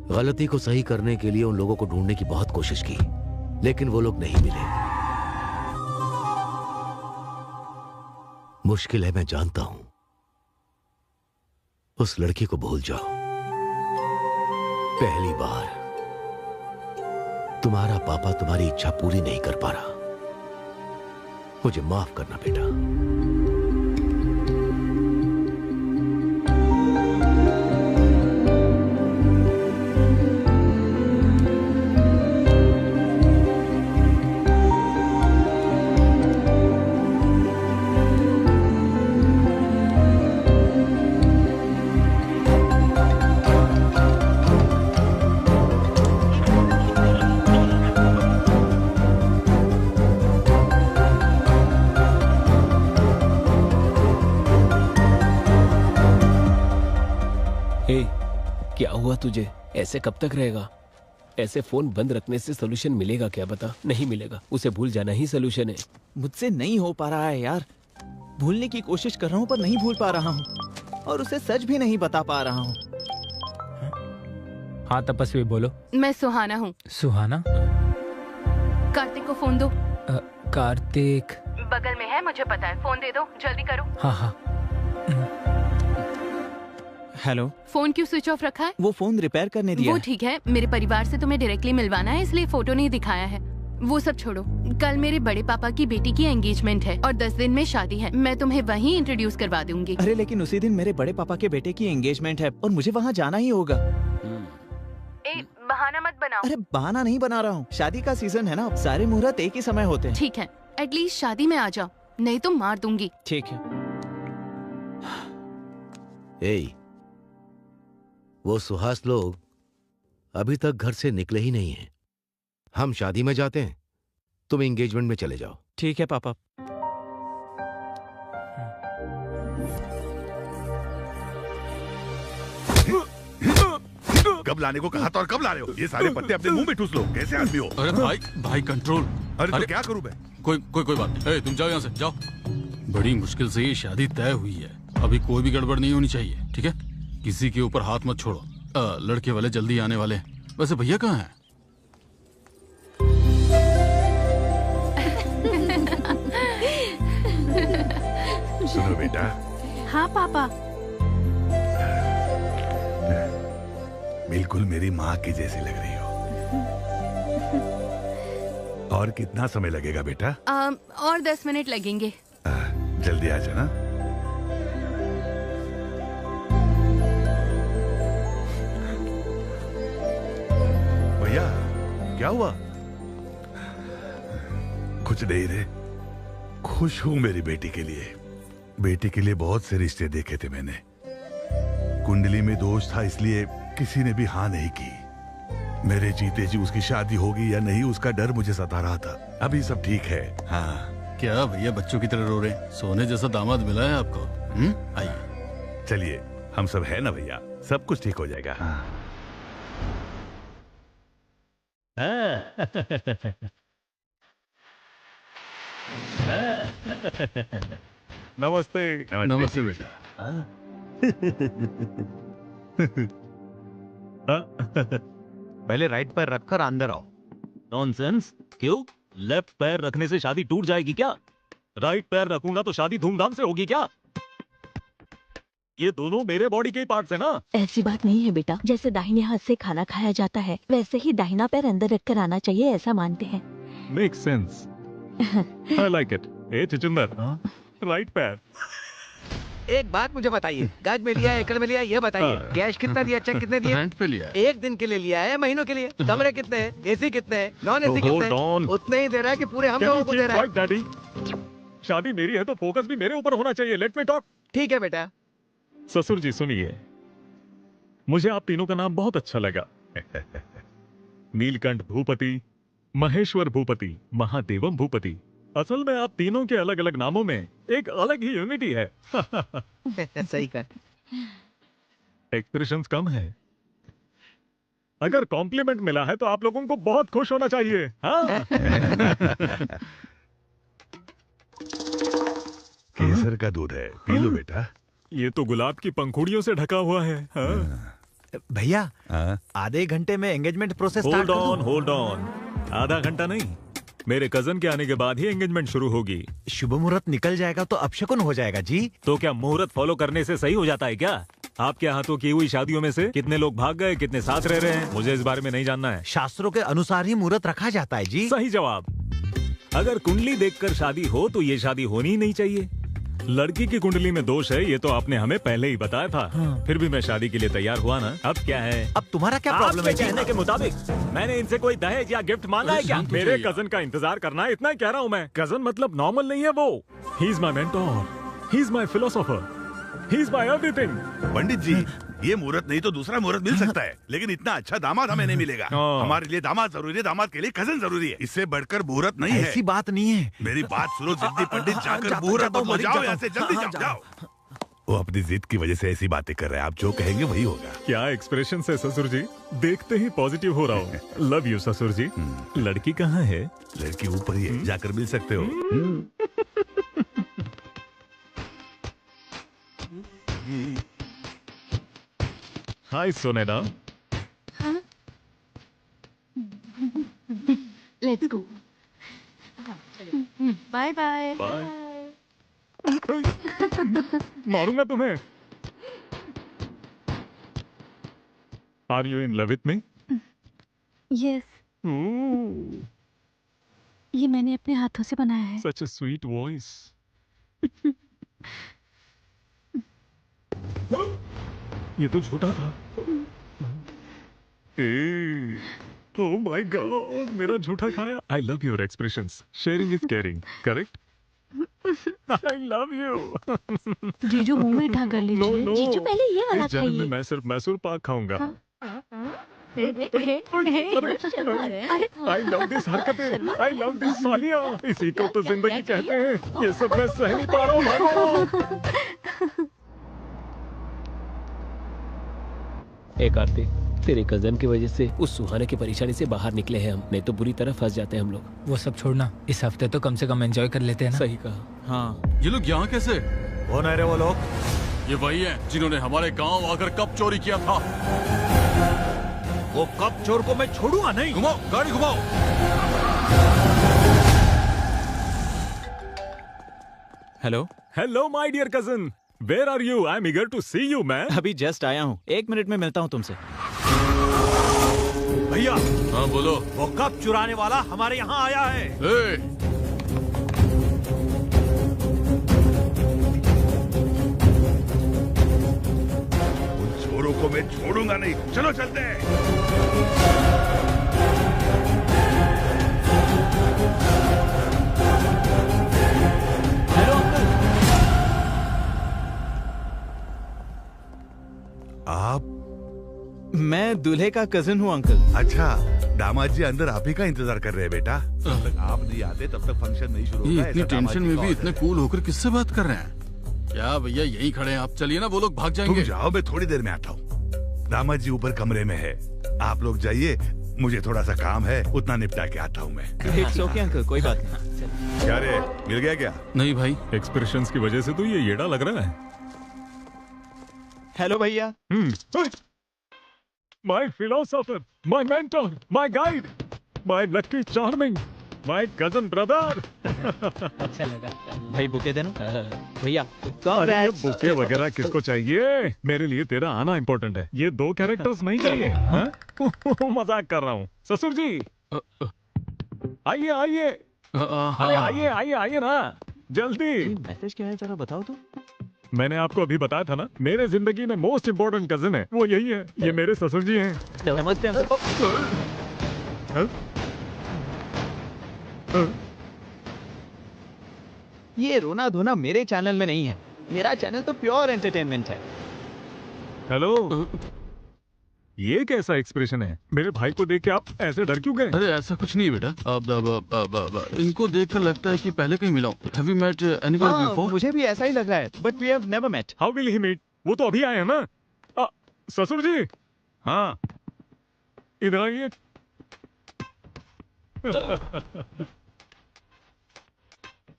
गलती को सही करने के लिए उन लोगों को ढूंढने की बहुत कोशिश की, लेकिन वो लोग नहीं मिले। मुश्किल है, मैं जानता हूं। उस लड़की को भूल जाओ। पहली बार तुम्हारा पापा तुम्हारी इच्छा पूरी नहीं कर पा रहा। मुझे माफ करना बेटा। क्या हुआ तुझे? ऐसे कब तक रहेगा? ऐसे फोन बंद रखने से सोल्यूशन मिलेगा क्या? बता। नहीं मिलेगा। उसे भूल जाना ही सोल्यूशन है। मुझसे नहीं हो पा रहा है यार। भूलने की कोशिश कर रहा हूँ पर नहीं भूल पा रहा हूँ, और उसे सच भी नहीं बता पा रहा हूँ। हाँ तपस्वी बोलो। मैं सुहाना हूँ। सुहाना? कार्तिक को फोन दो। कार्तिक बगल में है, मुझे पता है। फोन दे दो, जल्दी करो। हाँ हाँ। हेलो। फोन क्यों स्विच ऑफ रखा है? वो फोन रिपेयर करने दिया। वो ठीक है, मेरे परिवार से तुम्हें डायरेक्टली मिलवाना है, इसलिए फोटो नहीं दिखाया है। वो सब छोड़ो। कल मेरे बड़े पापा की बेटी की एंगेजमेंट है और 10 दिन में शादी है। मैं तुम्हें वहीं इंट्रोड्यूस करवा दूंगी। अरे लेकिन उसी दिन मेरे बड़े पापा के बेटे की एंगेजमेंट है और मुझे वहाँ जाना ही होगा। बहाना मत बनाओ। अरे बहाना नहीं बना रहा हूँ, शादी का सीजन है ना, सारे मुहूर्त एक ही समय होते हैं। ठीक है, एटलीस्ट शादी में आ जाओ, नहीं तो मार दूंगी। ठीक है। वो सुहास लोग अभी तक घर से निकले ही नहीं हैं। हम शादी में जाते हैं, तुम एंगेजमेंट में चले जाओ। ठीक है पापा। कब लाने को कहा था और कब ला रहे हो? ये सारे पत्ते अपने मुंह में ठूस लो। कैसे आदमी हो? अरे भाई कंट्रोल। अरे तो क्या करूं मैं? कोई बात नहीं। तुम जाओ यहाँ से, जाओ। बड़ी मुश्किल से ये शादी तय हुई है, अभी कोई भी गड़बड़ नहीं होनी चाहिए, ठीक है? किसी के ऊपर हाथ मत छोड़ो। लड़के वाले जल्दी आने वाले हैं। वैसे भैया कहाँ हैं? सुनो बेटा। हाँ पापा। बिल्कुल मेरी माँ की जैसी लग रही हो। और कितना समय लगेगा बेटा? और 10 मिनट लगेंगे। जल्दी आ जाना। भैया क्या हुआ? कुछ नहीं रे, खुश हूं मेरी बेटी के लिए। बेटी के लिए बहुत से रिश्ते देखे थे मैंने। कुंडली में दोष था, इसलिए किसी ने भी हाँ नहीं की। मेरे जीते जी उसकी शादी होगी या नहीं, उसका डर मुझे सता रहा था। अभी सब ठीक है। हाँ। क्या भैया बच्चों की तरह रो रहे हैं? सोने जैसा दामाद मिला है आपको। आइए। चलिए, हम सब है ना भैया, सब कुछ ठीक हो जाएगा। नमस्ते। नमस्ते बेटा। पहले राइट पैर रखकर अंदर आओ। नॉनसेंस। क्यों? लेफ्ट पैर रखने से शादी टूट जाएगी क्या? राइट पैर रखूंगा तो शादी धूमधाम से होगी क्या? ये दोनों मेरे बॉडी के पार्ट्स है ना। ऐसी बात नहीं है बेटा, जैसे दाहिने हाथ से खाना खाया जाता है वैसे ही दाहिना पैर अंदर रखकर आना चाहिए, ऐसा मानते हैं। Makes sense. I like it. Hey Chichinder, right पैर। एक बात मुझे बताइए, गज में लिया एकड़ में लिया ये बताइए, कैश कितना दिया, चेक कितने दिए? रेंट पे लिया है। एक दिन के लिए लिया है, महीनों के लिए? कमरे कितने हैं, एसी कितने हैं, नॉन एसी कितने हैं? उतने ही दे रहा है कि पूरे हम लोगों को दे रहा है? डैडी, शादी मेरी है तो फोकस भी मेरे ऊपर होना चाहिए। Let me talk. ठीक है बेटा। ससुर जी सुनिए, मुझे आप तीनों का नाम बहुत अच्छा लगा। नीलकंठ भूपति, महेश्वर भूपति, महादेवम भूपति। असल में आप तीनों के अलग अलग नामों में एक अलग ही यूनिटी है। सही कर। एक्सप्रेशंस कम है। अगर कॉम्प्लीमेंट मिला है तो आप लोगों को बहुत खुश होना चाहिए। हाँ? केसर का दूध है, पी लो बेटा। ये तो गुलाब की पंखुड़ियों से ढका हुआ है। हाँ? भैया, आधे घंटे में एंगेजमेंट प्रोसेस होल्ड ऑन। आधा घंटा नहीं, मेरे कजन के आने के बाद ही एंगेजमेंट शुरू होगी। शुभ मुहूर्त निकल जाएगा तो अपशकुन हो जाएगा जी। तो क्या मुहूर्त फॉलो करने से सही हो जाता है क्या? आपके हाथों की हुई शादियों में से कितने लोग भाग गए, कितने साथ रह रहे हैं, मुझे इस बारे में नहीं जानना है। शास्त्रों के अनुसार ही मुहूर्त रखा जाता है जी। सही जवाब। अगर कुंडली देखकर शादी हो तो ये शादी होनी ही नहीं चाहिए। लड़की की कुंडली में दोष है, ये तो आपने हमें पहले ही बताया था। हाँ। फिर भी मैं शादी के लिए तैयार हुआ ना। अब क्या है? अब तुम्हारा क्या प्रॉब्लम है? कहने के मुताबिक मैंने इनसे कोई दहेज या गिफ्ट मांगा है क्या? मेरे कजन का इंतजार करना है, इतना ही कह रहा हूँ मैं। कजन मतलब नॉर्मल नहीं है वो। He is my mentor, he is my philosopher, he is my everything. Pandit ji, ये मुहूर्त नहीं तो दूसरा मुहूर्त मिल सकता है, लेकिन इतना अच्छा दामाद हमें नहीं मिलेगा। हमारे लिए दामाद जरूरी है, दामाद के लिए कजन जरूरी है। इससे बढ़कर मुहूर्त नहीं है। ऐसी बात नहीं है। मेरी बात सुनो जिद्दी पंडित, जाकर मुहूर्त बदलो। जाओ यहाँ से, जल्दी जाओ, जाओ। वो अपनी जिद की वजह से ऐसी बातें कर रहे हैं, आप जो कहेंगे वही होगा। क्या एक्सप्रेशन है ससुर जी, देखते ही पॉजिटिव हो रहा हूँ। लव यू ससुर जी। लड़की कहाँ है? लड़की ऊपर ही है, जाकर मिल सकते हो। Hi Soneda. Let's go. Bye bye. मारूंगा तुम्हें। Are you in love with me? Yes, ये मैंने अपने हाथों से बनाया है। Such a sweet voice. ये तो छोटा था। ओह माय गॉड, मेरा झूठा खाया। I love your expressions. Sharing is caring, correct? I love you. जीजू मुंह मीठा कर लीजिए। जीजू पहले ये वाला खाइए। मैं सिर्फ मैसूर पाक खाऊंगा। आई लव दिस हरकतें, आई लव दिस सालियां। इसी को तो जिंदगी कहते हैं। ये सब मैं सह नहीं पा रहा हूँ। एक आरती, तेरे कजन की वजह से उस सुहाने की परेशानी से बाहर निकले हैं हम, नहीं तो बुरी तरह फंस जाते हैं हम लोग। वो सब छोड़ना, इस हफ्ते तो कम से कम एंजॉय कर लेते हैं ना। सही कहा। हाँ, ये लोग यहाँ कैसे? कौन है रे वो लोग? ये वही है जिन्होंने हमारे गांव आकर कप चोरी किया था। वो कप चोर को मैं छोड़ूंगा नहीं। घुमाओ, गाड़ी घुमाओ। Hello hello my dear cousin, where are you? I am eager to see you man. अभी जस्ट आया हूँ, 1 मिनट में मिलता हूँ तुमसे। भैया। हाँ बोलो। वो कप चुराने वाला हमारे यहाँ आया है। उन चोरों को मैं छोड़ूंगा नहीं। चलो चलते हैं। आप? मैं दूल्हे का कजिन हूँ अंकल। अच्छा, दामाद जी अंदर आप ही का इंतजार कर रहे हैं बेटा। जब तक आप नहीं आते तब तक फंक्शन नहीं शुरू होगा। इतनी टेंशन में भी इतने कूल होकर किससे बात कर रहे हैं? क्या भैया यही खड़े हैं आप? चलिए ना, वो लोग भाग जाएंगे। तुम जाओ, मैं थोड़ी देर में आता हूँ। दामाद जी ऊपर कमरे में है, आप लोग जाइए। मुझे थोड़ा सा काम है, उतना निपटा के आता हूँ मैं। इट्स ओके अंकल, कोई बात नहीं। क्या रे, मिल गया क्या? नहीं भाई, एक्सप्रेशंस की वजह से तो ये येड़ा लग रहा है। हेलो भैया। My philosopher, my mentor, my guide, my lucky charming, my cousin brother. अच्छा लगा भाई, बुके देना भैया। अरे बुके वगैरह किसको चाहिए? मेरे लिए तेरा आना इम्पोर्टेंट है। ये 2 कैरेक्टर्स नहीं चाहिए। मजाक कर रहा हूँ। ससुर जी आइए आइए। अरे आइए आइए आइए ना, जल्दी। मैसेज क्या है जरा बताओ तो। मैंने आपको अभी बताया था ना, मेरे जिंदगी में मोस्ट इम्पोर्टेंट कजिन है, वो यही है। ये मेरे ससुर जी हैं। नमस्ते ये रोना धोना मेरे चैनल में नहीं है। मेरा चैनल तो प्योर एंटरटेनमेंट है। हेलो, ये कैसा एक्सप्रेशन है? मेरे भाई को देख के आप ऐसे डर क्यों गए? अरे ऐसा कुछ नहीं बेटा, अब इनको देखकर लगता है कि पहले कहीं मिला हूं। Have you met anyone before? मुझे भी ऐसा ही लग रहा है, but we have never met. How will he meet? वो तो अभी आए हैं ना। ससुर जी, हाँ, इधर आइए।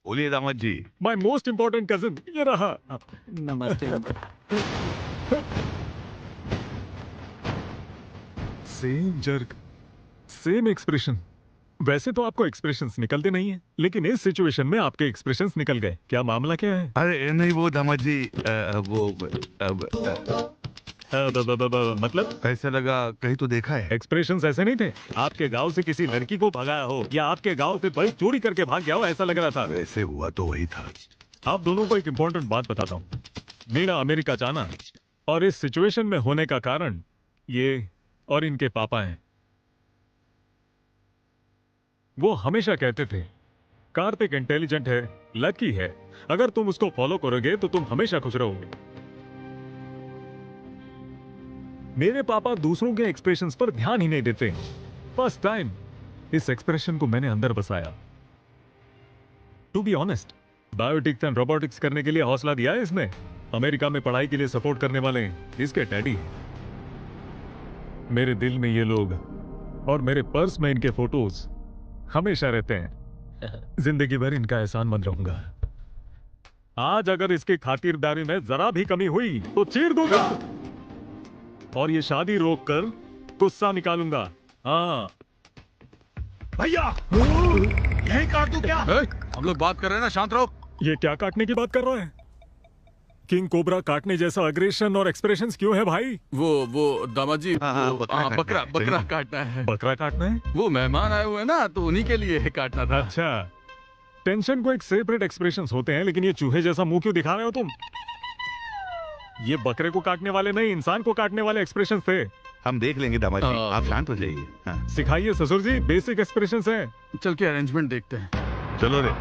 बोलिए दामाद जी। My most important cousin, ये रहा। नमस्ते। Same jerk, same expression. वैसे तो आपको एक्सप्रेशंस निकलते नहीं हैं, लेकिन इस सिचुएशन में आपके एक्सप्रेशंस निकल गए। क्या मामला क्या है? अरे नहीं वो दामाद जी, मतलब ऐसा लगा कहीं तो देखा है। एक्सप्रेशंस ऐसे नहीं थे। आपके गांव से किसी लड़की को भगाया हो या आपके गांव से बड़ी चोरी करके भाग गया हो, ऐसा लग रहा था। वैसे हुआ तो वही था। आप दोनों को एक इम्पोर्टेंट बात बताता हूँ। मेरा अमेरिका जाना और इस सिचुएशन में होने का कारण ये और इनके पापा हैं। वो हमेशा कहते थे कार्तिक इंटेलिजेंट है, लकी है, अगर तुम उसको फॉलो करोगे तो तुम हमेशा खुश रहोगे। मेरे पापा दूसरों के एक्सप्रेशंस पर ध्यान ही नहीं देते। फर्स्ट टाइम इस एक्सप्रेशन को मैंने अंदर बसाया। To be honest, biotics and robotics करने के लिए हौसला दिया है इसने। अमेरिका में पढ़ाई के लिए सपोर्ट करने वाले इसके डैडी। मेरे दिल में ये लोग और मेरे पर्स में इनके फोटोज हमेशा रहते हैं। जिंदगी भर इनका एहसान मंद रहूंगा। आज अगर इसकी खातिरदारी में जरा भी कमी हुई तो चीर दूंगा और ये शादी रोककर गुस्सा निकालूंगा। हाँ भैया, यही काट दूं क्या? हम लोग बात कर रहे हैं ना, शांत रहो। ये क्या काटने की बात कर रहा है? किंग कोबरा काटने जैसा अग्रेशन और एक्सप्रेशंस क्यों है भाई? वो दामाद जी, बकरा काटना है। बकरा काटना है? वो मेहमान आए हुए हैं ना, तो उन्हीं के लिए काटना था। अच्छा, टेंशन को एक सेपरेट एक्सप्रेशंस होते हैं, लेकिन ये चूहे जैसा मुंह क्यों दिखा रहे हो तुम? ये बकरे को काटने वाले नहीं, इंसान को काटने वाले एक्सप्रेशंस थे। हम देख लेंगे दामाद जी, आप शांत हो जाइए। हाँ। सिखाइए ससुर जी, बेसिक एक्सप्रेशंस हैं। चल के अरेंजमेंट देखते हैं। चलो रे।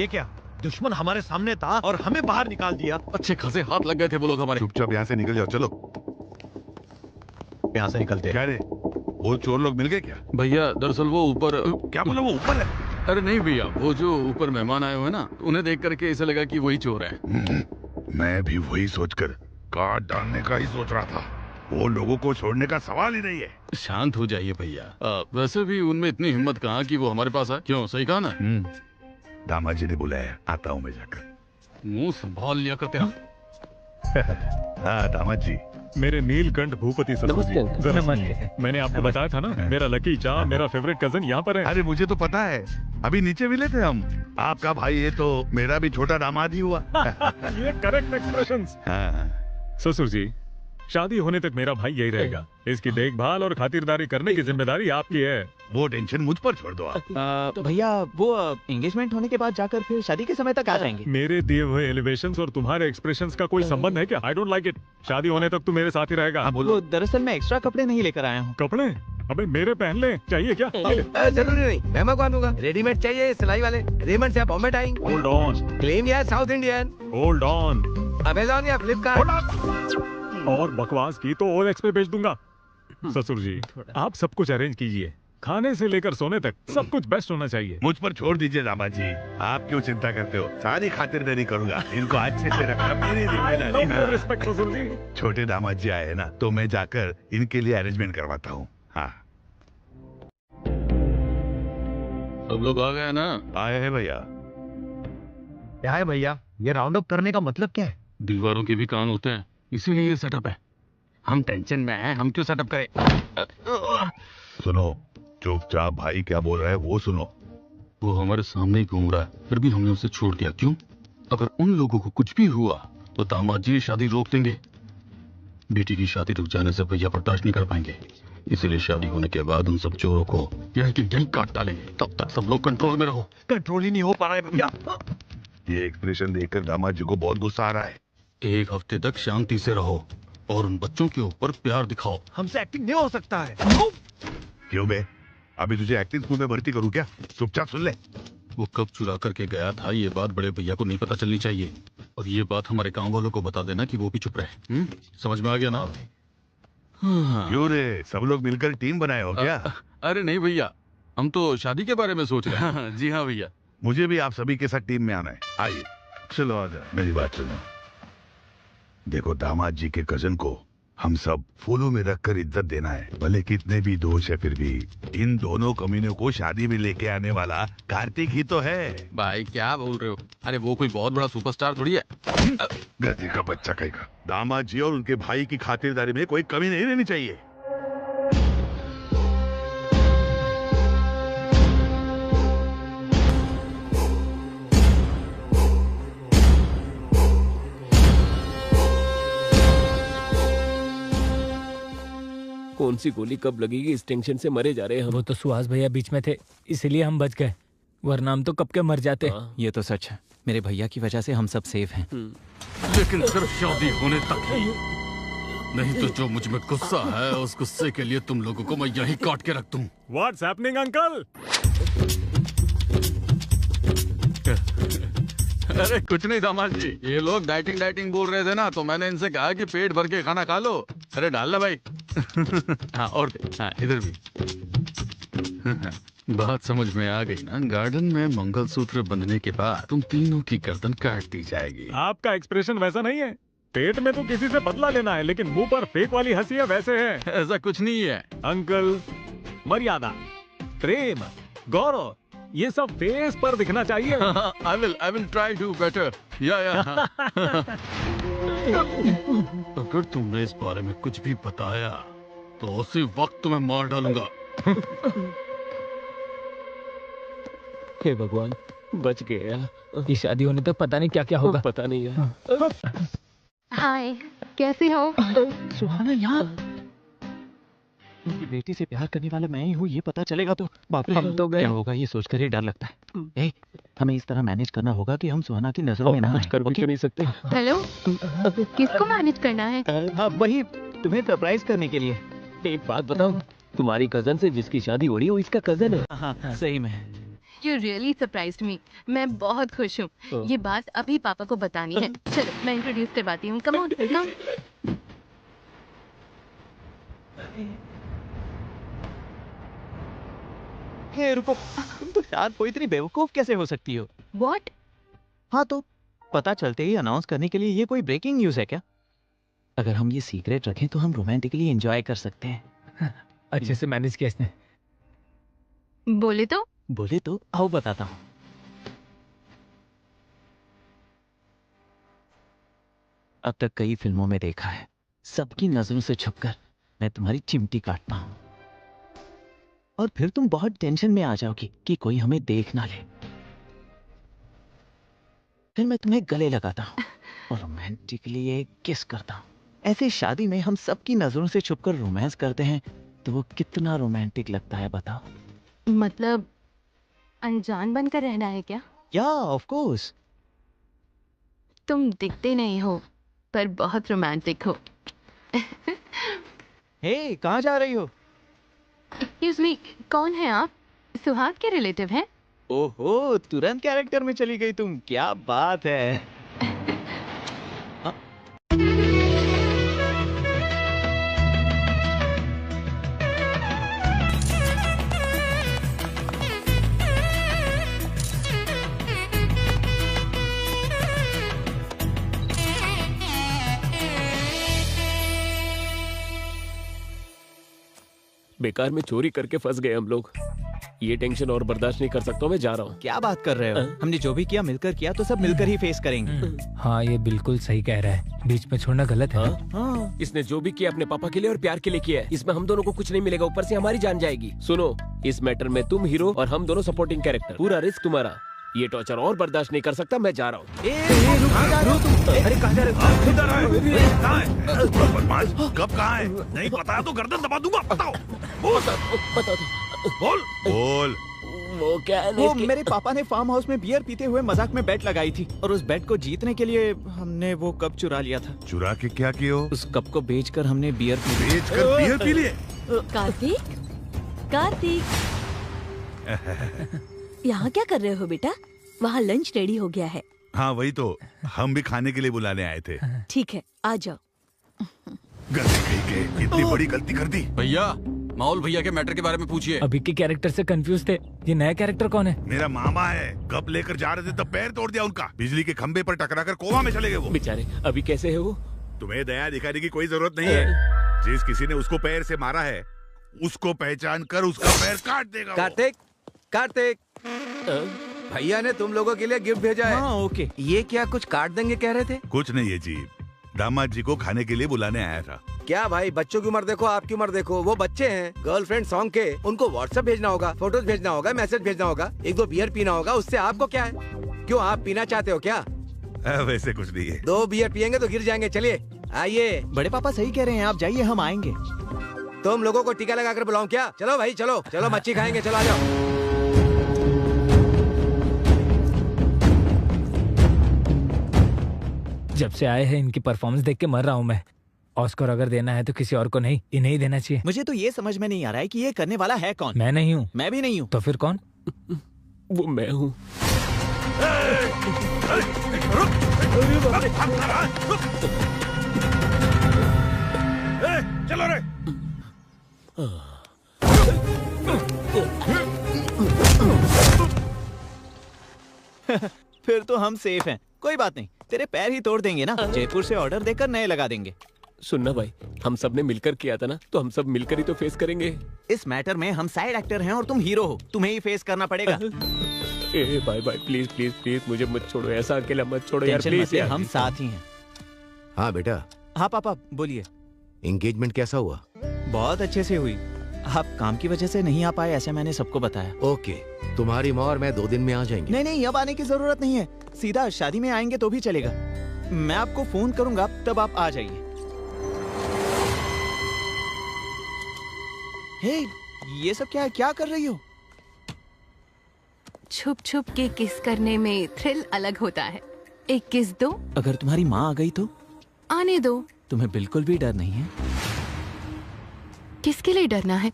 ये क्या, दुश्मन हमारे सामने था और हमें बाहर निकाल दिया। अच्छे खासे हाथ लग गए थे वो लोग हमारे। चुपचाप यहाँ से निकल जाओ। चलो यहाँ से निकलते। क्या रे, वो चोर लोग मिल गए क्या? भैया दरअसल वो ऊपर। क्या बोला, वो ऊपर है? अरे नहीं भैया, वो जो ऊपर मेहमान आए हुए हैं ना, उन्हें देख करके ऐसा लगा कि वही चोर है। मैं भी वही सोचकर काट डालने का ही सोच रहा था। वो लोगों को छोड़ने का सवाल ही नहीं है। शांत हो जाइए भैया। वैसे भी उनमें इतनी हिम्मत कहाँ कि वो हमारे पास आए। क्यों, सही कहा ना? दामाद जी ने बुलाया, आता हूँ मैं जाकर। मुंह संभाल लिया करते हैं। हाँ दामाद जी। मेरे नीलकंठ भूपति ससुर जी। मैंने आपको बताया था ना, मेरा लकी चार्म, मेरा फेवरेट कजन यहाँ पर है। अरे मुझे तो पता है, अभी नीचे मिले थे हम। आपका भाई है तो मेरा भी छोटा दामाद ही हुआ। ये करेक्ट एक्सप्रेशंस। ससुर जी, शादी होने तक मेरा भाई यही रहेगा। इसकी देखभाल और खातिरदारी करने की जिम्मेदारी आपकी है। वो टेंशन मुझ पर छोड़ दो आप। तो भैया वो एंगेजमेंट होने के बाद जाकर फिर शादी के समय तक आ जाएंगे। मेरे दिए हुए एलिवेशंस और तुम्हारे एक्सप्रेशंस का कोई संबंध है क्या? I don't like it. शादी होने तक तू मेरे साथ ही रहेगा। वो दरअसल मैं एक्स्ट्रा कपड़े नहीं लेकर आया हूँ। कपड़े? अबे मेरे पहन ले, चाहिए क्या? जरूरी नहीं, मैं मंगवा रेडीमेड चाहिए, सिलाई वाले। रेमंड से आप बॉम्बे टाइंग। Hold on. क्लेम या South Indian. Hold on. Amazon या फ्लिपकार्ट। और बकवास की तो OLX पे भेज दूंगा। ससुर जी, आप सब कुछ अरेंज कीजिए, खाने से लेकर सोने तक सब कुछ बेस्ट होना चाहिए। मुझ पर छोड़ दीजिए दामाद जी, आप क्यों चिंता करते हो? सारी खातिरदारी करूंगा। इनको अच्छे से रखना मेरी जिम्मेदारी। रिस्पेक्ट ससुर जी। छोटे दामाद जी आए ना, तो मैं जाकर इनके लिए अरेंजमेंट करवाता हूँ। हाँ सब लोग आ गए ना? आए हैं भैया। क्या है भैया, ये राउंड अप करने का मतलब क्या है? दीवारों के भी कान होते हैं, इसीलिए ये सेटअप है। हम टेंशन में हैं, हम क्यों सेटअप करें? सुनो, चुपचाप भाई क्या बोल रहा है वो सुनो। वो हमारे सामने ही घूम रहा है, फिर भी हमने उसे छोड़ दिया। क्यों? अगर उन लोगों को कुछ भी हुआ तो दामाद जी शादी रोक देंगे। बेटी की शादी रुक जाने से भैया बर्दाश्त नहीं कर पाएंगे, इसीलिए शादी होने के बाद उन सब चोरों को यहीं की यहीं काट डालेंगे। तब तक सब लोग कंट्रोल में रहो। कंट्रोल ही नहीं हो पा रहा है भैया। ये एक्सप्रेशन देखकर दामाद जी को बहुत गुस्सा आ रहा है। एक हफ्ते तक शांति से रहो और उन बच्चों के ऊपर प्यार दिखाओ। हमसे एक्टिंग नहीं हो सकता है। क्यों बे? अभी तुझे एक्टिंग स्कूल में भर्ती करूँ क्या? चुपचाप सुन ले। वो कब चुरा करके गया था ये बात बड़े भैया को नहीं पता चलनी चाहिए, और ये बात हमारे गांव वालों को बता देना कि वो भी चुप रहे। समझ में आ गया ना? क्यों रे, सब लोग मिलकर टीम बनाए हो क्या? अरे नहीं भैया, हम तो शादी के बारे में सोच रहे हैं। जी हाँ भैया। मुझे भी आप सभी के साथ टीम में आना है। आइए। चलो आ जाओ। मेरी बात सुनो। देखो, दामाद जी के कजन को हम सब फूलों में रखकर इज्जत देना है। भले कितने भी दोष है, फिर भी इन दोनों कमीनों को शादी में लेके आने वाला कार्तिक ही तो है। भाई क्या बोल रहे हो? अरे वो कोई बहुत बड़ा सुपरस्टार थोड़ी है। गधे का बच्चा कहेगा। दामाद जी और उनके भाई की खातिरदारी में कोई कमी नहीं रहनी चाहिए। कौन सी गोली कब लगेगी, इस टेंशन से मरे जा रहे हैं हम। वो तो सुहास भैया बीच में थे, इसलिए हम बच गए, वरना हम तो कब के मर जाते। ये तो सच है, मेरे भैया की वजह से हम सब सेफ हैं। लेकिन सिर्फ शादी होने तक ही, नहीं तो जो मुझ में गुस्सा है उस गुस्से के लिए तुम लोगों को मैं यही काट के रख दूं। What's happening, uncle? अरे कुछ नहीं दामाद जी, ये लोग डाइटिंग बोल रहे थे ना, तो मैंने इनसे कहा कि पेट भर के खाना खा लो। अरे डाल ला भाई। हाँ और हाँ, इधर भी। बात समझ में आ गई ना? गार्डन में मंगलसूत्र बंधने के बाद तुम तीनों की गर्दन काट दी जाएगी। आपका एक्सप्रेशन वैसा नहीं है। पेट में तो किसी से बदला लेना है, लेकिन मुंह पर फेक वाली हंसी है वैसे है। ऐसा कुछ नहीं है अंकल। मर्यादा, प्रेम, गौरव, ये सब फेस पर दिखना चाहिए। I will try to better. Yeah. अगर तुमने इस बारे में कुछ भी बताया तो उसी वक्त तुम्हें मार डालूंगा। हे भगवान, बच गया। ये शादी होने तक पता नहीं क्या क्या होगा। पता नहीं है। हाय, कैसे हो? सुहाना यहाँ? उनकी बेटी से प्यार करने वाला मैं ही हूँ, ये पता चलेगा तो बाप रे, हम तो गए। क्या होगा ये सोचकर ही डर लगता है। हमें इस तरह मैनेज करना होगा कि हम सुहाना की नजरों में ना आए। कर भी नहीं सकते। हेलो, किसको मैनेज करना है? हाँ वही, तुम्हें सरप्राइज करने के लिए। एक बात बताओ, तुम्हारी कजन से जिसकी शादी हो रही है वो इसका कजन है? हाँ सही में। You really surprised me. मैं बहुत खुश हूँ। ये बात अभी पापा को बतानी है। चलो मैं इंट्रोड्यूस करवाती हूँ। Come on, come. हे रुको, तुम तो शायद कोई इतनी बेवकूफ कैसे हो सकती हो? What? हाँ तो पता चलते ही अनाउंस करने के लिए ये कोई ब्रेकिंग न्यूज़ है क्या? अगर हम ये सीक्रेट रखें तो हम रोमांटिकली एंजॉय कर सकते हैं। अच्छे से मैनेज किया इसने। बोले तो आओ बताता हूँ। अब तक कई फिल्मों में देखा है, सबकी नजरों से छुपकर मैं तुम्हारी चिमटी काटता हूँ और फिर तुम बहुत टेंशन में आ जाओगी कि कोई हमें देख ना ले। फिर मैं तुम्हें गले लगाता हूँ और रोमांटिकली एक किस करता हूँ। ऐसे शादी में हम सबकी नजरों से छुपकर रोमांस करते हैं तो वो कितना रोमांटिक लगता है बताओ। मतलब अनजान बनकर रहना है क्या? या ऑफ कोर्स। तुम दिखते नहीं हो पर बहुत रोमांटिक हो। हे कहाँ जा रही हो? एक्सक्यूज मी, कौन है आप? सुहाग के रिलेटिव हैं? ओहो, तुरंत कैरेक्टर में चली गई तुम, क्या बात है। बेकार में चोरी करके फंस गए हम लोग। ये टेंशन और बर्दाश्त नहीं कर सकता, मैं जा रहा हूँ। क्या बात कर रहे हो? हमने जो भी किया मिलकर किया तो सब मिलकर ही फेस करेंगे। हाँ ये बिल्कुल सही कह रहा है, बीच में छोड़ना गलत है। हाँ? इसने जो भी किया अपने पापा के लिए और प्यार के लिए किया है, इसमें हम दोनों को कुछ नहीं मिलेगा, ऊपर से हमारी जान जाएगी। सुनो, इस मैटर में तुम हीरो और हम दोनों सपोर्टिंग कैरेक्टर, पूरा रिस्क तुम्हारा। ये टॉर्चर और बर्दाश्त नहीं कर सकता, मैं जा रहा हूँ। अरे कहाँ जा रहे हो? कब कहाँ है? नहीं पता तो गर्दन दबा दूंगा। बताओ। बोल। वो क्या है वो मेरे पापा ने फार्म हाउस में बियर पीते हुए मजाक में बेट लगाई थी और उस बेट को जीतने के लिए हमने वो कप चुरा लिया था। चुरा के क्या किया? उस कप को बेचकर हमने बियर पी बेचकर बियर पी लिए? कार्तिक, कार्तिक, यहाँ क्या कर रहे हो बेटा? वहाँ लंच रेडी हो गया है। हाँ वही तो, हम भी खाने के लिए बुलाने आए थे। ठीक है, आ जाओ। गलती कही के, इतनी बड़ी गलती कर दी। भैया, माहौल भैया के मैटर के बारे में पूछिए। अभी के कैरेक्टर से कंफ्यूज थे, ये नया कैरेक्टर कौन है? मेरा मामा है। कप लेकर जा रहे थे तो पैर तोड़ दिया उनका। बिजली के खंबे पर टकराकर कोमा में चले गए वो बेचारे। अभी कैसे है वो? तुम्हें दया दिखाने की कोई जरूरत नहीं है। जिस किसी ने उसको पैर से मारा है उसको पहचान कर उसका पैर काट देगा। कार्तिक, कार्तिक, भैया ने तुम लोगों के लिए गिफ्ट भेजा है। हाँ, ओके। ये क्या कुछ काट देंगे कह रहे थे? कुछ नहीं है जी, दामाद जी को खाने के लिए बुलाने आया था। क्या भाई, बच्चों की उम्र देखो, आपकी उम्र देखो। वो बच्चे हैं, गर्लफ्रेंड सॉन्ग के, उनको व्हाट्सएप भेजना होगा, फोटोज भेजना होगा, मैसेज भेजना होगा, एक दो बियर पीना होगा। उससे आपको क्या है? क्यों, आप पीना चाहते हो क्या? वैसे कुछ नहीं है। 2 बियर पियेंगे तो गिर जाएंगे। चलिए आइए। बड़े पापा सही कह रहे हैं, आप जाइए, हम आएंगे। तुम लोगों को टीका लगाकर बुलाऊं क्या? चलो भाई, चलो चलो, मच्छी खाएंगे, चलो आ जाओ। जब से आए हैं इनकी परफॉर्मेंस देख के मर रहा हूँ मैं। ऑस्कर अगर देना है तो किसी और को नहीं, इन्हें ही देना चाहिए। मुझे तो ये समझ में नहीं आ रहा है कि ये करने वाला है कौन। मैं नहीं हूँ। मैं भी नहीं हूँ। तो फिर कौन? वो मैं हूँ। चलो रे। फिर तो हम सेफ हैं। कोई बात नहीं, तेरे पैर ही तोड़ देंगे ना। जयपुर से ऑर्डर देकर नए लगा देंगे। सुनना भाई, हम सब ने मिलकर किया था ना, तो हम सब मिलकर ही तो फेस करेंगे। इस मैटर में हम साइड एक्टर हैं और तुम हीरो हो, तुम्हें ही फेस करना पड़ेगा। ए भाई भाई, प्लीज प्लीज प्लीज मुझे मत छोड़ो, ऐसा अकेला मत छोड़ो यार, प्लीज यार। हम साथ ही हैं। हाँ बेटा। हाँ पापा, बोलिए। एंगेजमेंट कैसा हुआ? बहुत अच्छे से हुई। आप काम की वजह से नहीं आ पाए, ऐसे मैंने सबको बताया। ओके, तुम्हारी माँ और मैं 2 दिन में आ जाएंगे। नहीं नहीं, अब आने की जरूरत नहीं है, सीधा शादी में आएंगे तो भी चलेगा। मैं आपको फोन करूंगा, तब आप आ जाइए। हे, ये सब क्या है? क्या कर रही हो? छुप छुप के किस करने में थ्रिल अलग होता है। एक किस दो। अगर तुम्हारी माँ आ गई तो? आने दो। तुम्हें बिल्कुल भी डर नहीं है? किसके लिए डरना है?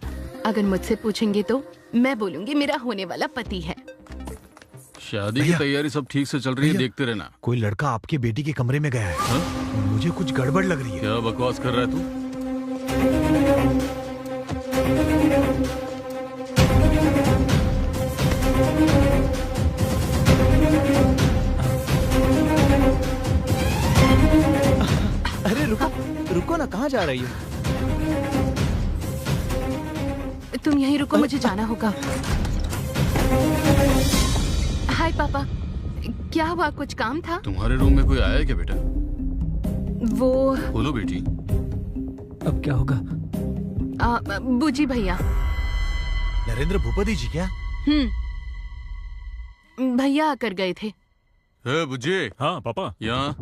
अगर मुझसे पूछेंगे तो मैं बोलूंगी मेरा होने वाला पति है। शादी की तैयारी सब ठीक से चल रही है, देखते रहना। कोई लड़का आपके बेटी के कमरे में गया है। मुझे कुछ गड़बड़ लग रही है। क्या बकवास कर रहा है तू? अरे रुको रुको ना, कहाँ जा रही हो? तुम यहीं रुको, मुझे जाना होगा। हाय पापा, क्या हुआ? कुछ काम था? तुम्हारे रूम में कोई आया है क्या बेटा? वो बोलो बेटी। अब क्या होगा? बूजी भैया। नरेंद्र भूपति जी क्या? भैया आकर गए थे। बुज्जी। हाँ पापा। यहाँ।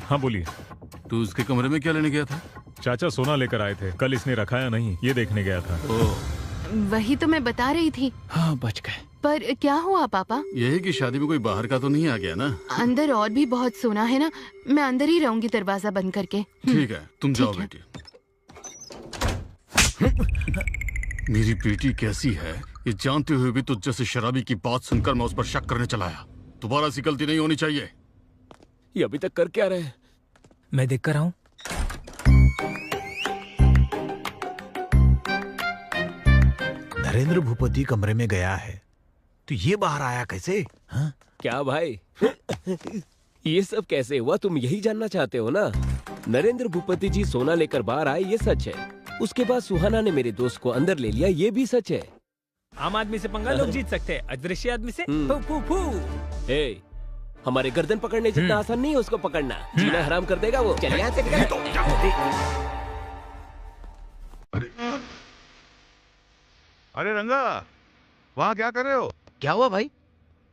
हाँ बोलिए। तू उसके कमरे में क्या लेने गया था? चाचा सोना लेकर आए थे, कल इसने रखा या नहीं ये देखने गया था। वही तो मैं बता रही थी। हाँ, बच गए। पर क्या हुआ पापा? यही कि शादी में कोई बाहर का तो नहीं आ गया ना? अंदर और भी बहुत सोना है ना, मैं अंदर ही रहूंगी दरवाजा बंद करके। ठीक है, तुम जाओ बेटी। मेरी बेटी कैसी है ये जानते हुए भी तुझ जैसे शराबी की बात सुनकर मैं उस पर शक करने चला आया। दोबारा ऐसी गलती नहीं होनी चाहिए। ये अभी तक कर क्या रहे हैं? मैं देख कर आऊं। नरेंद्र भूपति कमरे में गया है तो ये बाहर आया कैसे? हाँ? क्या भाई ये सब कैसे हुआ, तुम यही जानना चाहते हो ना? नरेंद्र भूपति जी सोना लेकर बाहर आए, ये सच है। उसके बाद सुहाना ने मेरे दोस्त को अंदर ले लिया, ये भी सच है। आम आदमी से पंगा लोग जीत सकते हैं, अदृश्य आदमी से फू फू फू। ए, हमारे गर्दन पकड़ने जितना आसान नहीं है उसको पकड़ना, जीना हराम कर देगा वो। चल यहाँ से निकल। अरे रंगा, वहाँ क्या कर रहे हो? क्या हुआ भाई,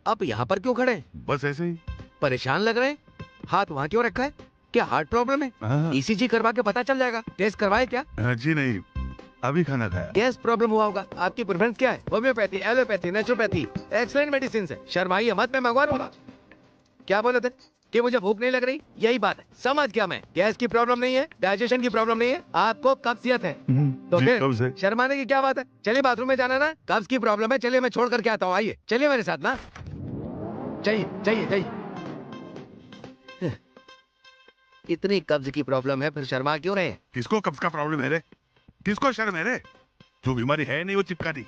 आप यहाँ पर क्यों खड़े? बस ऐसे ही। परेशान लग रहे हैं। हाथ वहाँ क्यों रखा है? क्या हार्ट प्रॉब्लम है? ईसीजी करवा के पता चल जाएगा। टेस्ट करवाए क्या? जी नहीं, अभी खाना खाया। गैस प्रॉब्लम हुआ होगा। आपकी प्रेफरेंस क्या है? Homeopathy, allopathy, naturopathy? Excellent medicine है। शर्माइए मत, मैं मंगवा दूंगा। क्या बोले थे कि मुझे भूख नहीं लग रही? यही बात है, समझ गया मैं। गैस की प्रॉब्लम नहीं है, डाइजेशन की प्रॉब्लम नहीं है, आपको कब्जियत है। तो फिर शर्माने की क्या बात है? चलिए बाथरूम में जाना ना, कब्ज की प्रॉब्लम है। चलिए मैं छोड़ करके आता हूँ, आइए चलिए मेरे साथ ना। चाहिए चाहिए चाहिए। इतनी कब्ज की प्रॉब्लम है, फिर शर्मा क्यों रहे? किसको कब्ज का प्रॉब्लम है रे? किसको शर्म है रे? जो बीमारी है नहीं वो चिपका दी।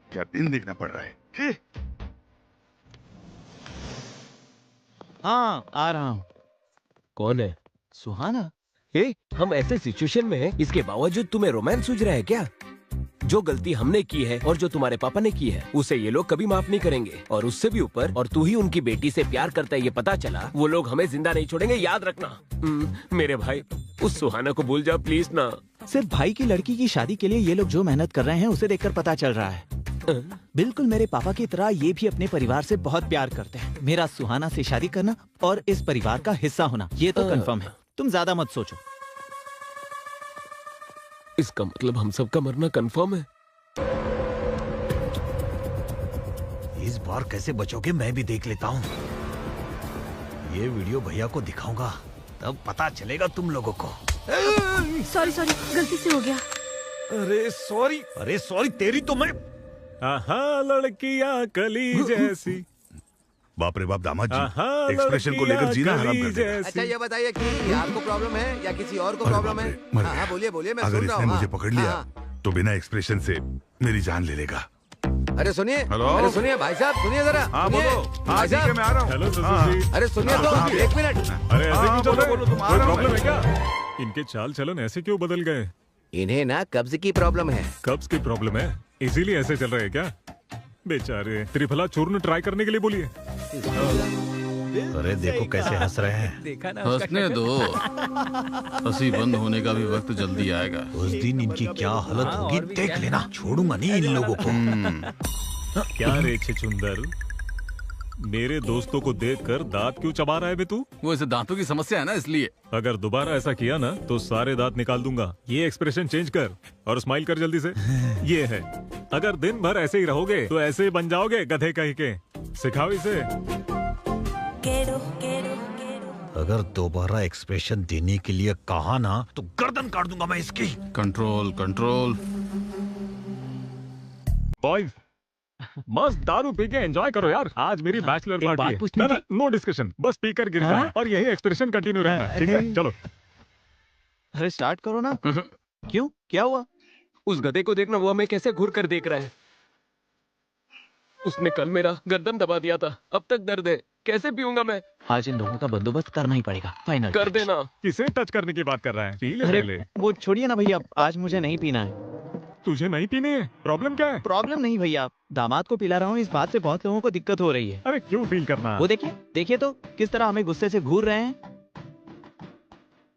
क्या दिन देखना पड़ रहा है? हाँ आ रहा हूँ। कौन है? सुहाना। हम ऐसे सिचुएशन में हैं, इसके बावजूद तुम्हें रोमांस सूझ रहा है क्या? जो गलती हमने की है और जो तुम्हारे पापा ने की है, उसे ये लोग कभी माफ नहीं करेंगे। और उससे भी ऊपर, और तू ही उनकी बेटी से प्यार करता है ये पता चला, वो लोग हमें जिंदा नहीं छोड़ेंगे, याद रखना। मेरे भाई, उस सुहाना को भूल जा प्लीज ना। सिर्फ भाई की लड़की की शादी के लिए ये लोग जो मेहनत कर रहे हैं उसे देखकर पता चल रहा है। बिल्कुल मेरे पापा की तरह ये भी अपने परिवार से बहुत प्यार करते हैं। मेरा सुहाना से शादी करना और इस परिवार का हिस्सा होना, ये तो कंफर्म है। तुम ज्यादा मत सोचो। इसका मतलब हम सबका मरना कंफर्म है। इस बार कैसे बचोगे मैं भी देख लेता हूँ। ये वीडियो भैया को दिखाऊंगा, तब पता चलेगा तुम लोगों को। सॉरी सॉरी, गलती से हो गया। अरे सॉरी तेरी तो मैं। लड़कियां कली जैसी। बाप रे बाप दामाद जी, एक्सप्रेशन को लेकर जीना हराम कर देगा। अच्छा ये बताइए कि आपको प्रॉब्लम है या किसी और को प्रॉब्लम है? हाँ बोलिए बोलिए, मैं अगर सुन रहा इसने हूँ। मुझे पकड़ लिया तो बिना एक्सप्रेशन से मेरी जान ले लेगा। अरे सुनिए, हेलो? अरे सुनिए भाई साहब, सुनिए जरा। हाँ सुनिए। बोलो। हाँ भाई ठीक है, साहब, मैं आ रहा हूँ। हेलो ससुर जी। अरे सुनिए तो, एक मिनट। अरे ऐसे क्यों चल रहे? बोलो, तुम आ कोई रहा हूँ प्रॉब्लम मैं। है क्या? इनके चाल चलन ऐसे क्यों बदल गए? इन्हें ना कब्ज की प्रॉब्लम है। कब्ज की प्रॉब्लम है, इसीलिए ऐसे चल रहे हैं क्या? बेचारे। त्रिफला चूर्ण ट्राई करने के लिए बोलिए। अरे देखो कैसे हंस रहे हैं। देखा ना? हंसने दो, हंसी बंद होने का भी वक्त जल्दी आएगा। उस दिन इनकी क्या हालत होगी देख लेना। छोड़ूंगा नहीं इन लोगों को। क्या रे छुंदर, मेरे दोस्तों को देखकर दांत क्यों चबा रहा है बे तू? वो इसे दांतों की समस्या है ना, इसलिए। अगर दोबारा ऐसा किया ना तो सारे दांत निकाल दूंगा। ये एक्सप्रेशन चेंज कर और स्माइल कर जल्दी से। ये है, अगर दिन भर ऐसे ही रहोगे तो ऐसे ही बन जाओगे गधे कहीं के। सिखाओ इसे। अगर दोबारा एक्सप्रेशन देने के लिए कहा ना तो गर्दन काट दूंगा मैं इसकी। Control control. बॉयज, मस्त दारू पी के एंजॉय करो यार। आज मेरी बैचलर पार्टी है। नो डिस्कशन, बस पीकर गिरना है और यही एक्सप्रेशन कंटिन्यू रहना है, ठीक है? चलो। अरे स्टार्ट करो ना। क्यों, क्या हुआ? उस गधे को देखना, वो हमें कैसे घूर कर देख रहा है। उसने कल मेरा गर्दन दबा दिया था, अब तक दर्द है। कैसे पीऊंगा मैं? आज इन लोगों का बंदोबस्त करना ही पड़ेगा। फाइनल कर देना। किसे टच करने की बात कर रहा है? पी ले अरे पहले। वो छोड़िए ना भैया, आज मुझे नहीं पीना है। तुझे नहीं पीनी है? प्रॉब्लम क्या है? प्रॉब्लम नहीं भैया, दामाद को पिला रहा हूँ, इस बात से बहुत लोगों को दिक्कत हो रही है। अरे क्यों फील करना? वो देखिए देखिए तो किस तरह हमें गुस्से से घूर रहे हैं।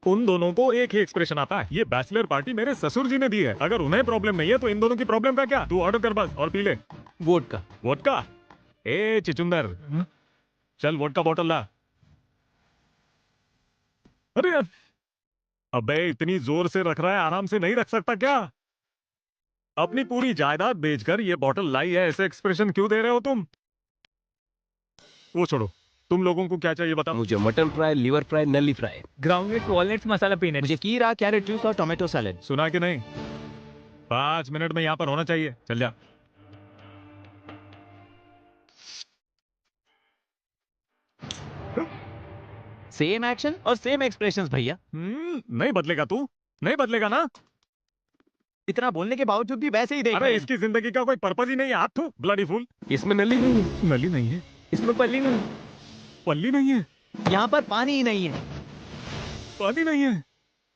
उन दोनों को एक ही एक्सप्रेशन आता है। ये बैचलर पार्टी मेरे ससुर जी ने दी है। अगर उन्हें प्रॉब्लम नहीं है तो इन दोनों की प्रॉब्लम का क्या? तू ऑर्डर कर बस और पी ले। वोडका। वोडका? ए चिचुंदर, चल वोडका बॉटल ला। अरे यार, अबे इतनी जोर से रख रहा है, आराम से नहीं रख सकता क्या? अपनी पूरी जायदाद बेचकर ये बॉटल लाई है, ऐसे एक्सप्रेशन क्यों दे रहे हो तुम? वो छोड़ो, तुम लोगों को क्या चाहिए बताओ? मुझे मटन फ्राई, लिवर फ्राई, नली फ्राई, ग्राउंड वॉलनट्स मसाला पीनट। मुझे कीरा, कैरेट जूस और टोमेटो सैलेड। सुना कि नहीं? 5 मिनट में यहाँ पर होना चाहिए। चल जा। सेम एक्शन और सेम एक्सप्रेशंस भैया। नहीं बदलेगा तू? नहीं बदलेगा ना? इतना बोलने के बावजूद भी वैसे ही देख अरे रहे हैं। इसकी जिंदगी का कोई पर्पस ही नहीं है। हाथ थू, ब्लडी फूल। इसमें नली नहीं है। नली नहीं है? इसमें पल्ली नहीं। पल्ली नहीं है? यहाँ पर पानी ही नहीं है। पानी नहीं है?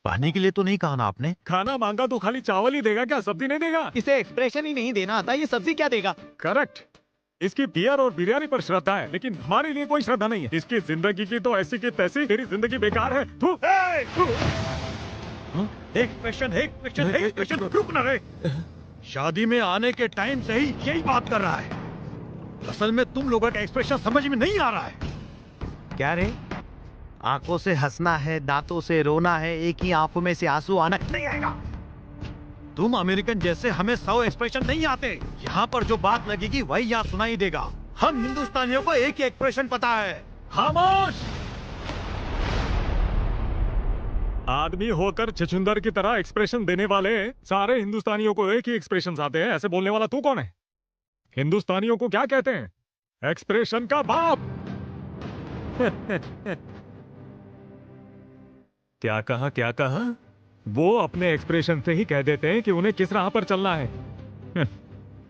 पानी के लिए तो नहीं कहा ना आपने? खाना मांगा तो खाली चावल ही देगा क्या? सब्जी नहीं देगा? इसे एक्सप्रेशन ही नहीं देना आता, ये सब्जी क्या देगा? करेक्ट। इसकी बियर और बिरयानी पर श्रद्धा है, लेकिन हमारे लिए कोई श्रद्धा नहीं है। इसकी जिंदगी की तो ऐसी की तैसी, तेरी जिंदगी बेकार है। थू। एक्सप्रेशन रुक ना रे। शादी में आने के टाइम से ही यही बात कर रहा है। असल में तुम लोगों का एक्सप्रेशन समझ में नहीं आ रहा है। क्या रे, आंखों से हंसना है, दांतों से रोना है, एक ही आंखों में से आंसू आना नहीं आएगा। तुम अमेरिकन जैसे हमें 100 एक्सप्रेशन नहीं आते। यहाँ पर जो बात लगेगी वही यहाँ सुनाई देगा। हम हिंदुस्तानियों को एक ही एक्सप्रेशन पता है। खामोश! आदमी होकर छछुंदर की तरह एक्सप्रेशन देने वाले सारे हिंदुस्तानियों को एक ही एक्सप्रेशन आते हैं, ऐसे बोलने वाला तू कौन है? हिंदुस्तानियों को क्या कहते हैं? एक्सप्रेशन का बाप। क्या कहा, क्या कहा? वो अपने एक्सप्रेशन से ही कह देते हैं कि उन्हें किस राह पर चलना है।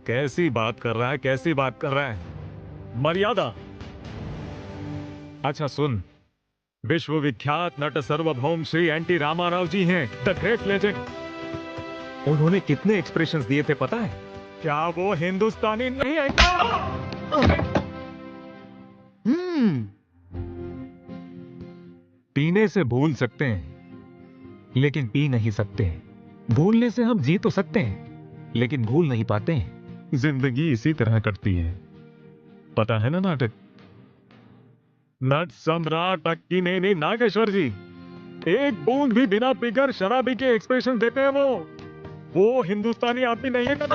कैसी बात कर रहा है, कैसी बात कर रहा है? मर्यादा। अच्छा सुन, विश्वविख्यात नट सार्वभौम श्री एनटी रामाराव जी हैं, द ग्रेट लेजेंड। उन्होंने कितने एक्सप्रेशंस दिए थे पता है? क्या वो हिंदुस्तानी नहीं है क्या? पीने से भूल सकते हैं, लेकिन पी नहीं सकते। भूलने से हम जी तो सकते हैं, लेकिन भूल नहीं पाते। जिंदगी इसी तरह कटती है, पता है ना नाटक? नट सम्राट अक्कीनेनी नागेश्वर जी एक बूंद भी बिना पीकर शराबी के एक्सप्रेशन देते हैं। वो हिंदुस्तानी आदमी नहीं है क्या?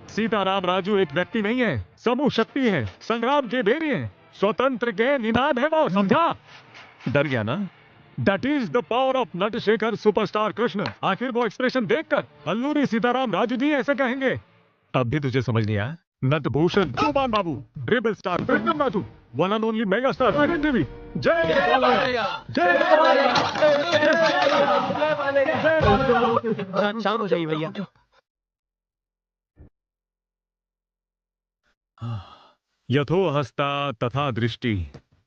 सीताराम राजू एक व्यक्ति नहीं है, समूह शक्ति है, संग्राम के बेरी है, स्वतंत्र के निनाद है वो, समझा? डर गया ना? That is the power of Natasekhar superstar Krishna. आखिर वो एक्सप्रेशन देखकर अल्लूरी सीताराम राजू जी ऐसे कहेंगे। अब भी तुझे समझ नहीं आया? Natabhushan Kumar Babu, rebel star Krishna Raju, one and only mega star TV. जय शांत हो जाइए भैया। यथो हस्ता तथा दृष्टि,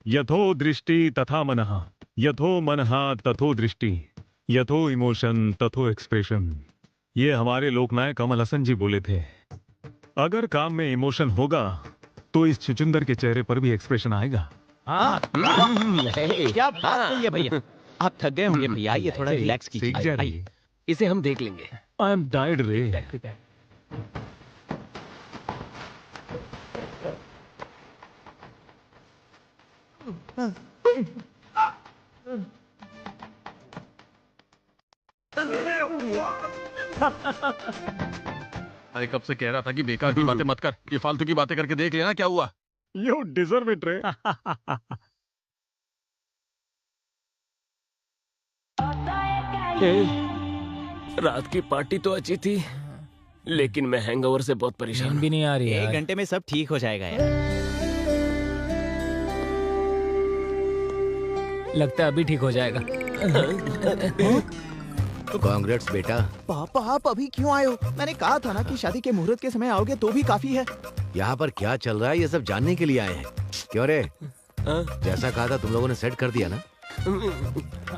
यथो दृष्टि तथा मनः, यथो मनः तथो दृष्टि, यथो इमोशन तथो एक्सप्रेशन। ये हमारे लोकनायक कमल हसन जी बोले थे। अगर काम में इमोशन होगा तो इस छुचुंदर के चेहरे पर भी एक्सप्रेशन आएगा। क्या बात है भैया? आप थक गए होंगे भैया, ये थोड़ा रिलैक्स कीजिए। इसे हम देख लेंगे। आई एम टायर्ड रे। अरे कब से कह रहा था कि बेकार की बातें मत कर, ये फालतू की बातें करके देख लेना क्या हुआ। यू डिजर्व इट रे। रात की पार्टी तो अच्छी थी, लेकिन मैं हैंगओवर से बहुत परेशान भी नहीं आ रही। 1 घंटे में सब ठीक हो जाएगा यार। लगता है अभी ठीक हो जाएगा। कांग्रेट्स बेटा। पापा आप अभी क्यों आए हो? मैंने कहा था ना कि शादी के मुहूर्त के समय आओगे तो भी काफी है। यहाँ पर क्या चल रहा है ये सब जानने के लिए आए हैं। क्यों रे? जैसा कहा था तुम लोगों ने सेट कर दिया ना?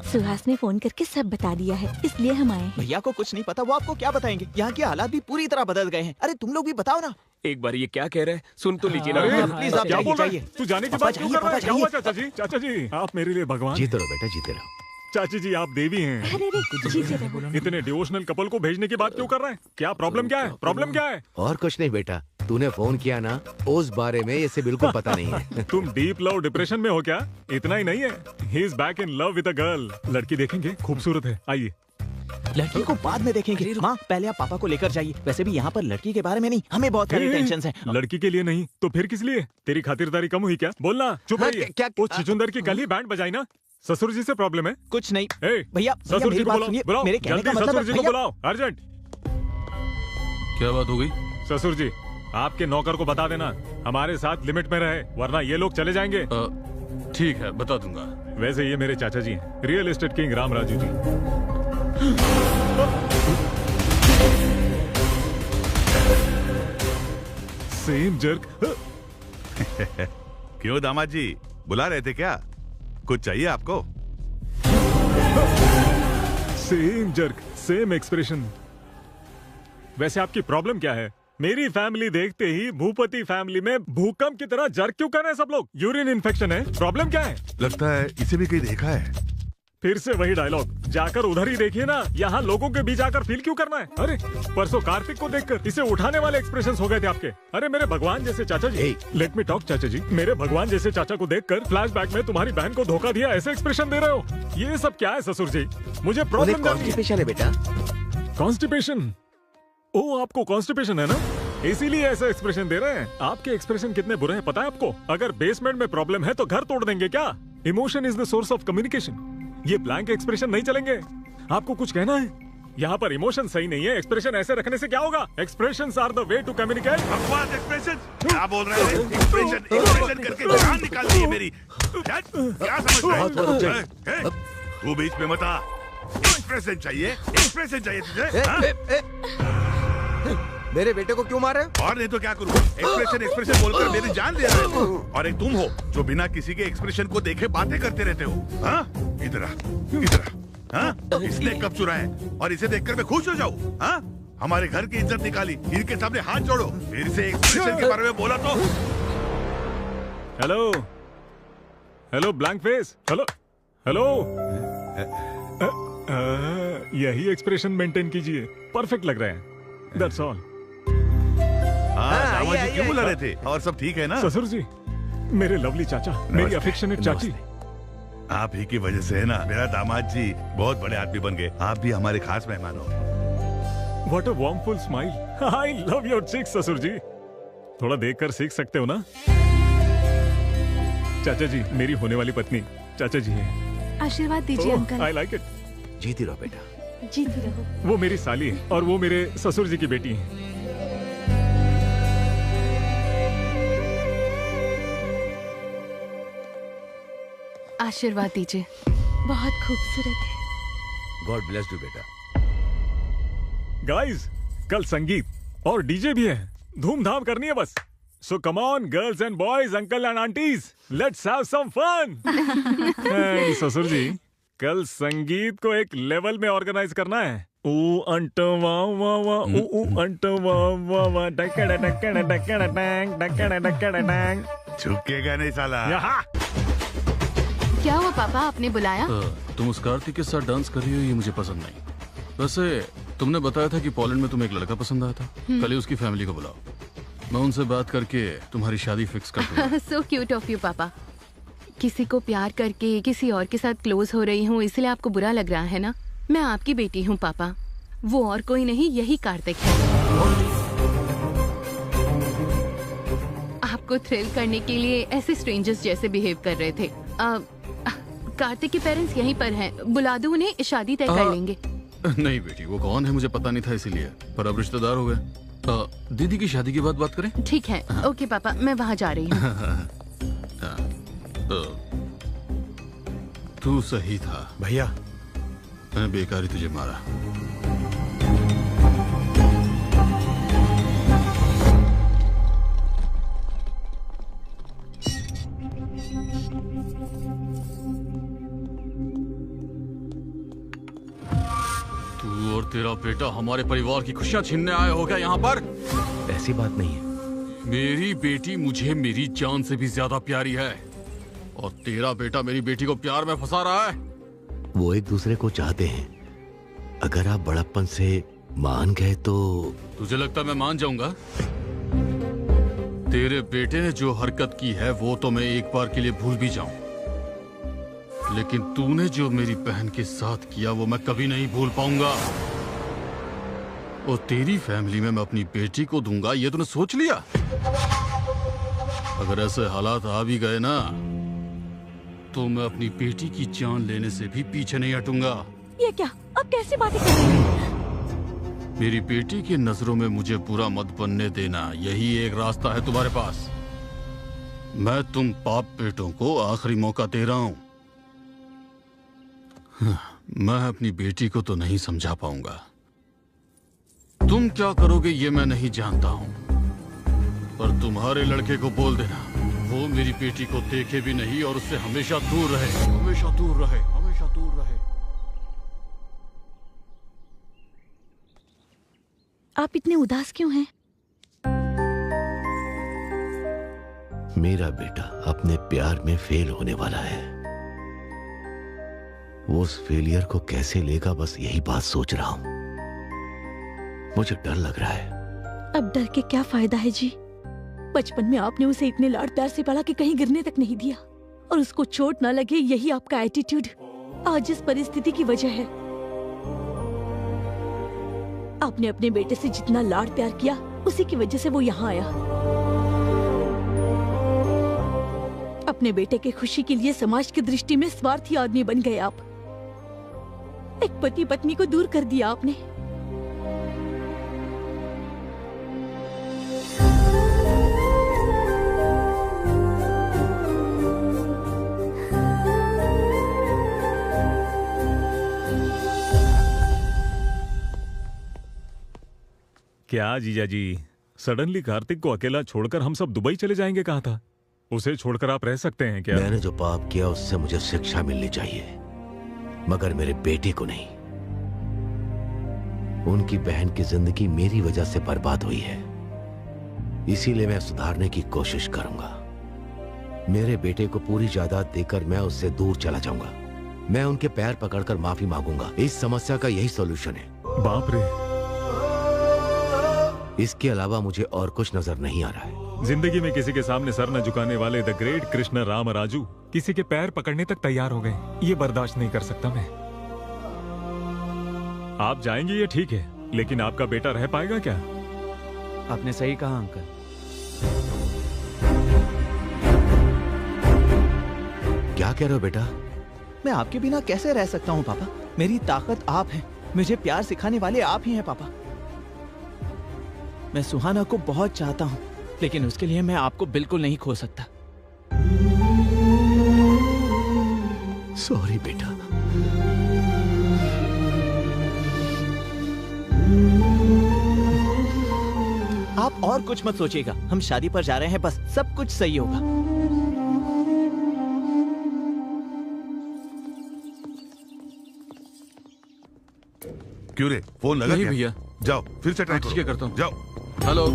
सुहास ने फोन करके सब बता दिया है, इसलिए हम आए। भैया को कुछ नहीं पता, वो आपको क्या बताएंगे? यहाँ के हालात भी पूरी तरह बदल गए हैं। अरे तुम लोग भी बताओ ना। एक बार ये क्या कह रहे हैं सुन तो लीजिए ना। प्लीज आप क्या बोल रहे जाइए। हैं? तू जाने की बात क्यों कर रहा है? क्या हुआ चाचा जी? चाचा जी आप मेरे लिए भगवान। जीते रहो बेटा, जीते रहो। चाची जी आप देवी हैं। अरे जीते रहो। इतने डिवोशनल कपल को भेजने की बात क्यों कर रहे हैं? क्या प्रॉब्लम क्या है? प्रॉब्लम क्या है? और कुछ नहीं बेटा, तूने फोन किया ना, उस बारे में इसे बिल्कुल पता नहीं है। तुम डीप लव डिप्रेशन में हो क्या? इतना ही नहीं है, he is back in love with a girl. लड़की देखेंगे, खूबसूरत है। आइए। लड़की को बाद में देखेंगे। माँ पहले आप पापा को लेकर जाइए। वैसे भी यहाँ पर लड़की के बारे में नहीं, हमें बहुत सारी टेंशन है। लड़की के लिए नहीं तो फिर किस लिए? तेरी खातिरदारी कम हुई क्या? बोलना। चुप रहिए। वो छुचुंदर की कल ही बैंड बजाई ना। ससुर जी से प्रॉब्लम है? कुछ नहीं भैया, ससुर जी को बुलाओ, मेरे कहने का जल्दी मतलब ससुर जी को बुलाओ, अर्जेंट। क्या बात हो गई? ससुर जी आपके नौकर को बता देना हमारे साथ लिमिट में रहे, वरना ये लोग चले जाएंगे। ठीक है, बता दूंगा। वैसे ये मेरे चाचा जी हैं, real estate king Ram Raju ji. Same jerk. क्यों दामाद जी, बुला रहे थे क्या? कुछ चाहिए आपको? Same jerk, same expression. वैसे आपकी प्रॉब्लम क्या है? मेरी फैमिली देखते ही भूपति फैमिली में भूकंप की तरह जर्क क्यों कर रहे हैं सब लोग? यूरिन इन्फेक्शन है? प्रॉब्लम क्या है? लगता है इसे भी कहीं देखा है। फिर से वही डायलॉग, जाकर उधर ही देखिए ना, यहाँ लोगों के बीच आकर फील क्यों करना है? अरे परसों कार्तिक को देखकर इसे उठाने वाले एक्सप्रेशंस हो गए थे आपके। अरे मेरे भगवान जैसे चाचा जी, लेट मी टॉक चाचा जी, मेरे भगवान जैसे चाचा को देखकर फ्लैशबैक में तुम्हारी बहन को धोखा दिया ऐसे एक्सप्रेशन दे रहे हो। ये सब क्या है ससुर जी? मुझे प्रॉब्लम कॉन्स्टिपेशन है बेटा। कॉन्स्टिपेशन? ओ आपको कॉन्स्टिपेशन है ना, इसीलिए ऐसा एक्सप्रेशन दे रहे हैं। आपके एक्सप्रेशन कितने बुरे हैं पता है आपको? अगर बेसमेंट में प्रॉब्लम है तो घर तोड़ देंगे क्या? Emotion is the source of communication. ये ब्लैंक एक्सप्रेशन नहीं चलेंगे। आपको कुछ कहना है? यहाँ पर इमोशन सही नहीं है, एक्सप्रेशन ऐसे रखने से क्या होगा? Expressions are the way to communicate. बकवास एक्सप्रेशन क्या बोल रहे हैं? एक्सप्रेशन करके जान निकाल दी है मेरी। क्या समझ रहे हैं? तू बीच में मत आ। एक्सप्रेशन चाहिए तुझे? मेरे बेटे को क्यों मारे? और नहीं तो क्या करूँ? एक्सप्रेशन बोलकर मेरी जान ले रहे हो। और एक तुम हो जो बिना किसी के एक्सप्रेशन को देखे बातें करते रहते हो। हाँ इधर आ। हाँ इसने कब चुराया और इसे देखकर मैं खुश हो जाऊँ? हाँ हमारे घर की इज्जत निकाली, इनके सामने हाथ जोड़ो। फिर से एक्सप्रेशन के बारे में बोला तो। Hello hello blank face, hello hello. यही एक्सप्रेशन मेंटेन कीजिए, परफेक्ट लग रहा है। That's all. दामाद जी क्यों बुला रहे थे? और सब ठीक है ना? ससुर जी, मेरे लवली चाचा, मेरी अफेक्शनेट चाची। आप ही की वजह से है ना मेरा दामाद जी बहुत बड़े आदमी बन गए। आप भी हमारे खास मेहमान हो। What a warmful smile. I love your cheeks, ससुर जी। थोड़ा देखकर सीख सकते हो ना? चाचा जी, मेरी होने वाली पत्नी चाचा जी है। आशीर्वाद दीजिए अंकल। I like it. जीती रहो बेटा। जीती रहो। वो मेरी साली है और वो मेरे ससुर जी की बेटी है। आशीर्वाद दीजिए। बहुत खूबसूरत है। गॉड ब्लेस यू बेटा। गाइस, कल संगीत और डीजे भी है, धूमधाम करनी है बस। So come on girls and boys, uncle and aunties, let's have some fun. ससुर जी, कल संगीत को एक लेवल में ऑर्गेनाइज करना है। ऊ अंटो वाह वाह वाह, ऊ अंटो वाह वाह वाह, डकड़ा डकड़ा डकड़ा डैंग, डकड़ा डकड़ा डैंग। झुकेगा नहीं साला। यहाँ क्या हुआ पापा, आपने बुलाया? तुम उस कार्तिक के साथ डांस कर रही हो, ये मुझे पसंद नहीं। वैसे तुमने बताया था कि पोलैंड में तुम्हें एक लड़का पसंद आया था। कल ही उसकी फैमिली को बुलाओ, मैं उनसे बात करके तुम्हारी शादी फिक्स कर दूंगा। सो क्यूट ऑफ यू पापा। किसी को प्यार करके किसी और के साथ क्लोज हो रही हूँ, इसलिए आपको बुरा लग रहा है ना? मैं आपकी बेटी हूँ पापा, वो और कोई नहीं, यही कार्तिक है। आपको थ्रिल करने के लिए ऐसे स्ट्रेंजर्स जैसे बिहेव कर रहे थे। कार्तिक के पेरेंट्स यहीं पर हैं, बुला दो उन्हें, शादी तय कर लेंगे। नहीं बेटी, वो कौन है मुझे पता नहीं था, इसीलिए, पर अब रिश्तेदार हो गए। दीदी की शादी की बात करें? ठीक है, ओके पापा, मैं वहाँ जा रही हूँ। तू सही था भैया, मैंने बेकार ही तुझे मारा। तू और तेरा बेटा हमारे परिवार की खुशियां छीनने आए हो क्या यहाँ पर? ऐसी बात नहीं है। मेरी बेटी मुझे मेरी जान से भी ज्यादा प्यारी है, और तेरा बेटा मेरी बेटी को प्यार में फंसा रहा है। वो एक दूसरे को चाहते हैं, अगर आप बड़प्पन से मान गए तो। तुझे लगता मैं मान जाऊंगा? तेरे बेटे ने जो हरकत की है वो तो मैं एक बार के लिए भूल भी जाऊं, लेकिन तूने जो मेरी बहन के साथ किया वो मैं कभी नहीं भूल पाऊंगा। और तेरी फैमिली में मैं अपनी बेटी को दूंगा, ये तूने सोच लिया? अगर ऐसे हालात आ भी गए ना, तो मैं अपनी बेटी की जान लेने से भी पीछे नहीं हटूंगा। ये क्या, अब कैसी बातें कर रहे हैं? मेरी बेटी की नजरों में मुझे बुरा मत बनने देना, यही एक रास्ता है तुम्हारे पास। मैं तुम बाप बेटों को आखिरी मौका दे रहा हूं। मैं अपनी बेटी को तो नहीं समझा पाऊंगा, तुम क्या करोगे ये मैं नहीं जानता हूं, पर तुम्हारे लड़के को बोल देना वो मेरी बेटी को देखे भी नहीं और उससे हमेशा दूर रहे, हमेशा दूर रहे, हमेशा दूर रहे। आप इतने उदास क्यों हैं? मेरा बेटा अपने प्यार में फेल होने वाला है। वो उस फेलियर को कैसे लेगा, बस यही बात सोच रहा हूं। मुझे डर लग रहा है। अब डर के क्या फायदा है जी? बचपन में आपने उसे इतने लाड प्यार से पाला कि कहीं गिरने तक नहीं दिया, और उसको चोट ना लगे यही आपका एटीट्यूड आज इस परिस्थिति की वजह है। आपने अपने बेटे से जितना लाड प्यार किया उसी की वजह से वो यहाँ आया। अपने बेटे के खुशी के लिए समाज की दृष्टि में स्वार्थी आदमी बन गए आप। एक पति पत्नी को दूर कर दिया आपने। क्या जीजा जी, सडनली कार्तिक को अकेला छोड़कर हम सब दुबई चले जाएंगे? कहा था उसे छोड़कर आप रह सकते हैं क्या? मैंने जो पाप किया उससे मुझे शिक्षा मिलनी चाहिए, मगर मेरे बेटे को नहीं। उनकी बहन की जिंदगी मेरी वजह से बर्बाद हुई है, इसीलिए मैं सुधारने की कोशिश करूंगा। मेरे बेटे को पूरी जायदाद देकर मैं उससे दूर चला जाऊंगा। मैं उनके पैर पकड़कर माफी मांगूंगा। इस समस्या का यही सॉल्यूशन है। बाप रे, इसके अलावा मुझे और कुछ नजर नहीं आ रहा है। जिंदगी में किसी के सामने सर न झुकाने वाले द ग्रेट कृष्ण राम राजू किसी के पैर पकड़ने तक तैयार हो गए। ये बर्दाश्त नहीं कर सकता मैं। आप जाएंगे ये ठीक है, लेकिन आपका बेटा रह पाएगा क्या? आपने सही कहा अंकल। क्या कह रहे हो बेटा? मैं आपके बिना कैसे रह सकता हूँ पापा? मेरी ताकत आप हैं, मुझे प्यार सिखाने वाले आप ही हैं पापा। मैं सुहाना को बहुत चाहता हूँ, लेकिन उसके लिए मैं आपको बिल्कुल नहीं खो सकता। सॉरी बेटा। आप और कुछ मत सोचिएगा, हम शादी पर जा रहे हैं, बस सब कुछ सही होगा। क्यों रे, फोन लगा नहीं क्या? भैया। जाओ फिर से ट्राई ठीक है, करता हूँ। जाओ। हेलो।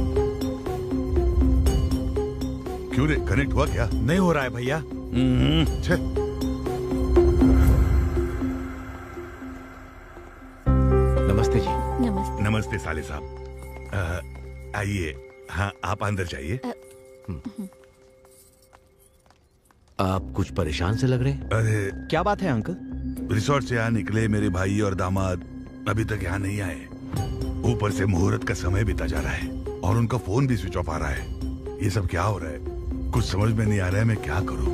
क्यों रे, कनेक्ट हुआ क्या? नहीं हो रहा है भैया। छे। नमस्ते जी। नमस्ते। नमस्ते साले साहब। आइए। हाँ, आप अंदर जाइए। आप कुछ परेशान से लग रहे हैं। अरे क्या बात है अंकल? रिसोर्ट से यहाँ निकले मेरे भाई और दामाद अभी तक यहाँ नहीं आए। ऊपर से मुहूर्त का समय बीता जा रहा है और उनका फोन भी स्विच ऑफ आ रहा है। ये सब क्या हो रहा है? कुछ समझ में नहीं आ रहा है, मैं क्या करूं?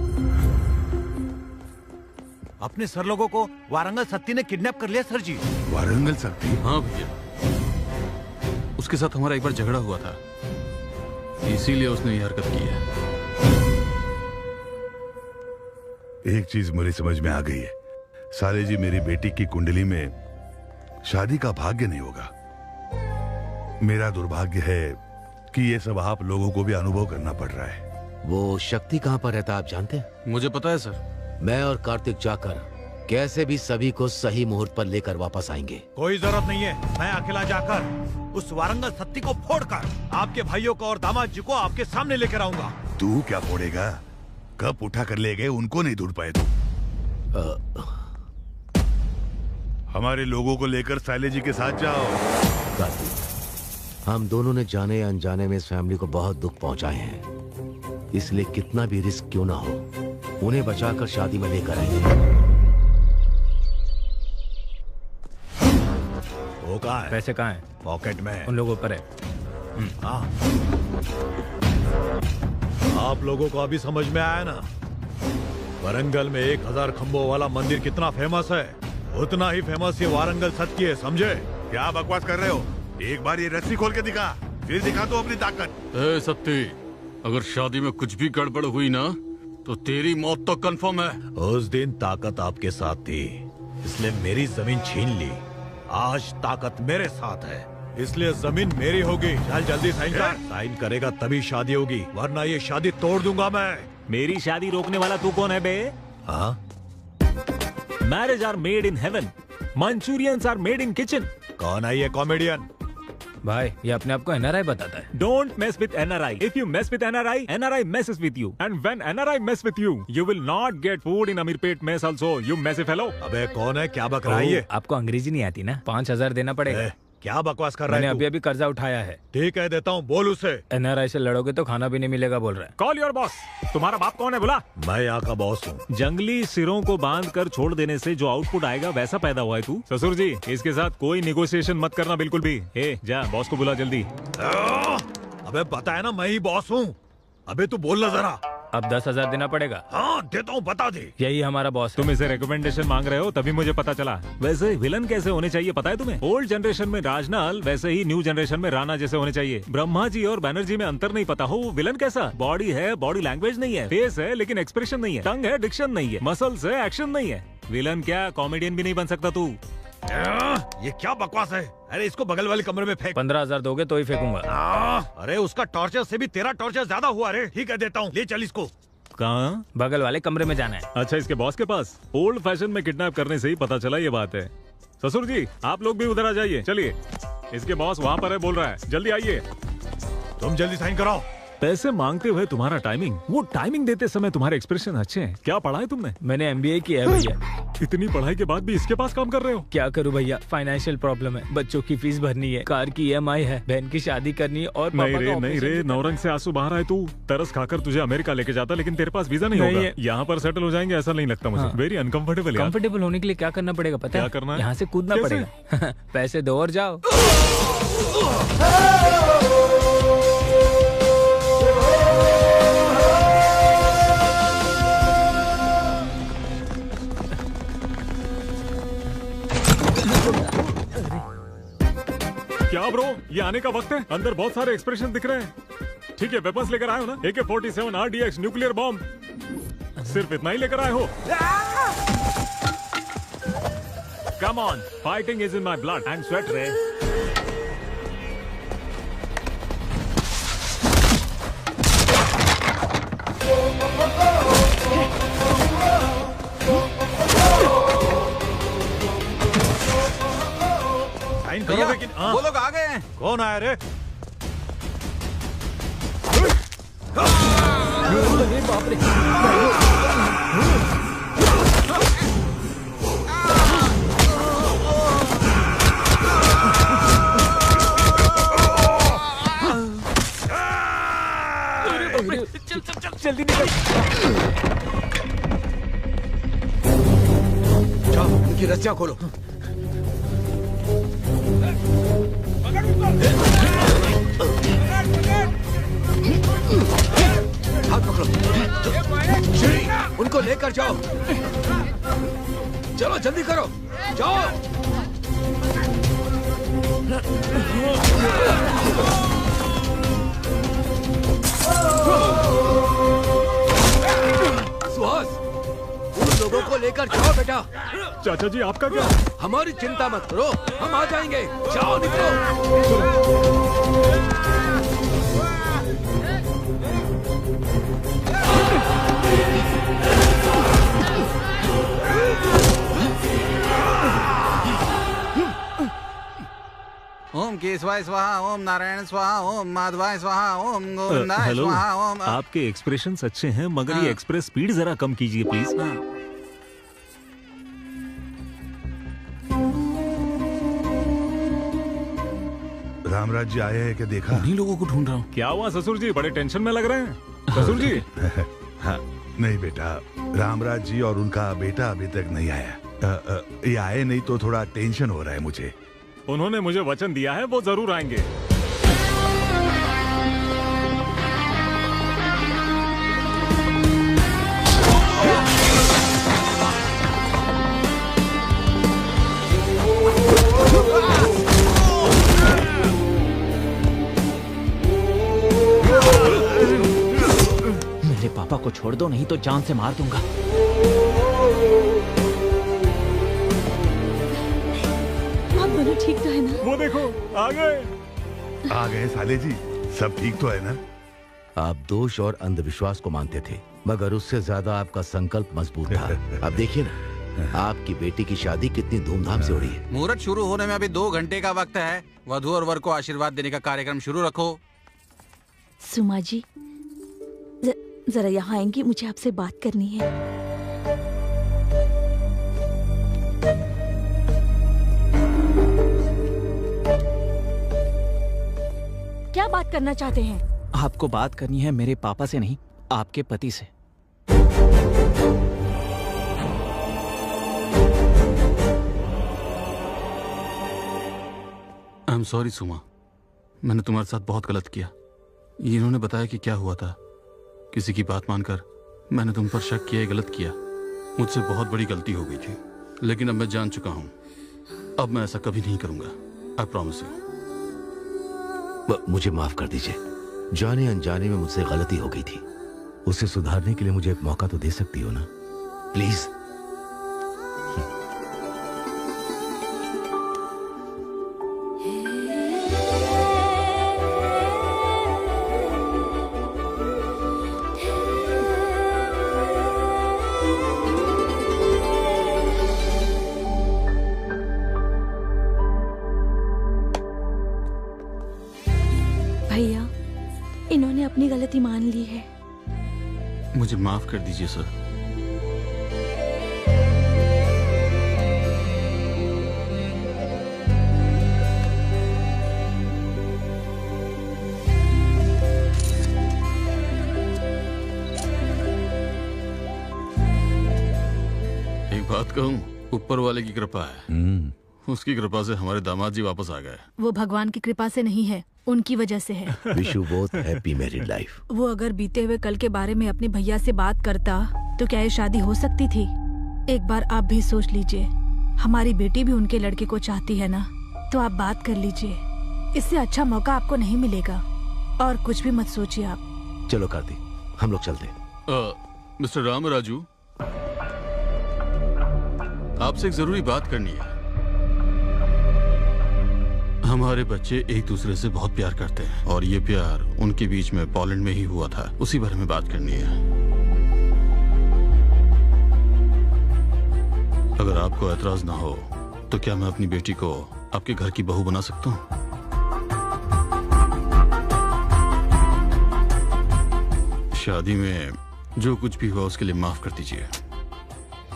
अपने सर लोगों को वारंगल सत्ती ने किडनैप कर लिया सर जी। वारंगल सत्ती? हाँ भैया, उसके साथ हमारा एक बार झगड़ा हुआ था, इसीलिए उसने ये हरकत की है। एक चीज मुझे समझ में आ गई है, साले जी मेरी बेटी की कुंडली में शादी का भाग्य नहीं होगा। मेरा दुर्भाग्य है कि ये सब आप लोगों को भी अनुभव करना पड़ रहा है। वो शक्ति कहाँ पर रहता है आप जानते हैं? मुझे पता है सर। मैं और कार्तिक जाकर कैसे भी सभी को सही मुहूर्त पर लेकर वापस आएंगे। कोई जरूरत नहीं है, मैं अकेला जाकर उस वारंगल सत्ती को फोड़कर आपके भाइयों को और दामाद जी को आपके सामने लेकर आऊंगा। तू क्या फोड़ेगा? कब उठा कर ले गए, उनको नहीं ढूंढ पाए तुम। हमारे लोगों को लेकर साले जी के साथ जाओ। कार्तिक, हम दोनों ने जाने या अनजाने में इस फैमिली को बहुत दुख पहुंचाए हैं, इसलिए कितना भी रिस्क क्यों ना हो उन्हें बचाकर शादी में लेकर आएंगे। वो कहाँ है? पैसे कहाँ हैं? पॉकेट में। उन लोगों पर है। हाँ। आप लोगों को अभी समझ में आया ना? वारंगल में 1000 खंभों वाला मंदिर कितना फेमस है, उतना ही फेमस ये वारंगल सत्ती है, समझे? क्या बकवास कर रहे हो? एक बार ये रस्सी खोल के दिखा, फिर दिखा दो अपनी ताकत। ए सत्ती, अगर शादी में कुछ भी गड़बड़ हुई ना तो तेरी मौत तो कंफर्म है। उस दिन ताकत आपके साथ थी, इसलिए मेरी जमीन छीन ली। आज ताकत मेरे साथ है, इसलिए जमीन मेरी होगी। चल जल्दी साइन कर। साइन करेगा तभी शादी होगी, वरना ये शादी तोड़ दूंगा मैं। मेरी शादी रोकने वाला तू कौन है बे? हाँ? Marriage are made in heaven, manchurians are made in kitchen. कौन है ये कॉमेडियन? भाई ये अपने आप को एनआरआई बताता है। Don't mess with NRI. If you mess with NRI, NRI messes with you. And when NRI mess with you, you will not get food in Amirpet mess also. You messy fellow. अबे कौन है, क्या बक रहा है ये? आपको अंग्रेजी नहीं आती ना? 5,000 देना पड़ेगा। क्या बकवास कर रहा मैंने है तू? अभी कर्जा उठाया है। ठीक है देता हूँ, बोल उसे। एनआरआई से लड़ोगे तो खाना भी नहीं मिलेगा बोल रहा है। Call your boss. तुम्हारा बाप कौन है बोला? मैं यहाँ का बॉस हूँ। जंगली सिरों को बांध कर छोड़ देने से जो आउटपुट आएगा वैसा पैदा हुआ है तू। ससुर जी, इसके साथ कोई निगोशिएशन मत करना बिल्कुल भी। जा बॉस को बुला जल्दी। अबे पता है ना मैं ही बॉस हूँ। अबे तू बोल ना जरा। अब 10,000 देना पड़ेगा। हाँ देता हूँ, बता दे। यही हमारा बॉस है। तुम इसे रिकमेंडेशन मांग रहे हो तभी मुझे पता चला। वैसे विलन कैसे होने चाहिए पता है तुम्हें? ओल्ड जनरेशन में राजनाल, वैसे ही न्यू जनरेशन में राणा जैसे होने चाहिए। ब्रह्मा जी और बैनर्जी में अंतर नहीं पता हो, विलन कैसा? बॉडी है, बॉडी लैंग्वेज नहीं है, फेस है लेकिन एक्सप्रेशन नहीं है, टंग है, डिक्शन नहीं है, मसल्स है, एक्शन नहीं है। विलन क्या कॉमेडियन भी नहीं बन सकता तू। ये क्या बकवास है? अरे इसको बगल वाले कमरे में फेंक। 15,000 दोगे तो ही फेंकूंगा। अरे उसका टॉर्चर से भी तेरा टॉर्चर ज्यादा हुआ रे। ठीक है देता हूँ, ले चल इसको। कहाँ? बगल वाले कमरे में जाना है। अच्छा इसके बॉस के पास? ओल्ड फैशन में किडनैप करने से ही पता चला ये बात है। ससुर जी आप लोग भी उधर आ जाइए। चलिए, इसके बॉस वहाँ पर है, बोल रहा है, जल्दी आइए। तुम जल्दी साइन कराओ। पैसे मांगते हुए तुम्हारा टाइमिंग, वो टाइमिंग देते समय तुम्हारे एक्सप्रेशन अच्छे हैं। क्या पढ़ा है तुमने? मैंने MBA किया है भैया। इतनी पढ़ाई के बाद भी इसके पास काम कर रहे हो? क्या करूं भैया, फाइनेंशियल प्रॉब्लम है, बच्चों की फीस भरनी है, कार की EMI है, बहन की शादी करनी है और नहीं रे नौरंग से आंसू बाहर आए तू। तरस खाकर तुझे अमेरिका लेके जाता लेकिन तेरे पास वीजा नहीं होगा। यहाँ पर सेटल हो जाएंगे ऐसा नहीं लगता मुझे। Very uncomfortable. कंफर्टेबल होने के लिए क्या करना पड़ेगा पता है? क्या करना है? यहाँ से कूदना पड़ेगा। पैसे दो और जाओ। क्या ब्रो, ये आने का वक्त है? अंदर बहुत सारे एक्सप्रेशन दिख रहे हैं। ठीक है, वेपन्स लेकर आए हो ना? AK-47 RDX न्यूक्लियर बॉम्ब, सिर्फ इतना ही लेकर आए हो? Come on, fighting is in my blood. I am sweat रे। वो लोग आ गए हैं। कौन आया रे? बाप रे। चल जल्दी निकल। जाओ उनकी रस्सियां खोलो। हाथ पकड़ो, उनको लेकर जाओ। चलो जल्दी करो, जाओ। सुहास, उन लोगों को लेकर जाओ बेटा। चाचा जी आपका क्या? हमारी चिंता मत करो, हम आ जाएंगे। जाओ निकलो। ओम केशवाय स्वाहा, ओम नारायण स्वाहा, ओम माधवाय स्वाहा, ओम गोविंदाय स्वाहा, ओम। आपके एक्सप्रेशंस अच्छे हैं मगर ये एक्सप्रेस स्पीड जरा कम कीजिए प्लीज। रामराज जी आए हैं क्या देखा? उन्हीं लोगों को ढूंढ रहा हूँ। क्या हुआ ससुर जी, बड़े टेंशन में लग रहे हैं ससुर जी? हाँ, नहीं बेटा, रामराज जी और उनका बेटा अभी तक नहीं आया। ये आए नहीं तो थोड़ा टेंशन हो रहा है मुझे। उन्होंने मुझे वचन दिया है वो जरूर आएंगे। मेरे पापा को छोड़ दो नहीं तो जान से मार दूंगा। आप दोनों ठीक तो है ना? वो देखो आ गए। आ गए साले जी, सब ठीक तो है ना? आप दोष और अंधविश्वास को मानते थे मगर उससे ज्यादा आपका संकल्प मजबूत था। अब देखिए ना, आपकी बेटी की शादी कितनी धूमधाम से हो रही है। मुहूर्त शुरू होने में अभी 2 घंटे का वक्त है। वधू और वर को आशीर्वाद देने का कार्यक्रम शुरू रखो। सुमा जी, जरा यहाँ आएंगी, मुझे आपसे बात करनी है। क्या बात करना चाहते हैं? आपको बात करनी है मेरे पापा से नहीं, आपके पति से। आई एम सॉरी सुमा, मैंने तुम्हारे साथ बहुत गलत किया। इन्होंने बताया कि क्या हुआ था, किसी की बात मानकर मैंने तुम पर शक किया, गलत किया। मुझसे बहुत बड़ी गलती हो गई थी, लेकिन अब मैं जान चुका हूँ। अब मैं ऐसा कभी नहीं करूंगा। I promise you. मुझे माफ कर दीजिए, जाने अनजाने में मुझसे गलती हो गई थी। उसे सुधारने के लिए मुझे एक मौका तो दे सकती हो ना, प्लीज। भैया, इन्होंने अपनी गलती मान ली है। मुझे माफ कर दीजिए सर। एक बात कहूं, ऊपर वाले की कृपा है। उसकी कृपा से हमारे दामाद जी वापस आ गए। वो भगवान की कृपा से नहीं है, उनकी वजह से है। Wish you both happy married life. वो अगर बीते हुए कल के बारे में अपने भैया से बात करता तो क्या ये शादी हो सकती थी? एक बार आप भी सोच लीजिए, हमारी बेटी भी उनके लड़के को चाहती है ना, तो आप बात कर लीजिए। इससे अच्छा मौका आपको नहीं मिलेगा। और कुछ भी मत सोचिए आप। चलो कार्तिक, हम लोग चलते। मिस्टर रामराजू, आपसे एक जरूरी बात करनी है। हमारे बच्चे एक दूसरे से बहुत प्यार करते हैं और ये प्यार उनके बीच में पोलैंड में ही हुआ था। उसी बारे में बात करनी है। अगर आपको एतराज ना हो तो क्या मैं अपनी बेटी को आपके घर की बहू बना सकता हूँ? शादी में जो कुछ भी हुआ उसके लिए माफ कर दीजिए।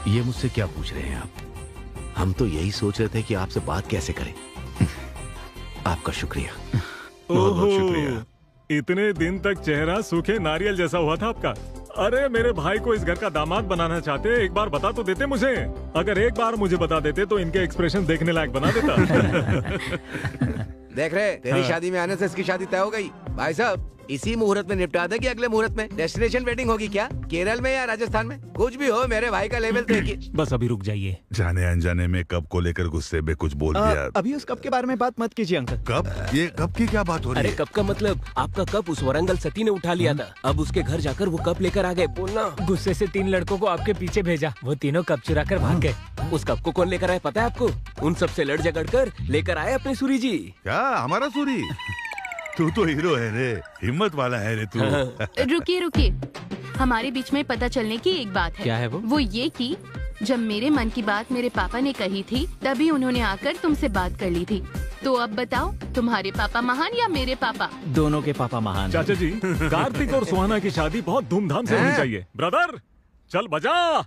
ये मुझसे क्या पूछ रहे हैं आप? हम तो यही सोच रहे थे कि आपसे बात कैसे करें। आपका शुक्रिया। बहुत बहुत शुक्रिया। इतने दिन तक चेहरा सूखे नारियल जैसा हुआ था आपका। अरे मेरे भाई को इस घर का दामाद बनाना चाहते, एक बार बता तो देते मुझे। अगर एक बार मुझे बता देते तो इनके एक्सप्रेशन देखने लायक बना देता। देख रहे, तेरी शादी में आने से इसकी शादी तय हो गई। भाई साहब, इसी मुहूर्त में निपटा दे कि अगले मुहूर्त में? डेस्टिनेशन वेडिंग होगी क्या, केरल में या राजस्थान में? कुछ भी हो, मेरे भाई का लेवल तो एक ही। बस अभी रुक जाइए। जाने अनजाने में कप को लेकर गुस्से में कुछ बोल दिया। अभी उस कप के बारे में बात मत कीजिए अंकल। कप? ये कप की क्या बात हो रही अरे है? कप का मतलब आपका कप उस वरंगल सती ने उठा लिया था। अब उसके घर जाकर वो कप लेकर आ गए। बोलना। गुस्से से 3 लड़कों को आपके पीछे भेजा, वो तीनों कप चुरा कर भाग गए। उस कप को कौन लेकर आया पता है आपको? उन सब से लड़ झगड़ कर लेकर आए अपने सूरी जी। क्या हमारा सूरी? तू तो हीरो है रे, हिम्मत वाला है रे तू। रुकिए रुकिए, हमारे बीच में पता चलने की एक बात है। क्या है वो? वो ये कि जब मेरे मन की बात मेरे पापा ने कही थी, तभी उन्होंने आकर तुमसे बात कर ली थी। तो अब बताओ, तुम्हारे पापा महान या मेरे पापा? दोनों के पापा महान। चाचा जी, कार्तिक और सुहाना की शादी बहुत धूमधाम से होनी चाहिए। ब्रदर, चल बजा।